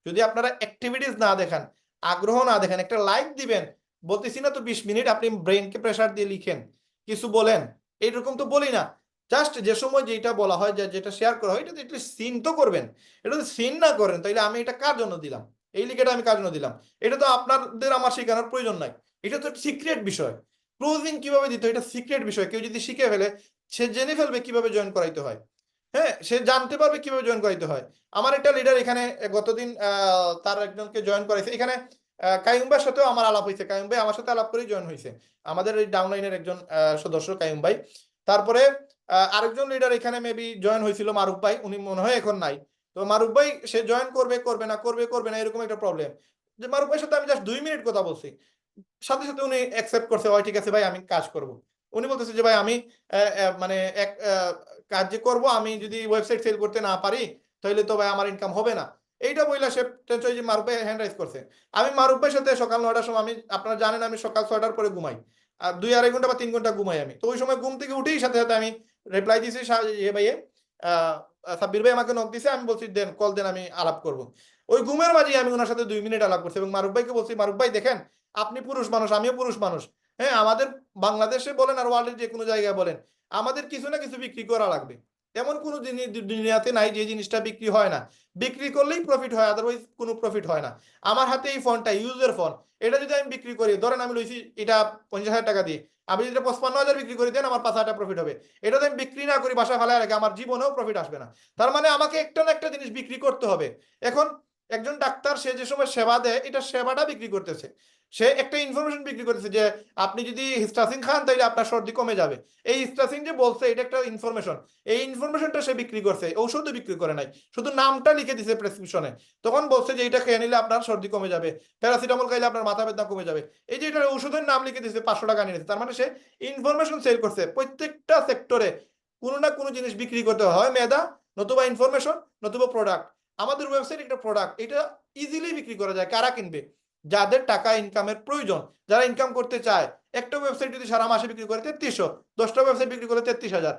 যদি আপনারা অ্যাক্টিভিটিস না দেখান, আগ্রহ না দেখেন, একটা লাইক দিবেন, বলতেছি না তো 20 মিনিট আপনি ব্রেনকে প্রেসার দিয়ে লিখেন, কিছু বলেন, এইরকম তো বলি না। জাস্ট যে সময় যেটা বলা হয়, যেটা শেয়ার করা হয়, এটা একটু সিন তো করবেন। এটা যদি সিন না করেন তাহলে আমি এটা কার জন্য দিলাম? এই লিখেটা আমি কার জন্য দিলাম? এটা তো আপনাদের আমার শেখানোর প্রয়োজন নাই। এটা তো সিক্রেট বিষয়। ক্লোজিং কিভাবে দিতে হয় এটা সিক্রেট বিষয়। কেউ যদি শিখে ফেলে, সে জেনে ফেলবে কিভাবে জয়েন করাইতে হয়। হ্যাঁ, সে জানতে পারবে কিভাবে জয়েন করাইতে হয়। আমার একটা লিডার এখানে গতদিন তার একজনকে জয়েন করাইছে এখানে। কাইম ভাইয়ের সাথেও আমার আলাপ হয়েছে, কাইম ভাই আমার সাথে আলাপ করেই জয়েন হয়েছে, আমাদের এই ডাউনলাইনের একজন সদস্য কাইম ভাই। তারপরে আরেকজন লিডার এখানে মেবি জয়েন হয়েছিল মারুফ ভাই, উনি মনে হয় এখন নাই। তো মারুফ ভাই সে জয়েন করবে করবে না এরকম একটা প্রবলেম। যে মারুফ ভাইয়ের সাথে আমি জাস্ট 2 মিনিট কথা বলছি, সাথে সাথে উনি অ্যাকসেপ্ট করছে, হয় ঠিক আছে ভাই আমি কাজ করব। উনি বলতেছে যে ভাই আমি মানে এক কাজ যে করবো, আমি যদি ওয়েবসাইট সেল করতে না পারি তাহলে তো ভাই আমার ইনকাম হবে না। এইটা বইলা সে টেনশন, যে মারুফ ভাই হ্যান্ড রাইজ করছে। আমি মারুফ ভাইয়ের সাথে সকাল 9টার সময়, আমি আপনারা জানেন আমি সকাল 6টার পরে ঘুমাই, আর 2-2.5 ঘন্টা বা 3 ঘন্টা ঘুমাই আমি। তো ওই সময় ঘুম থেকে উঠেই সাথে সাথে আমি রিপ্লাই দিছি, ভাইয়ে সাব্বির ভাই আমাকে নক দিছে, আমি বলছি দেন কল দেন, আমি আলাপ করব। ওই ঘুমের মাঝে আমি ওনার সাথে 2 মিনিট আলাপ করছি এবং মারুফ ভাইকে বলছি, মারুফ ভাই দেখেন আপনি পুরুষ মানুষ, আমিও পুরুষ মানুষ। হ্যাঁ, আমাদের বাংলাদেশে বলেন আর ওয়ার্ল্ডের যে কোনো জায়গায় বলেন, আমাদের কিছু না কিছু বিক্রি করা লাগবে। এমন কোনো জিনিস দুনিয়াতে নাই যে জিনিসটা বিক্রি হয় না। বিক্রি করলেই প্রফিট হয়, আদারওয়াইজ কোনো প্রফিট হয় না। আমার হাতে এই ফোনটা ইউজের ফোন, এটা যদি আমি বিক্রি করি, ধরেন আমি লইছি এটা 50,000 টাকা দিয়ে, আমি যদি 55,000 বিক্রি করি দেন আমার 5,000 টাকা প্রফিট হবে। এটা যদি আমি বিক্রি না করি, বাসা ফেলায় রাখি, আমার জীবনেও প্রফিট আসবে না। তার মানে আমাকে একটা না একটা জিনিস বিক্রি করতে হবে। এখন একজন ডাক্তার সে যে সময় সেবা দেয়, এটা সেবাটা বিক্রি করতেছে। সে একটা ইনফরমেশন বিক্রি করতেছে যে আপনি যদি হিস্টাসিন খান তাহলে আপনার সর্দি কমে যাবে। এই হিস্টাসিন যে বলছে এটা একটা ইনফরমেশন, এই ইনফরমেশনটা সে বিক্রি করছে, ঔষধও বিক্রি করে নাই, শুধু নামটা লিখে দিছে প্রেসক্রিপশনে। তখন বলছে যে এটা খেয়ে নিলে আপনার সর্দি কমে যাবে, প্যারাসিটামল খাইলে আপনার মাথা ব্যথা কমে যাবে। এই যে এটা ঔষধের নাম লিখে দিছে, 500 টাকা নিয়ে নিচ্ছে। তার মানে সে ইনফরমেশন সেল করছে। প্রত্যেকটা সেক্টরে কোনো না কোনো জিনিস বিক্রি করতে হয়, মেধা নতুবা ইনফরমেশন নতুবা প্রোডাক্ট। আমাদের ওয়েবসাইট একটা প্রোডাক্ট, এটা ইজিলি বিক্রি করা যায়। কারা কিনবে? যাদের টাকা ইনকামের প্রয়োজন, যারা ইনকাম করতে চায়। একটা ওয়েবসাইট যদি সারা মাসে বিক্রি করে 3300, 10টা ওয়েবসাইট বিক্রি করে 33,000।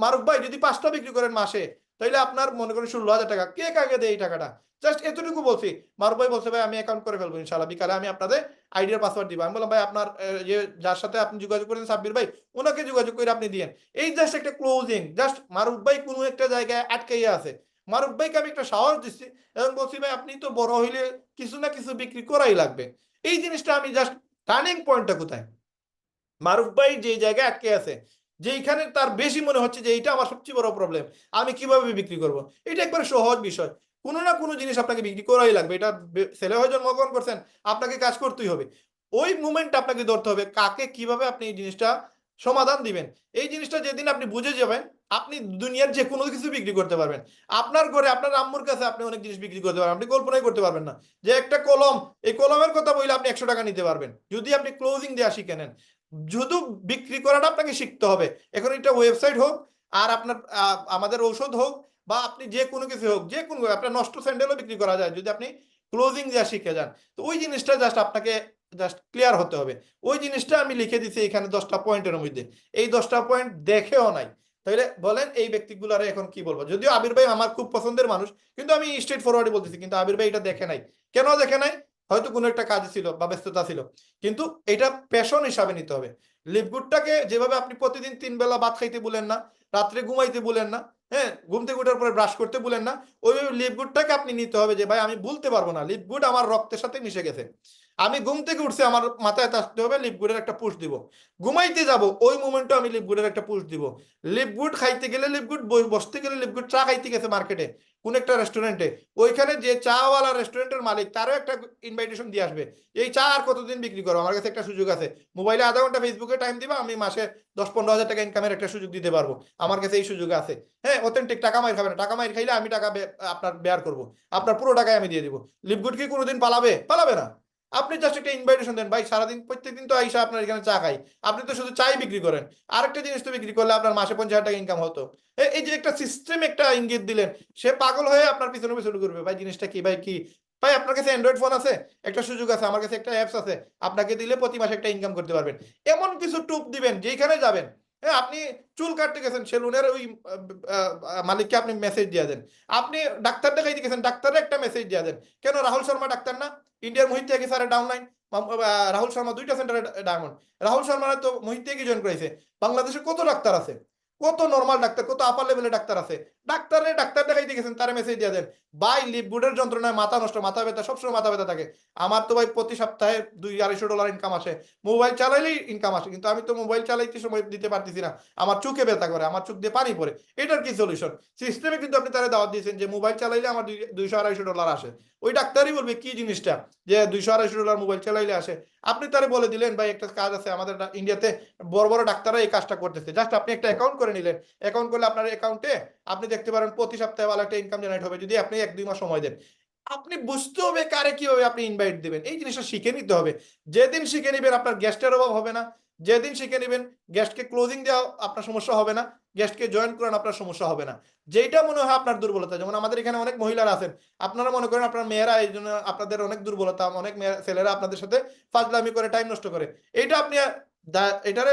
মারুফ ভাই যদি 5টা বিক্রি করেন মাসে, তাহলে আপনার মনে করেন 16,000 টাকা। কে কাকে দেয় এই টাকাটা? জাস্ট এতটুকু বলছি। মারুফ ভাই বলছে ভাই আমি অ্যাকাউন্ট করে ফেলবো ইনশাল্লাহ, বিকালে আমি আপনাদের আইডিয়ার পাসওয়ার্ড দিব। আমি বললাম ভাই আপনার যে যার সাথে আপনি যোগাযোগ করেন সাব্বির ভাই, ওনাকে যোগাযোগ করে আপনি দিয়েন। এই জাস্ট একটা ক্লোজিং। জাস্ট মারুফ ভাই কোনো একটা জায়গায় আটকাইয়া আছে, মারুফ ভাইকে আমি একটা সাহস দিচ্ছি এবং বলছি ভাই আপনি তো বড় হইলে কিছু না কিছু বিক্রি করাই লাগবে। এই জিনিসটা আমি জাস্ট, টার্নিং পয়েন্টটা কোথায়? মারুফ ভাই যে জায়গায় আটকে আছে, যেইখানে তার বেশি মনে হচ্ছে যে এইটা আমার সবচেয়ে বড় প্রবলেম, আমি কিভাবে বিক্রি করব। এটা একবার সহজ বিষয়। কোনো না কোনো জিনিস আপনাকে বিক্রি করাই লাগবে। এটা ছেলে হয়ে জন্মগ্রহণ করছেন, আপনাকে কাজ করতেই হবে। ওই মুমেন্ট আপনাকে ধরতে হবে কাকে কিভাবে আপনি এই জিনিসটা সমাধান দিবেন। এই জিনিসটা যেদিন আপনি বুঝে যাবেন, আপনি দুনিয়ার যে কোনো কিছু বিক্রি করতে পারবেন। আপনার ঘরে আপনার আম্মুর কাছে আপনি অনেক জিনিস বিক্রি করতে পারবেন, আপনি কল্পনাই করতে পারবেন না। যে একটা কলম, এই কলমের কথা বললে আপনি 100 টাকা নিতে পারবেন যদি আপনি ক্লোজিং দেওয়া শিখে নেন। শুধু বিক্রি করাটা আপনাকে শিখতে হবে। এখন এটা ওয়েবসাইট হোক, আর আপনার আমাদের ঔষধ হোক, বা আপনি যে কোনো কিছু হোক, যে কোনো আপনার নষ্ট স্যান্ডেলও বিক্রি করা যায় যদি আপনি ক্লোজিং দেওয়া শিখে যান। তো ওই জিনিসটা জাস্ট আপনাকে জাস্ট ক্লিয়ার হতে হবে। ওই জিনিসটা আমি লিখে দিচ্ছি এখানে 10টা পয়েন্টের মধ্যে। এই 10টা পয়েন্ট দেখেও নাই, তাহলে বলেন এই ব্যক্তিগুলারে এখন কি বলবো? যদিও আবির ভাই আমার খুব পছন্দের মানুষ, কিন্তু আমি স্ট্রেট ফরওয়ার্ডে বলতেছি, কিন্তু আবির ভাই এটা দেখে নাই। কেন দেখে নাই? হয়তো কোনো একটা কাজ ছিল বা ব্যস্ততা ছিল। কিন্তু এটা প্যাশন হিসাবে নিতে হবে। লিপগুডটাকে যেভাবে আপনি প্রতিদিন 3 বেলা ভাত খাইতে বলেন না, রাত্রে ঘুমাইতে বলেন না, হ্যাঁ, ঘুম থেকে ওঠার পরে ব্রাশ করতে বলেন না, ওইভাবে লিপগুডটাকে আপনি নিতে হবে যে ভাই আমি ভুলতে পারবো না, লিপগুড আমার রক্তের সাথে মিশে গেছে। আমি ঘুম থেকে উঠছি, আমার মাথায় থাকতে হবে লিপগুডের একটা পুশ দিব। ঘুমাইতে যাব ওই মোমেন্টে আমি লিপগুডের একটা পুশ দিব। লিপগুড খাইতে গেলে লিপগুড, বসতে গেলে লিপগুড, চা খাইতে গেছে মার্কেটে, কোন একটা রেস্টুরেন্টে, ওইখানে যে চাওয়ালা রেস্টুরেন্টের মালিক তারও একটা ইনভাইটেশন দিয়ে আসবে, এই চা আর কতদিন বিক্রি করো, আমার কাছে একটা সুযোগ আছে, মোবাইলে আধা ঘন্টা ফেসবুকে টাইম দিবা, আমি মাসে 10-15 হাজার টাকা ইনকামের একটা সুযোগ দিতে পারবো, আমার কাছে এই সুযোগ আছে। হ্যাঁ, অথেন্টিক, টাকা মাইর খাবে না, টাকা মাইর খাইলে আমি টাকা আপনার বেয়ার করবো, আপনার পুরো টাকায় আমি দিয়ে দিব। লিপগুড কি কোনোদিন পালাবে? পালাবে না। আপনি জাস্ট একটা ইনভাইটেশন দেন, ভাই সারাদিন প্রত্যেকদিন তো আইসা আপনার এখানে চা খাই, আপনি তো শুধু চাই বিক্রি করেন, আরেকটা জিনিস তো বিক্রি করলে আপনার মাসে 50,000 টাকা ইনকাম হতো। এই যে একটা সিস্টেম, একটা ইঙ্গিত দিলেন, সে পাগল হয়ে আপনার পিছনে পিছনে ঘুরবে, ভাই জিনিসটা কি, ভাই কি, ভাই আপনার কাছে অ্যান্ড্রয়েড ফোন আছে, একটা সুযোগ আছে, আমার কাছে একটা অ্যাপস আছে, আপনাকে দিলে প্রতি মাসে একটা ইনকাম করতে পারবেন। এমন কিছু টুপ দিবেন যেখানে যাবেন, হ্যাঁ আপনি চুল কাটতে গেছেন, সেলুনের ওই মালিককে আপনি মেসেজ দিয়ে দেন, আপনি ডাক্তার দেখাইতে গেছেন, ডাক্তারের একটা মেসেজ দিয়ে দেন। কেন? রাহুল শর্মা ডাক্তার না? ইন্ডিয়ার মোহিত ত্যাগী স্যারের ডাউনলাইন, রাহুল শর্মা 2টা সেন্টারে ডায়মন্ড, রাহুল শর্মা তো মোহিত ত্যাগী জয়েন করেছে। বাংলাদেশে কত ডাক্তার আছে, কত নর্মাল ডাক্তার, কত আপার লেভেলের ডাক্তার আছে, ডাক্তার দেখাইতে গেছেন, তারা মেসেজ দিয়ে দেন, ভাই লিপগুডের যন্ত্রণায় মাথা নষ্ট, মাথা ব্যথা, সবসময় মাথা ব্যথা থাকে, আমার তো ভাই প্রতি সপ্তাহে $200-250 ইনকাম আসে, মোবাইল চালাইলেই ইনকাম আসে, কিন্তু আমি তো মোবাইল চালাইতে সময় দিতে পারতেছি না, আমার চোখে ব্যথা করে, আমার চোখ দিয়ে পানি পড়ে, এটার কি সলিউশন? সিস্টেমে কিন্তু আপনি তারা দাওয়াত দিয়েছেন যে মোবাইল চালাইলে আমার $200-250 আসে, ওই ডাক্তারই বলবে কি জিনিসটা, যে $200-250 মোবাইল চালাইলে আসে। আপনি তারে বলে দিলেন, ভাই একটা কাজ আছে আমাদের ইন্ডিয়াতে, বড় বড় ডাক্তাররা এই কাজটা করতেছে, জাস্ট আপনি একটা অ্যাকাউন্ট করে নিলেন, অ্যাকাউন্ট করলে আপনার অ্যাকাউন্টে আপনি দেখতে পারেন প্রতি সপ্তাহে ভালো একটা ইনকাম জেনারেট হবে, যদি আপনি 1-2 মাস সময় দেন। আপনি বুঝতে হবে কারে কিভাবে আপনি ইনভাইট দিবেন, এই জিনিসটা শিখে নিতে হবে। যেদিন শিখে নিবেন আপনার গেস্টের অভাব হবে না, যেদিন শিখে নিবেন গেস্টকে ক্লোজিং দেওয়া আপনার সমস্যা হবে না, গেস্টকে জয়েন করানো আপনার সমস্যা হবে না। যেটা মনে হয় আপনার দুর্বলতা, যেমন আমাদের এখানে অনেক মহিলারা আছেন, আপনারা মনে করেন আপনার মেয়েরা, এই জন্য আপনাদের অনেক দুর্বলতা, অনেক ছেলেরা আপনাদের সাথে ফাজলামি করে, টাইম নষ্ট করে, এইটা আপনি এটারে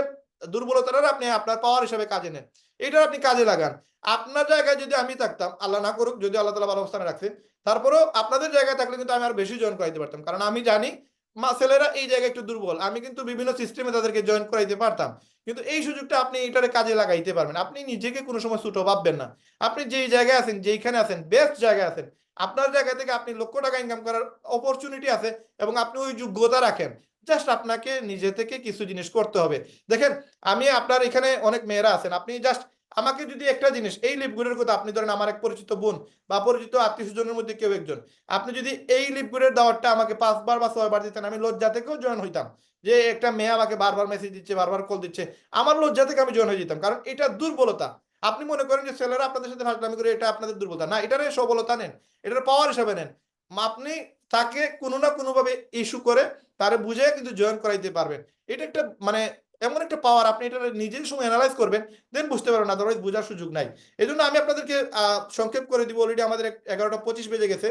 দুর্বলতাটা আপনি আপনার পাওয়ার হিসেবে কাজে নেন, এটা আপনি কাজে লাগান। আপনার জায়গায় যদি আমি থাকতাম, আল্লাহ না করুক, যদি আল্লাহ তাআলা ভালো অবস্থানে রাখছে, তারপরেও আপনাদের জায়গায় থাকলে কিন্তু আমি আর বেশি জয়েন করাইতে পারতাম, কারণ আমি জানি ছেলেরা এই জায়গায় একটু দুর্বল, আমি কিন্তু বিভিন্ন সিস্টেমে তাদেরকে জয়েন করাইতে পারতাম। কিন্তু এই সুযোগটা আপনি এটারে কাজে লাগাইতে পারবেন, আপনি নিজেকে কোনো সময় ছোট ভাববেন না, আপনি যেই জায়গায় আছেন, যেইখানে আছেন, বেস্ট জায়গায় আছেন, আপনার জায়গা থেকে আপনি লক্ষ টাকা ইনকাম করার অপরচুনিটি আছে, এবং আপনি ওই যোগ্যতা রাখেন, জাস্ট আপনাকে নিজে থেকে কিছু জিনিস করতে হবে। দেখেন, আমি আপনার এখানে অনেক মেয়েরা আছেন, আপনি জাস্ট আমাকে যদি একটা জিনিস, এই লিপগুলোর কথা, আপনি ধরেন আমার এক পরিচিত বোন বা পরিচিত আত্মীয় স্বজনের মধ্যে কেউ একজন, আপনি যদি এই লিপগুলোর দাওয়াতটা আমাকে 5 বার বা 6 বার দিতেন, আমি লজ্জা থেকেও জয়েন হইতাম, যে একটা মেয়ে আমাকে বারবার মেসেজ দিচ্ছে, বারবার কল দিচ্ছে, আমার লজ্জা থেকে আমি জয়েন হয়ে যেতাম, কারণ এটা দুর্বলতা। আপনি মনে করেন যে ছেলেরা আপনাদের সাথে ফাজলামি করে, এটা আপনাদের দুর্বলতা না, এটারে সবলতা নেন, এটার পাওয়ার হিসাবে নেন। আপনি তাকে কোনো না কোনো ভাবে ইস্যু করে তারে বুঝে কিন্তু জয়েন করাইতে পারবেন, এটা একটা মানে এমন একটা পাওয়ার, আপনি এটা নিজের সময় অ্যানালাইজ করবেন, দেন বুঝতে পারবেন, আদারওয়াইজ বোঝার সুযোগ নাই। এই জন্য আমি আপনাদেরকে সংক্ষেপ করে দিব, অলরেডি আমাদের 11টা 25 বেজে গেছে।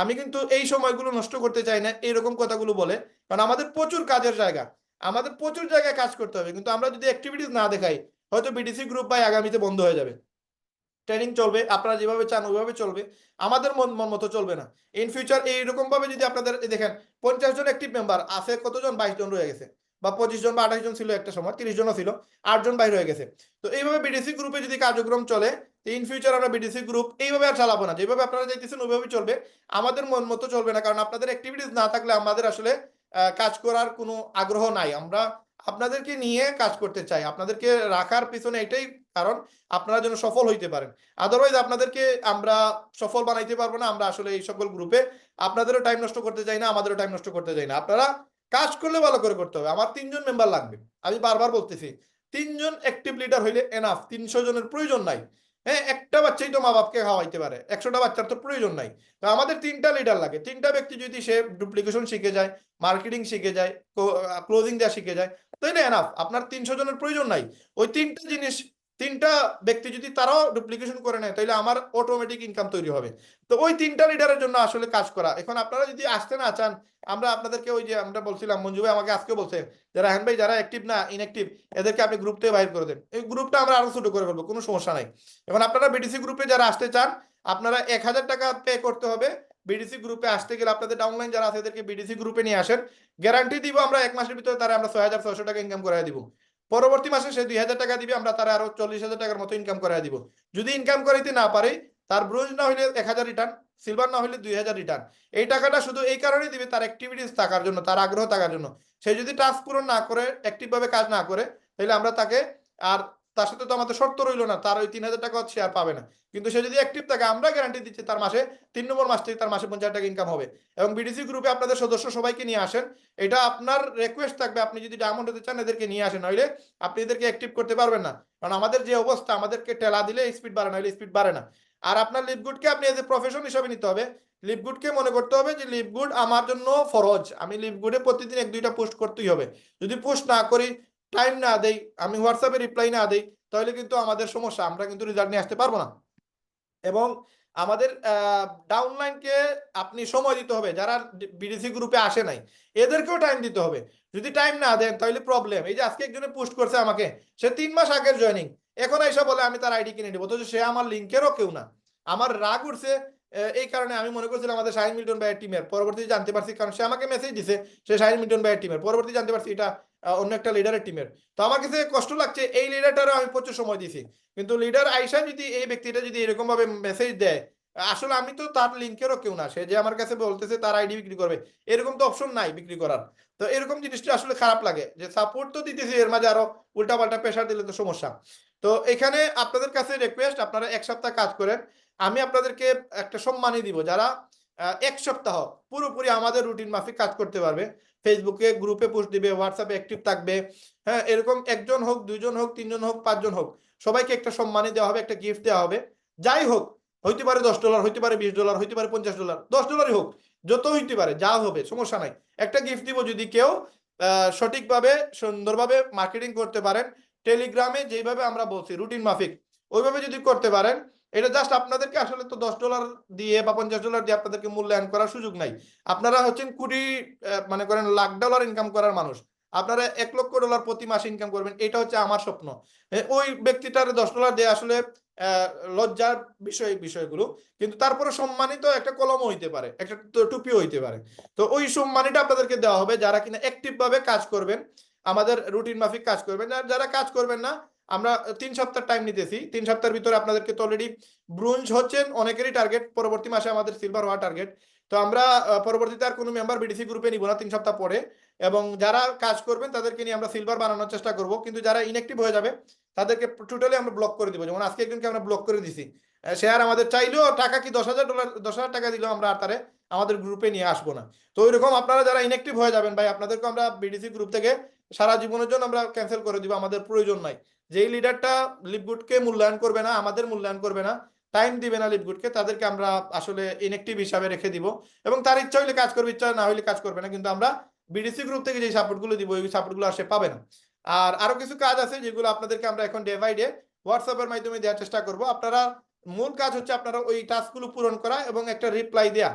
আমি কিন্তু এই সময়গুলো নষ্ট করতে চাই না এইরকম কথাগুলো বলে, কারণ আমাদের প্রচুর কাজের জায়গা, আমাদের প্রচুর জায়গায় কাজ করতে হবে, কিন্তু আমরা যদি অ্যাক্টিভিটিস না দেখাই, হয়তো বিডিসি গ্রুপ ভাই আগামীতে বন্ধ হয়ে যাবে, ট্রেনিং চলবে, আপনারা যেভাবে চান ওইভাবে চলবে, আমাদের মন মতো চলবে না। ইন ফিউচার এইরকম ভাবে যদি আপনাদের দেখেন 50 জন অ্যাক্টিভ মেম্বার আছে, কতজন? 22 জন রয়ে গেছে, বা 25 জন বা 28 জন ছিল একটা সময়, 30 জনও ছিল, 8 জন বাইরে হয়ে গেছে। তো এইভাবে বিডিসি গ্রুপে যদি কার্যক্রম চলে, ইন ফিউচার আমরা বিডিসি গ্রুপ এইভাবে আর চালাবো না, যেভাবে আপনারা চাইতেছেন ওইভাবেই চলবে, আমাদের মন মতো চলবে না, কারণ আপনাদের অ্যাক্টিভিটিস না থাকলে আমাদের আসলে কাজ করার কোনো আগ্রহ নাই। আমরা আপনাদেরকে নিয়ে কাজ করতে চাই, আপনাদেরকে রাখার পিছনে এটাই কারণ, আপনারা যেন সফল হইতে পারেন। আদারওয়াইজ আপনাদেরকে আমরা সফল বানাইতে পারবো না। আমরা আসলে এই সকল গ্রুপে আপনাদেরও টাইম নষ্ট করতে চাই না, আমাদেরও টাইম নষ্ট করতে চাই না। আপনারা কাজ করলে ভালো করে করতে হবে। আমার 3 জন মেম্বার লাগবে, আমি বারবার বলতেছি, 3 জন অ্যাক্টিভ লিডার হইলে এনাফ, 300 জনের প্রয়োজন নাই। হ্যাঁ, একটা বাচ্চাই তো মা বাপকে খাওয়াইতে পারে, 100টা বাচ্চার তো প্রয়োজন নাই। তো আমাদের 3টা লিডার লাগে, 3টা ব্যক্তি যদি সে ডুপ্লিকেশন শিখে যায়, মার্কেটিং শিখে যায়, ক্লোজিং দেওয়া শিখে যায়, তাহলে এনাফ, আপনার 300 জনের প্রয়োজন নাই। ওই 3টা জিনিস, 3টা ব্যক্তি যদি তারাও ডুপ্লিকেশন করে নেয়, তাহলে আমার অটোমেটিক ইনকাম তৈরি হবে। তো ওই 3টা লিডারের জন্য আসলে কাজ করা। এখন আপনারা যদি আসতে না চান, আমরা আপনাদেরকে ওই যে আমরা বলছিলাম, মঞ্জু ভাই আমাকে আজকে বলছে, যারা হ্যান ভাই যারা অ্যাক্টিভ না, ইনঅ্যাক্টিভ, এদেরকে আপনি গ্রুপ থেকে বাইর করে দেন, এই গ্রুপটা আমরা আরো ছোট করে ফেলবো, কোনো সমস্যা নাই। এখন আপনারা বিডিসি গ্রুপে যারা আসতে চান, আপনারা 1000 টাকা পে করতে হবে। বিডিসি গ্রুপে আসতে গেলে আপনাদের ডাউনলাইন যারা আছে এদেরকে বিডিসি গ্রুপে নিয়ে আসেন, গ্যারান্টি দিব আমরা 1 মাসের ভিতরে তারা আমরা 6600 টাকা ইনকাম করে দিব। পরবর্তী মাসে সে 2000 টাকা দিবে, আমরা তারা আরো 40,000 টাকার মতো ইনকাম করে দিব। যদি ইনকাম করাইতে না পারে, তার ব্রোঞ্জ না হইলে 1000 রিটার্ন, সিলভার না হইলে 2000 রিটার্ন। এই টাকাটা শুধু এই কারণেই দিবে, তার অ্যাক্টিভিটিস থাকার জন্য, তার আগ্রহ থাকার জন্য। সে যদি টাস্ক পূরণ না করে, অ্যাক্টিভ ভাবে কাজ না করে, তাহলে আমরা তাকে আর তার সাথে তো আমাদের শর্ত রইলো না, তার ওই 3000 টাকা শেয়ার পাবে না। কিন্তু সে যদি অ্যাক্টিভ থাকে আমরা গ্যারান্টি দিচ্ছি তার মাসে 3 নম্বর মাস থেকে তার মাসে 50,000 টাকা ইনকাম হবে। এবং বিডিসি গ্রুপে আপনাদের সদস্য সবাইকে নিয়ে আসেন, এটা আপনার রিকোয়েস্ট থাকবে, আপনি যদি ডায়মন্ড হতে চান এদেরকে নিয়ে আসেন, নইলে আপনি এদেরকে অ্যাক্টিভ করতে পারবেন না। কারণ আমাদের যে অবস্থা, আমাদেরকে টেলা দিলে স্পিড বাড়ে, নইলে স্পিড বাড়ে না। আর আপনার লিভগুডকে আপনি এজ এ প্রফেশন হিসাবে নিতে হবে। লিভগুডকে মনে করতে হবে যে লিভগুড আমার জন্য ফরজ, আমি লিভগুডে প্রতিদিন 1-2টা পোস্ট করতেই হবে। যদি পোস্ট না করি, টাইম না দেই, আমি হোয়াটসঅ্যাপে রিপ্লাই না দেই, তাহলে কিন্তু আমাদের সমস্যা, আমরা কিন্তু রেজাল্ট নিয়ে আসতে পারবো না। এবং আমাদের ডাউনলাইনকে আপনি সময় দিতে হবে, যারা বিডিসি গ্রুপে আসে নাই এদেরকেও টাইম দিতে হবে। যদি টাইম না দেন তাহলে প্রবলেম। এই যে আজকে একজনে পোস্ট করছে আমাকে, সে 3 মাস আগের জয়েনিং, এখন এসে বলে আমি তার আইডি কিনে দেবো, অথচ সে আমার লিঙ্কেরও কেউ না। আমার রাগ উঠছে এই কারণে, আমি মনে করছিলাম আমাদের শাহিন মিল্টন ভাইয়ের টিমের, পরবর্তীতে জানতে পারছি, কারণ সে আমাকে মেসেজ দিছে সে শাহিন মিল্টন ভাইয়ের টিমের, পরবর্তী জানতে পারছি এটা অন্য একটা লিডারের টিমের। তো আমার কাছে কষ্ট লাগছে, এই লিডারটারও আমি প্রচুর সময় দিছি, কিন্তু লিডার আইসা যদি এই ব্যক্তিটা যদি এরকম ভাবে মেসেজ দেয়, আসলে আমি তো তার লিঙ্কেরও কেউ না, সে যে আমার কাছে বলতেছে তার আইডি বিক্রি করবে, এরকম তো অপশন নাই বিক্রি করার। তো এরকম জিনিসটা আসলে খারাপ লাগে, যে সাপোর্ট তো দিতেছি, এর মাঝে আরো উল্টাপাল্টা প্রেশার দিলে তো সমস্যা। তো এখানে আপনাদের কাছে রিকোয়েস্ট, আপনারা 1 সপ্তাহ কাজ করেন, আমি আপনাদেরকে একটা সম্মানই দিব যারা 1 সপ্তাহ পুরোপুরি আমাদের রুটিন মাফিক কাজ করতে পারবে, ফেসবুকে গ্রুপে পোস্ট দিবে, হোয়াটসঅ্যাপে অ্যাক্টিভ থাকবে, হ্যাঁ, এরকম 1 জন হোক, 2 জন হোক, 3 জন হোক, 5 জন হোক, সবাইকে একটা সম্মানই দেওয়া হবে, একটা গিফট দেওয়া হবে। যাই হোক, হইতে পারে $10, হইতে পারে $20, হইতে পারে $50, $10 হোক, যত হইতে পারে, যা হবে সমস্যা নাই, একটা গিফট দিব যদি কেউ সঠিকভাবে সুন্দরভাবে মার্কেটিং করতে পারেন। টেলিগ্রামে যেভাবে আমরা বলছি রুটিন মাফিক ওইভাবে যদি করতে পারেন, এটা জাস্ট আপনাদেরকে আসলে তো $10 দিয়ে বা $50 দিয়ে আপনাদেরকে মূল্যায়ন করার সুযোগ নাই। আপনারা হচ্ছেন কোটি, মনে করেন লাখ ডলার ইনকাম করার মানুষ, আপনারা $1,00,000 প্রতি মাসে ইনকাম করবেন, এটা হচ্ছে আমার স্বপ্ন। ওই ব্যক্তিটার $10 দিয়ে আসলে লজ্জার বিষয়গুলো, কিন্তু তারপরে সম্মানিত একটা কলমও হইতে পারে, একটা টুপিও হইতে পারে। তো ওই সম্মানিটা আপনাদেরকে দেওয়া হবে যারা কিনা অ্যাক্টিভ ভাবে কাজ করবেন, আমাদের রুটিন মাফিক কাজ করবেন। যারা কাজ করবেন না, আমরা 3 সপ্তাহ টাইম নিতেছি, 3 সপ্তাহের ভিতরে আপনাদেরকে তো অলরেডি ব্রোঞ্জ হচ্ছেন অনেকেরই টার্গেট, পরবর্তী মাসে আমাদের সিলভার হওয়া টার্গেট। তো আমরা পরবর্তীতে আর কোনো মেম্বার বিডিসি গ্রুপে নিব না 3 সপ্তাহ পরে, এবং যারা কাজ করবেন তাদেরকে নিয়ে আমরা সিলভার বানানোর চেষ্টা করব। কিন্তু যারা ইনঅ্যাক্টিভ হয়ে যাবে তাদেরকে টোটালি আমরা ব্লক করে দিব। যেমন আজকে একজনকে আমরা ব্লক করে দিছি, সে আর আমাদের চাইলেও টাকা কি $10,000 $10,000 টাকা দিলেও আমরা আর তারে আমাদের গ্রুপে নিয়ে আসবো না। তো ওইরকম আপনারা যারা ইনঅ্যাক্টিভ হয়ে যাবেন ভাই, আপনাদেরকে আমরা বিডিসি গ্রুপ থেকে সারা জীবনের জন্য আমরা ক্যান্সেল করে দিব, আমাদের প্রয়োজন নাই। যেই লিডারটা লিভগুডকে মূল্যায়ন করবে না, আমাদের মূল্যায়ন করবে না, টাইম দিবে না লিভগুডকে, তাদেরকে আমরা আসলে ইনঅ্যাক্টিভ হিসাবে রেখে দিব। এবং তার ইচ্ছা হইলে কাজ করবে, ইচ্ছা না হইলে কাজ করবে না, কিন্তু আমরা বিডিসি গ্রুপ থেকে যে সাপোর্টগুলো দিব ওই সাপোর্টগুলো আর সে পাবে না। আর আরো কিছু কাজ আছে যেগুলো আপনাদেরকে আমরা এখন ডে বাই ডে হোয়াটসঅ্যাপের মাধ্যমে দেওয়ার চেষ্টা করব। আপনারা মূল কাজ হচ্ছে আপনারা ওই টাস্কগুলো পূরণ করা এবং একটা রিপ্লাই দেয়া।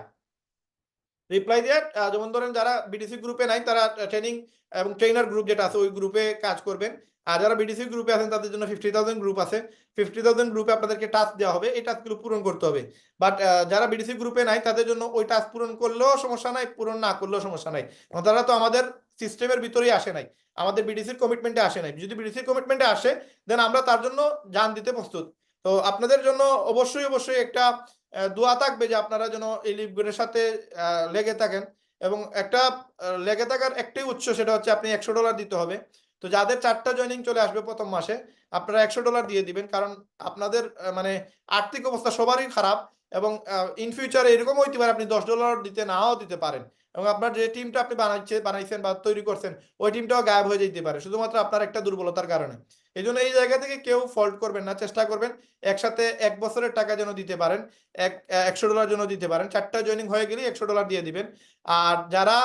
যেমন ধরেন যারা বিডিসি গ্রুপে নাই তারা ট্রেনিং এবং ট্রেনার গ্রুপ যেটা আছে ওই গ্রুপে কাজ করবেন। আর যারা বিডিসি গ্রুপে আছেন তাদের জন্য 50,000 গ্রুপ আছে, 50,000 গ্রুপে আপনাদেরকে টাস্ক দেওয়া হবে, এই টাস্কগুলো পূরণ করতে হবে। বাট যারা বিডিসি গ্রুপে নাই তাদের জন্য ওই টাস্ক পূরণ করলেও সমস্যা নাই, পূরণ না করলেও সমস্যা নাই, তারা তো আমাদের সিস্টেমের ভিতরেই আসে নাই, আমাদের বিডিসির কমিটমেন্টে আসে নাই। যদি বিডিসির কমিটমেন্টে আসে দেন আমরা তার জন্য জান দিতে প্রস্তুত। তো আপনাদের জন্য অবশ্যই অবশ্যই একটা দোয়া থাকবে যে আপনারা যেন এই লিভগুলোর সাথে লেগে থাকেন। এবং একটা লেগে থাকার একটাই উৎস, সেটা হচ্ছে আপনি $100 দিতে হবে। তো যাদের 4টা জয়েনিং চলে আসবে প্রথম মাসে, আপনারা $100 দিয়ে দিবেন, কারণ আপনাদের মানে আর্থিক অবস্থা সবারই খারাপ। এবং ইন ফিউচারে এরকম হইতে পারে আপনি $10 দিতে নাও দিতে পারেন, এবং আপনার যে টিমটা আপনি বানাইছেন বা তৈরি করছেন ওই টিমটাও গায়েব হয়ে যেতে পারে শুধুমাত্র আপনার একটা দুর্বলতার কারণে। এই জন্য এই জায়গা থেকে কেউ ফল্ট করবেন না, চেষ্টা করবেন একসাথে 1 বছরের টাকা যেন দিতে পারেন, $100 যেন দিতে পারেন। 4টা জয়েনিং হয়ে গেলেই $100 দিয়ে দিবেন। আর যারা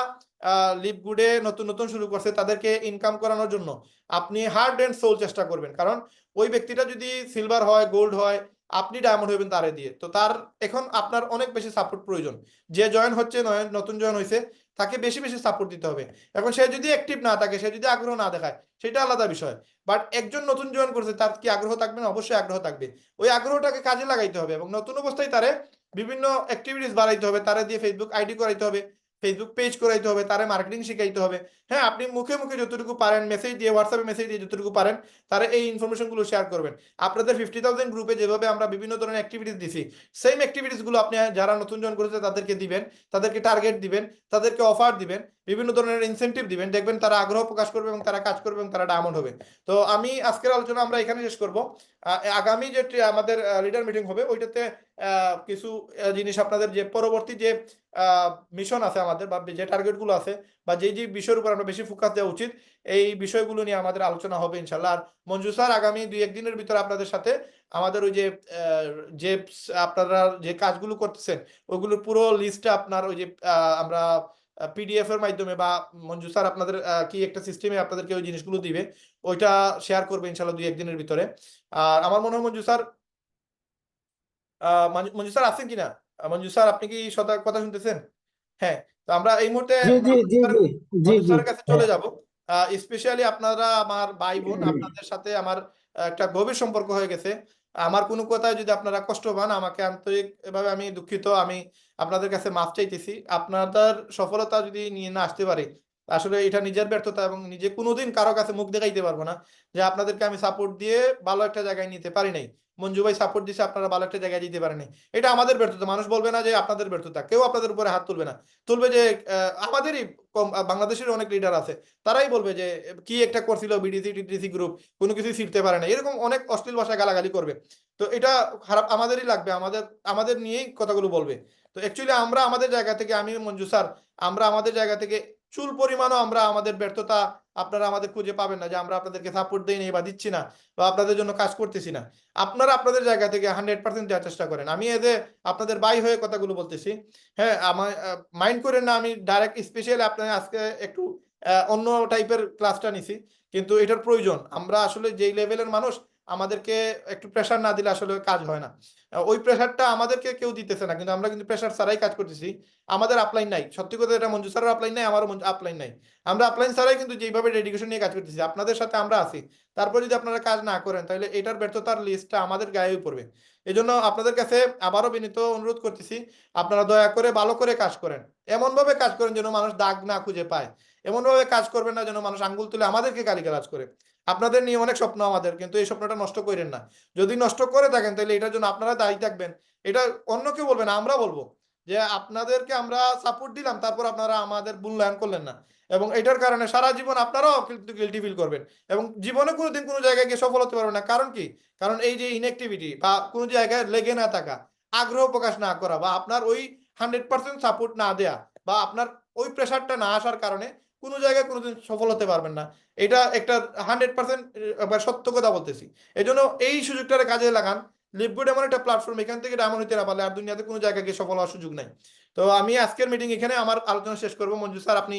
লিভগুডে নতুন নতুন শুরু করছে তাদেরকে ইনকাম করানোর জন্য আপনি হার্ড অ্যান্ড সোল চেষ্টা করবেন, কারণ ওই ব্যক্তিটা যদি সিলভার হয়, গোল্ড হয়, আপনি ডায়মন্ড হবেন তারে দিয়ে। তো তার এখন আপনার অনেক বেশি সাপোর্ট প্রয়োজন। যে জয়েন হচ্ছে, নতুন জয়েন হয়েছে, তাকে বেশি বেশি সাপোর্ট দিতে হবে। এখন সে যদি অ্যাক্টিভ না থাকে, সে যদি আগ্রহ না দেখায়, সেটা আলাদা বিষয়। বাট একজন নতুন জয়েন করছে, তার কি আগ্রহ থাকবে না? অবশ্যই আগ্রহ থাকবে। ওই আগ্রহটাকে কাজে লাগাইতে হবে এবং নতুন অবস্থায় তারে বিভিন্ন অ্যাক্টিভিটিস বাড়াইতে হবে, তারে দিয়ে ফেসবুক আইডি করাইতে হবে, ফেসবুক পেজ করাইতে হবে, তারে মার্কেটিং শিখাইতে হবে। হ্যাঁ, আপনি মুখে মুখে যতটুকু পারেন, মেসেজ দিয়ে, হোয়াটসঅ্যাপে মেসেজ দিয়ে যতটুকু পারেন তারা এই ইনফরমেশনগুলো শেয়ার করবেন। আপনাদের 50,000 গ্রুপে যেভাবে আমরা বিভিন্ন ধরনের অ্যাক্টিভিটিস দিছি, সেম অ্যাক্টিভিটিসগুলো আপনি যারা নতুন জয়েন করেছে তাদেরকে দিবেন, তাদেরকে টার্গেট দিবেন, তাদেরকে অফার দিবেন, বিভিন্ন ধরনের ইনসেন্টিভ দিবেন। দেখবেন তারা আগ্রহ প্রকাশ করবে এবং তারা কাজ করবে এবং তারা ডায়মন্ড হবে। তো আমি আজকের আলোচনা আমরা এখানে শেষ করব। আগামী যে আমাদের লিডার মিটিং হবে ওইটাতে কিছু জিনিস আপনাদের যে পরবর্তী যে মিশন আছে আমাদের, বা যে টার্গেটগুলো আছে, বা যেই যে বিষয়ের উপর আমরা বেশি ফোকাস দেওয়া উচিত, এই বিষয়গুলো নিয়ে আমাদের আলোচনা হবে ইনশাল্লাহ। আর মঞ্জু স্যার আগামী 2-1 দিনের ভিতরে আপনাদের সাথে আমাদের ওই যে যে আপনারা যে কাজগুলো করতেছেন ওইগুলোর পুরো লিস্টটা আপনার ওই যে আমরা পিডিএফ এর মাধ্যমে, বা মঞ্জু স্যার আপনাদের কি একটা সিস্টেমে আপনাদেরকে ওই জিনিসগুলো দিবে, ওইটা শেয়ার করবে ইনশাল্লাহ 2-1 দিনের ভিতরে। আর আমার মনে হয় মঞ্জু স্যার মঞ্জু স্যার আছেন কিনা? মঞ্জু স্যার আপনি কি কথা শুনতেছেন? হ্যাঁ, তো আমরা এই মুহূর্তে জি জি জি জি জি মঞ্জু জি স্যারের কাছে চলে হ্যাঁ। যাব। স্পেশালি আপনারা আমার ভাই বোন, আপনাদের সাথে আমার একটা গভীর সম্পর্ক হয়ে গেছে। আমার কোনো কথায় যদি আপনারা কষ্ট পান, আমাকে আন্তরিক এভাবে আমি দুঃখিত। আমি আপনাদের কাছে মাফ চাইতেছি। আপনাদের সফলতা যদি নিয়ে না আসতে পারি, আসলে এটা নিজের ব্যর্থতা, এবং নিজে কোনোদিন কারো কাছে মুখ দেখাইতে পারবো না যে আপনাদেরকে আমি সাপোর্ট দিয়ে ভালো একটা জায়গায় নিতে পারি নাই। মঞ্জু ভাই সাপোর্ট দিছে, আপনারা ভালো একটা জায়গায় দিতে পারেনি। এটা আমাদের ব্যর্থতা। মানুষ বলবে না যে আপনাদের ব্যর্থতা, কেউ আপনাদের উপরে হাত তুলবে না। তুলবে যে আমাদেরই বাংলাদেশের অনেক লিডার আছে, তারাই বলবে যে কি একটা করছিল বিডিসি টিটিসি গ্রুপ, কোনো কিছু শিখতে পারে না, এরকম অনেক অশ্লীল ভাষায় গালাগালি করবে। তো এটা খারাপ আমাদেরই লাগবে, আমাদের আমাদের নিয়েই কথাগুলো বলবে। তো অ্যাকচুয়ালি আমরা আমাদের জায়গা থেকে, আমি মঞ্জু স্যার, আমরা আমাদের জায়গা থেকে চুল পরিমাণও আমরা আমাদের ব্যর্থতা আপনারা আমাদের খুঁজে পাবেন না যে আমরা আপনাদেরকে সাপোর্ট দিই না বা দিচ্ছি না, বা আপনাদের জন্য কাজ করতেছি না। আপনারা আপনাদের জায়গা থেকে 100% দেওয়ার চেষ্টা করেন। আমি এতে আপনাদের ভাই হয়ে কথাগুলো বলতেছি। হ্যাঁ, আমার মাইন্ড করেন না, আমি ডাইরেক্ট স্পেশালি আপনার আজকে একটু অন্য টাইপের ক্লাসটা নিছি, কিন্তু এটার প্রয়োজন। আমরা আসলে যেই লেভেলের মানুষ, আমাদেরকে একটু প্রেশার না দিলে আসলে কাজ হয় না। ওই প্রেশারটা আমাদেরকে কেউ দিতেছে না, কিন্তু আমরা কিন্তু প্রেশার ছাড়াই কাজ করতেছি। আমাদের আপলাইন নাই, সত্যি কথা, এটা মঞ্জু স্যারের আপলাইন নাই, আমারও আপলাইন নাই। আমরা আপলাইন ছাড়াই কিন্তু যেইভাবে ডেডিকেশন নিয়ে কাজ করতেছি, আপনাদের সাথে আমরা আছি। তারপর যদি আপনারা কাজ না করেন, তাহলে এটার ব্যর্থতার লিস্টটা আমাদের গায়েই পড়বে। এই জন্য আপনাদের কাছে আবারও বিনীত অনুরোধ করতেছি, আপনারা দয়া করে ভালো করে কাজ করেন। এমনভাবে কাজ করেন যেন মানুষ দাগ না খুঁজে পায়। এমনভাবে কাজ করবেন না যেন মানুষ আঙ্গুল তুলে আমাদেরকে গালিগালাজ করে। আপনাদের নিয়ে অনেক স্বপ্ন আমাদের, কিন্তু এই স্বপ্নটা নষ্ট করেন না। যদি নষ্ট করে থাকেন, তাহলে এটার জন্য আপনারা দায়ী থাকবেন। এটা অন্য কেউ বলবে না, আমরা বলবো যে আপনাদেরকে আমরা সাপোর্ট দিলাম, তারপর আপনারা আমাদের মূল্যায়ন করলেন না। এবং এটার কারণে সারা জীবন আপনারাও কিন্তু গিল্টি ফিল করবেন, এবং জীবনে কোনোদিন কোনো জায়গায় গিয়ে সফল হতে পারবেন না। কারণ কি? কারণ এই যে ইনঅ্যাক্টিভিটি, বা কোনো জায়গায় লেগে না থাকা, আগ্রহ প্রকাশ না করা, বা আপনার ওই 100% সাপোর্ট না দেয়া, বা আপনার ওই প্রেশারটা না আসার কারণে কোনো জায়গায় কোনোদিন সফল হতে পারবেন না। এটা একটা 100% সত্য কথা বলতেছি। এই জন্য এই সুযোগটারে কাজে লাগান। লিভগুড এমন একটা প্ল্যাটফর্ম, এখান থেকে ডায়মন্ড হতে না পারলে আর দুনিয়াতে কোনো জায়গায় গিয়ে সফল হওয়ার সুযোগ নাই। তো আমি আজকের মিটিং এখানে আমার আলোচনা শেষ করবো। মঞ্জু স্যার, আপনি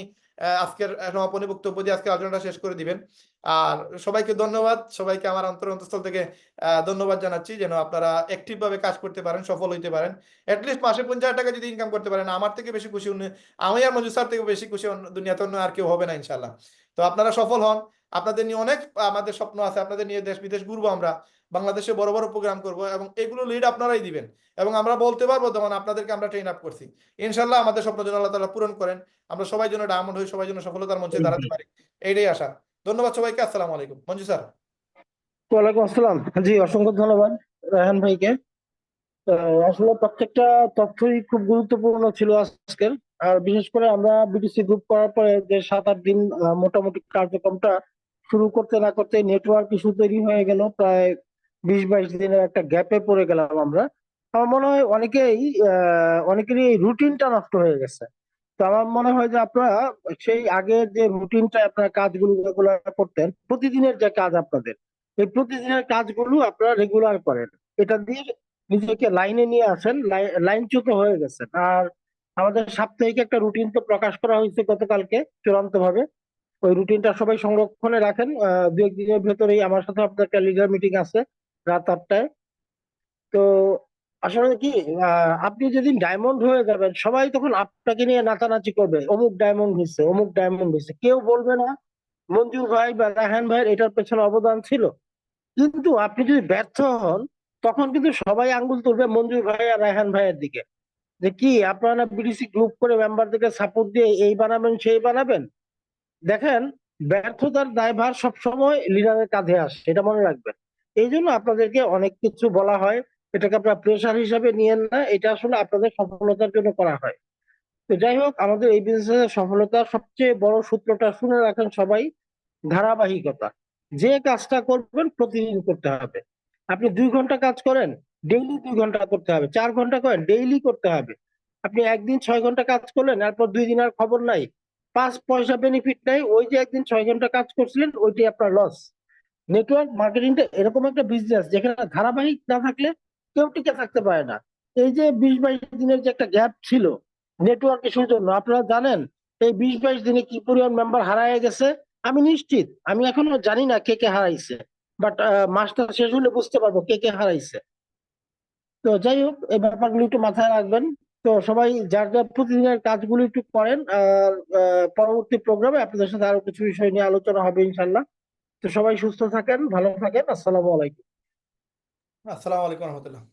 আজকের সমাপনী বক্তব্য দিয়ে আজকের আলোচনাটা শেষ করে দিবেন। আর সবাইকে ধন্যবাদ, সবাইকে আমার অন্তঃস্থল থেকে ধন্যবাদ জানাচ্ছি, যেন আপনারা অ্যাক্টিভ ভাবে কাজ করতে পারেন, সফল হইতে পারেন। অ্যাটলিস্ট মাসে 50,000 টাকা যদি ইনকাম করতে পারেন, আমার থেকে বেশি খুশি আমি আর মঞ্জু স্যার থেকে বেশি খুশি দুনিয়াতে অন্য আর কেউ হবে না ইনশাল্লাহ। তো আপনারা সফল হন। আপনাদের নিয়ে অনেক আমাদের স্বপ্ন আছে, আপনাদের নিয়ে দেশ বিদেশ ঘুরবো আমরা, বাংলাদেশে বড় বড় প্রোগ্রাম করব, এবং এগুলো লিড আপনারাই দিবেন। এবং আমরা বলতে পারবো তখন আপনাদেরকে আমরা ট্রেন আপ করছি। ইনশাল্লাহ আমাদের স্বপ্ন যেন আল্লাহ তাআলা পূরণ করেন, আমরা সবাই যেন ডায়মন্ড হই, সবাই যেন সফলতার মঞ্চে দাঁড়াতে পারি, এইটাই আশা। ধন্যবাদ সবাইকে। আসসালামু আলাইকুম। মঞ্জু স্যার। ওয়ালাইকুম আসসালাম। জি, অসংখ্য ধন্যবাদ রায়হান ভাইকে। আসলে প্রত্যেকটা তথ্যই খুব গুরুত্বপূর্ণ ছিল আজকের। আর বিশেষ করে আমরা বিটিসি গ্রুপ করার পরে যে 7-8 দিন মোটামুটি কার্যক্রমটা শুরু করতে না করতে নেটওয়ার্ক ইস্যু তৈরি হয়ে গেল, প্রায় 20-22 দিনের একটা গ্যাপে পড়ে গেলাম আমরা। আমার মনে হয় অনেকেরই এই রুটিনটা নষ্ট হয়ে গেছে। তো আমার মনে হয় যে আপনারা সেই আগের যে রুটিনটা, আপনারা কাজগুলো রেগুলার করতেন, প্রতিদিনের যে কাজ আপনাদের, এই প্রতিদিনের কাজগুলো আপনারা রেগুলার করেন। এটা দিয়ে নিজেকে লাইনে নিয়ে আসেন, লাইনচ্যুত হয়ে গেছেন। আর আমাদের সাপ্তাহিক একটা রুটিন তো প্রকাশ করা হয়েছে গতকালকে চূড়ান্ত ভাবে। ওই রুটিনটা সবাই সংরক্ষণে রাখেন। 2-1 দিনের ভেতরেই আমার সাথে আপনার একটা লিডার মিটিং আছে রাত 8টায়। তো আসলে কি, আপনি যেদিন ডায়মন্ড হয়ে যাবেন, সবাই তখন আপনাকে নিয়ে নাচানাচি করবে, অমুক ডায়মন্ড হয়েছে, অমুক ডায়মন্ড হয়েছে। কেউ বলবে না মঞ্জুর ভাই বা রায়হান ভাইয়ের এটার পেছনে অবদান ছিল। কিন্তু আপনি যদি ব্যর্থ হন, তখন কিন্তু সবাই আঙ্গুল তুলবে মঞ্জুর ভাই আর রায়হান ভাইয়ের দিকে। যে কি আপনারা বিডিসি গ্রুপ করে মেম্বারদেরকে সাপোর্ট দিয়ে এই বানাবেন সেই বানাবেন। দেখেন, ব্যর্থতার দায়ভার সবসময় লিডারের কাঁধে আসে, এটা মনে রাখবেন। এই জন্য আপনাদেরকে অনেক কিছু বলা হয়, এটাকে আপনারা প্রেশার হিসাবে নিয়েন না, এটা আসলে আপনাদের সফলতার জন্য করা হয়। তো যাই হোক, আমাদের এই বিজনেসের সফলতার সবচেয়ে বড় সূত্রটা শুনে রাখেন সবাই, ধারাবাহিকতা। যে কাজটা করবেন প্রতিদিন করতে হবে। আপনি 2 ঘন্টা কাজ করেন, ডেইলি 2 ঘন্টা করতে হবে। 4 ঘন্টা করেন, ডেইলি করতে হবে। আপনি একদিন 6 ঘন্টা কাজ করলেন, এরপর 2 দিন আর খবর নাই, 5 পয়সা বেনিফিট নাই, ওই যে একদিন 6 ঘন্টা কাজ করছিলেন ওইটাই আপনার লস। নেটওয়ার্ক মার্কেটিংটা এরকম একটা বিজনেস যেখানে ধারাবাহিক না থাকলে কেউ টিকে থাকতে পারে না। এই যে 20-22 দিনের যে একটা গ্যাপ ছিল নেটওয়ার্ক ইস্যুর জন্য, আপনারা জানেন এই 20-22 দিনে কি পরিমাণ মেম্বার হারায় গেছে। আমি নিশ্চিত, আমি এখনো জানি না কে কে হারাইছে, বাট মাসটা শেষ হলে বুঝতে পারবো কে কে হারাইছে। তো যাই হোক, এই ব্যাপারগুলো একটু মাথায় রাখবেন। তো সবাই যার যার প্রতিদিনের কাজগুলো একটু করেন, আর পরবর্তী প্রোগ্রামে আপনাদের সাথে আরো কিছু বিষয় নিয়ে আলোচনা হবে ইনশাল্লাহ। তো সবাই সুস্থ থাকেন, ভালো থাকেন, আসসালামু আলাইকুম। আসসালামু আলাইকুম রহমতুল্লাহ।